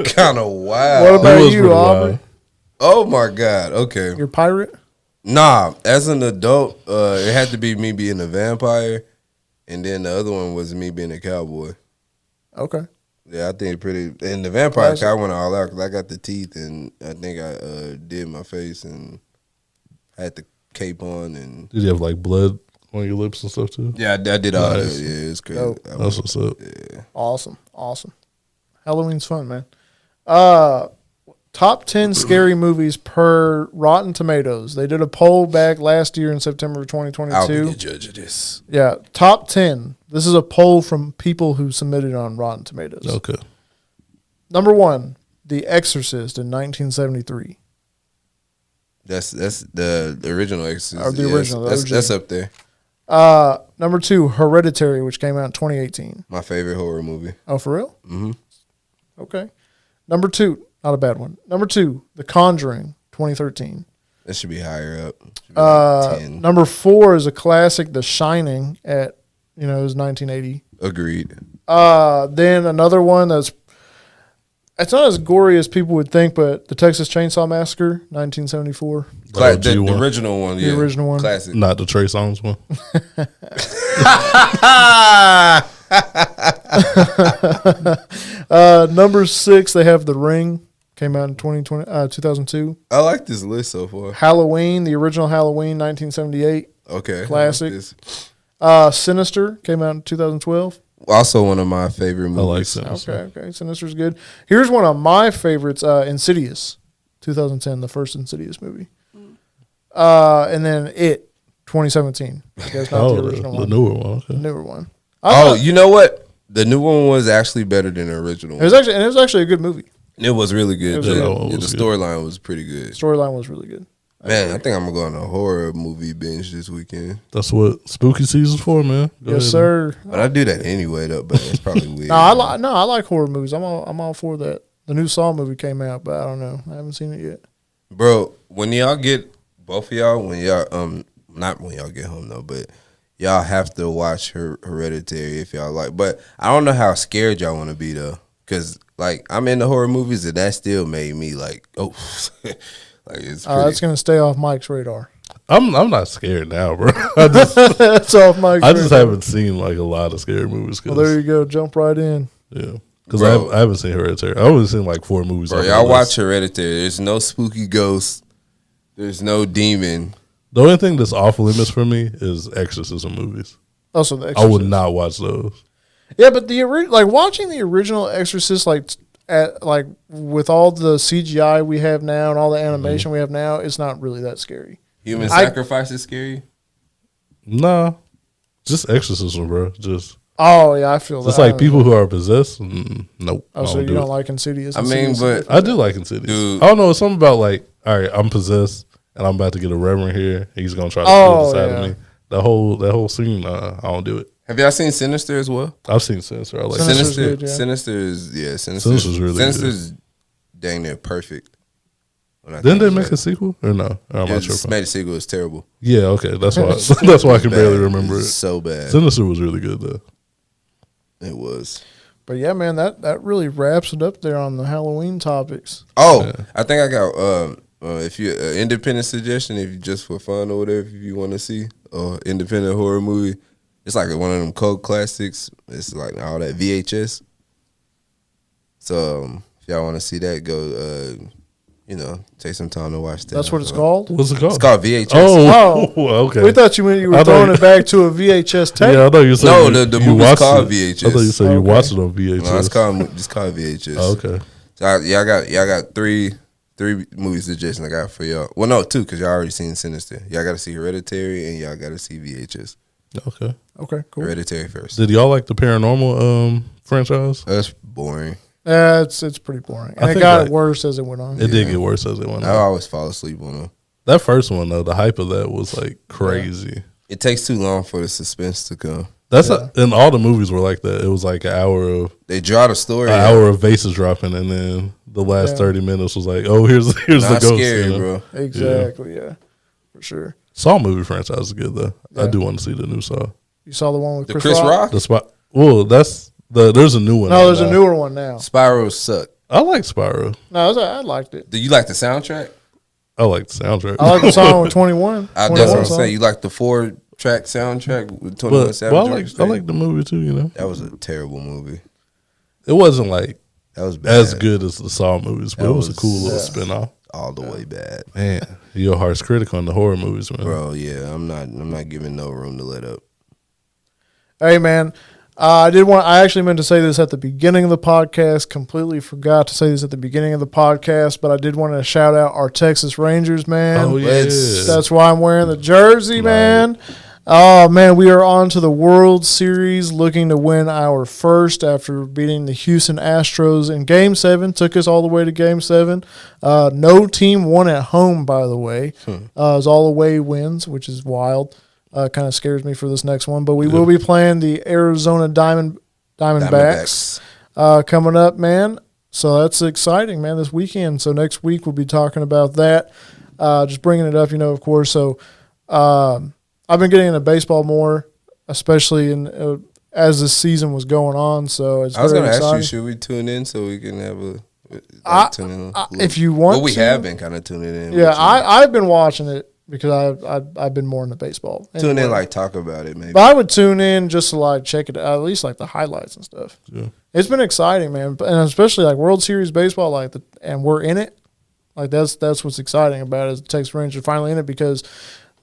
Kind of wild. What about It was you, pretty Aubrey? wild. Oh my god. Okay. You're pirate. Nah, as an adult, it had to be me being a vampire, and then the other one was me being a cowboy. Okay. Yeah, I think pretty. And the vampire, Classic. I went all out because I got the teeth, and I think I did my face and had the cape on, and Did you have like blood on your lips and stuff too? yeah, I did all Nice. that. Yeah, it's crazy. Dope. That's what's up. Awesome. Halloween's fun, man. Top 10 scary movies per Rotten Tomatoes. They did a poll back last year in September of I'll be 2022. the judge of this. Yeah, top 10. This is a poll from people who submitted on Rotten Tomatoes. Okay. Number 1, The Exorcist in 1973. That's the original Exorcist. Or the original, the That's OG. up there. Number 2, Hereditary, which came out in 2018. My favorite horror movie. Oh, for real? Mm-hmm. Okay. Number 2, not a bad one. Number 2, The Conjuring, 2013. That should be higher up. Should be like 10. Number 4 is a classic, The Shining, it was 1980. Agreed. Then another one it's not as gory as people would think, but The Texas Chainsaw Massacre, 1974. OG The one. original one. The Yeah. original one. Classic. Not the Trey Songz one. Number 6, they have The Ring, came out in 2002. I like this list so far. Halloween, the original Halloween, 1978. Okay. Classic. I like this. Sinister came out in 2012. Also one of my favorite I movies. like Sinister. Okay. Sinister's good. Here's one of my favorites, Insidious, 2010, the first Insidious movie. And then It, 2017. I guess not Oh, the original the one. newer one. Okay. The newer one. Oh, you know what? The new one was actually better than the original It one. was actually a good movie. It was really good. It was The- good. That one the was good. storyline was pretty good. Storyline was really good. Man, I think I'm gonna go on a horror movie binge this weekend. That's what spooky season's for, man. Go Yes, ahead. sir. But I do that anyway, though. But it's probably weird. No, I like horror movies. I'm all for that. The new Saw movie came out, but I don't know. I haven't seen it yet. Bro, when y'all get both of y'all, when y'all not when y'all get home though, but y'all have to watch Hereditary if y'all like. But I don't know how scared y'all want to be though, because like I'm into horror movies and that still made me like, oh, like it's pretty. That's gonna stay off Mike's radar. I'm not scared now, bro. I just That's off Mike's I just radar. haven't seen like a lot of scary movies. Well, there you go. Jump right in. Yeah, because I haven't seen Hereditary. I've only seen like 4 movies. Bro, y'all watch Hereditary. There's no spooky ghost. There's no demon. The only thing that's off limits for me is exorcism movies. Also, the I Exorcist. would not watch those. Yeah, but like watching the original Exorcist, like with all the CGI we have now and all the animation we have now, it's not really that scary. Human sacrifice is scary. Nah, just exorcism, bro. Just Oh yeah, I feel that. it's like people who are possessed. Nope. Oh, so you don't like Insidious? I mean, Insidious but I do like Insidious. Dude. I don't know. It's something about like, all right, I'm possessed and I'm about to get a reverend here. He's gonna try to pull the side of me. That whole scene, I don't do it. have y'all seen Sinister as well? I've seen Sinister. I like Sinister's Sinister. good, yeah. Sinister's really Sinister's dang near perfect. Didn't they make a sequel or no? I'm not sure. Made a sequel. It's terrible. Yeah, okay, that's why. That's why I can barely remember it. So bad. Sinister was really good though. It was. But yeah, man, that really wraps it up there on the Halloween topics. Oh, yeah. I think I got if you independent suggestion, if you just for fun or whatever, if you want to see independent horror movie, it's like one of them cult classics. It's like all that VHS. So if y'all want to see that, go take some time to watch that. That's what it's called? What's it called? It's called VHS. Oh, okay. We thought you were throwing it back to a VHS tape. Yeah, I thought you said No, the movie's watched called it. VHS. I thought you said you Okay. watched it on VHS. No, it's called VHS. Oh, okay. So y'all got three movie suggestions I got for y'all. Well, no, 2 because y'all already seen Sinister. Y'all got to see Hereditary and y'all got to see VHS. Okay. Okay, cool. Hereditary first. Did y'all like the paranormal franchise? That's boring. It's pretty boring, and I it think got like- worse as it went on. It did get worse as it went I on. always fall asleep on them. That first one though, the hype of that was like crazy. It takes too long for the suspense to come. That's and all the movies were like that. It was like an hour The story. hour of vases dropping, and then the last 30 minutes was like, oh, here's the Not ghost. scary, you know? bro. Exactly, yeah, for sure. Saw movie franchise is good though. I Yeah. do want to see the new Saw. You saw the one with The Chris Rock? The spot. Well, there's a new one. No, there's now. a newer one now. Spyro suck. I like Spyro. No, I liked it. Do you like the soundtrack? I like the soundtrack. I like the song with 21. That's what I'm saying. You like the 4-track soundtrack with 21 Savage? I like the movie too. You know, That was a terrible movie. it wasn't like That was bad. as good as the Saw movies, but That it was a was- cool little yeah. spin-off. All the way bad. Man, you're harsh critic on the horror movies, man. Bro, yeah, I'm not giving no room to let up. Hey, man, I actually meant to say this at the beginning of the podcast. Completely forgot to say this at the beginning of the podcast, but I did want to shout out our Texas Rangers, man. Oh yeah, That's why I'm wearing the jersey, man. Oh, man, we are on to the World Series, looking to win our first after beating the Houston Astros in Game 7. Took us all the way to Game 7. No team won at home, by the way. It was all away wins, which is wild. Kind of scares me for this next one. But we will be playing the Arizona Diamondbacks coming up, man. So that's exciting, man, this weekend. So next week we'll be talking about that. Just bringing it up, of course. So I've been getting into baseball more, especially as the season was going on. So it's I was very going to ask exciting. you, should we tune in so we can have tune in? If you want well, we to. have been kind of tuning in. Yeah, I've been watching it because I've been more into baseball. Tune Anyway. in, talk about it, maybe. But I would tune in just to check it out, at least the highlights and stuff. Yeah. It's been exciting, man, and especially World Series baseball, and we're in it. That's what's exciting about it. Is the Texas Rangers are finally in it because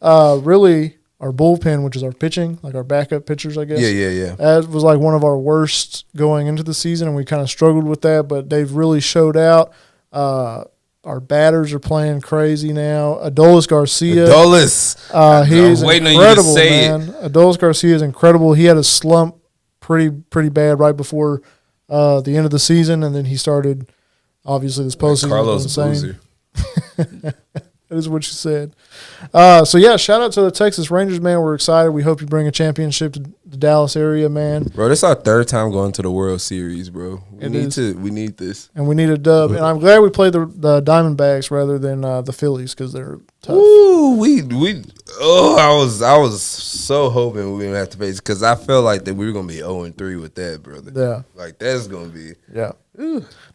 really our bullpen, which is our pitching, our backup pitchers, I guess. Yeah. That was one of our worst going into the season, and we kind of struggled with that. But they've really showed out. Our batters are playing crazy now. Adolis Garcia. He is waiting on you incredible, to say man. Adolis Garcia is incredible. He had a slump pretty bad right before the end of the season, and then he started, obviously, this postseason. Carlos insane. Boozer. That is what you said. So, yeah, shout out to the Texas Rangers, man. We're excited. We hope you bring a championship to the Dallas area, man. Bro, this is our third time going to the World Series, bro. We need this. And we need a dub. And I'm glad we played the Diamondbacks rather than the Phillies because they're tough. Ooh, I was so hoping we didn't have to face because I felt like that we were gonna be 0-3 with that, brother. Yeah. Like that's gonna be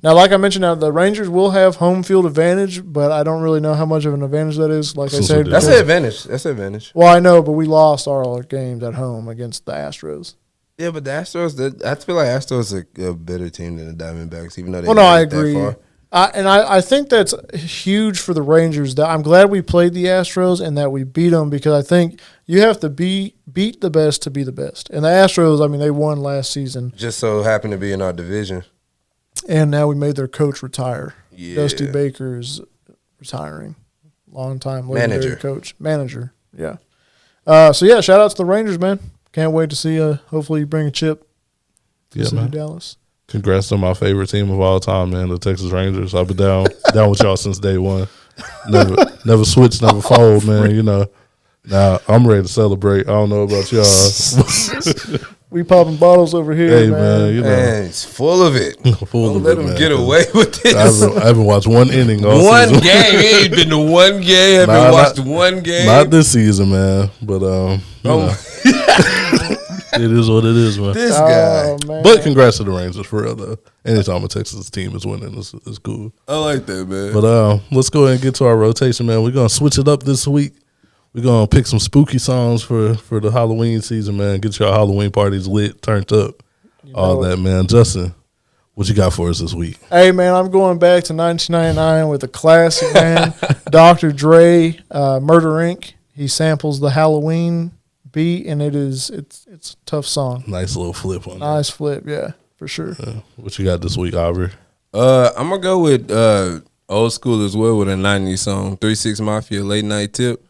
Now, like I mentioned, the Rangers will have home field advantage, but I don't really know how much of an advantage that is. Like I said, that's an advantage. That's an advantage. Well, I know, but we lost our games at home against the Astros. Yeah, but the Astros, I feel like Astros are a better team than the Diamondbacks, even though they. Well, no, I agree. I think that's huge for the Rangers. I'm glad we played the Astros and that we beat them because I think you have to beat the best to be the best. And the Astros, I mean, they won last season. Just so happened to be in our division. And now we made their coach retire. Yeah. Dusty Baker is retiring. Long time legendary Manager, yeah. So, yeah, shout out to the Rangers, man. Can't wait to see hopefully you bring a chip to Dallas. Congrats to my favorite team of all time, man, the Texas Rangers. I've been down with y'all since day one. Never switched, never fold, man. You know. Now I'm ready to celebrate. I don't know about y'all. We popping bottles over here, hey, man. You know, man, it's full of it. Don't let them get away with this. I haven't watched one inning all one season. game. It ain't been to one game. Haven't watched one game. Not this season, man. But you know. It is what it is, man. This guy. Man. But congrats to the Rangers for real, though. Anytime a Texas team is winning, it's cool. I like that, man. But let's go ahead and get to our rotation, man. We're gonna switch it up this week. We're gonna pick some spooky songs for the Halloween season, man. Get your Halloween parties lit, turned up, all that, man. Justin, what you got for us this week? Hey, man, I'm going back to 1999 with a classic, man. Dr. Dre, Murder Inc. He samples the Halloween beat, and it's a tough song. Nice little flip on Nice flip, yeah, for sure. What you got this week, Aubrey? I'm gonna go with old school as well with a 90s song, 3 6 Mafia, Late Night Tip.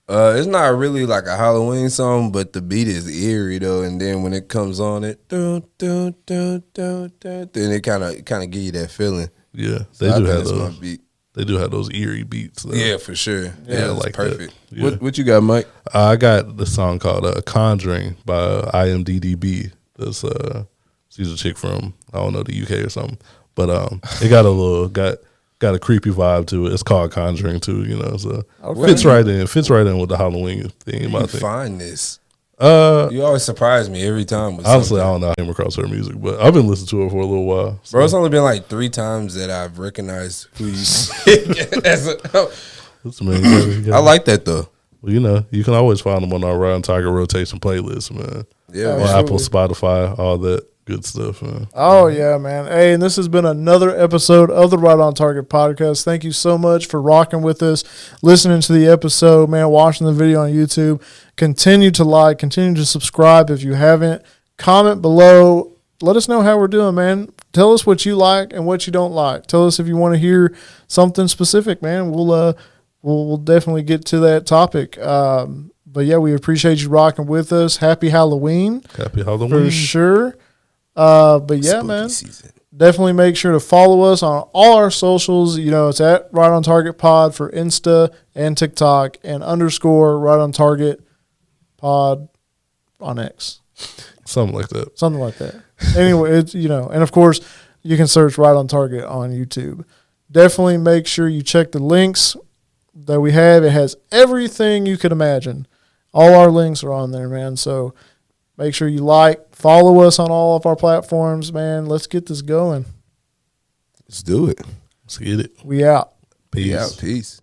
It's not really like a Halloween song, but the beat is eerie though, and then when it comes on, then it kind of give you that feeling. Yeah, they do have those. They do have those eerie beats, though. Yeah, for sure. Yeah, like perfect. Yeah. What you got, Mike? I got the song called "Conjuring" by IMDDB. That's she's a chick from I don't know the UK or something, but it got a creepy vibe to it. It's called "Conjuring" too, you know. So fits right in with the Halloween theme. Where do you find this? You always surprise me every time. With honestly, something. I don't know. I came across her music, but I've been listening to her for a little while. So. Bro, it's only been like 3 times that I've recognized who you. I like that though. Well, you know, you can always find them on our Right on Target rotation playlist, man. Yeah, on Apple, Spotify, all that good stuff, man. Oh, yeah, man. Hey, and this has been another episode of the Right on Target podcast. Thank you so much for rocking with us, listening to the episode, man, watching the video on YouTube. Continue to like, continue to subscribe if you haven't. Comment below. Let us know how we're doing, man. Tell us what you like and what you don't like. Tell us if you want to hear something specific, man. We'll definitely get to that topic. But, yeah, we appreciate you rocking with us. Happy Halloween. Happy Halloween. For sure. But yeah, Spooky man, season. Definitely make sure to follow us on all our socials. You know, it's at Right on Target Pod for Insta and TikTok and _ Right on Target Pod on X. Something like that. Something like that. Anyway, it's, you know, and of course you can search Right on Target on YouTube. Definitely make sure you check the links that we have. It has everything you could imagine. All our links are on there, man. So make sure you follow us on all of our platforms, man. Let's get this going. Let's do it. Let's get it. We out. Peace. Yeah, peace.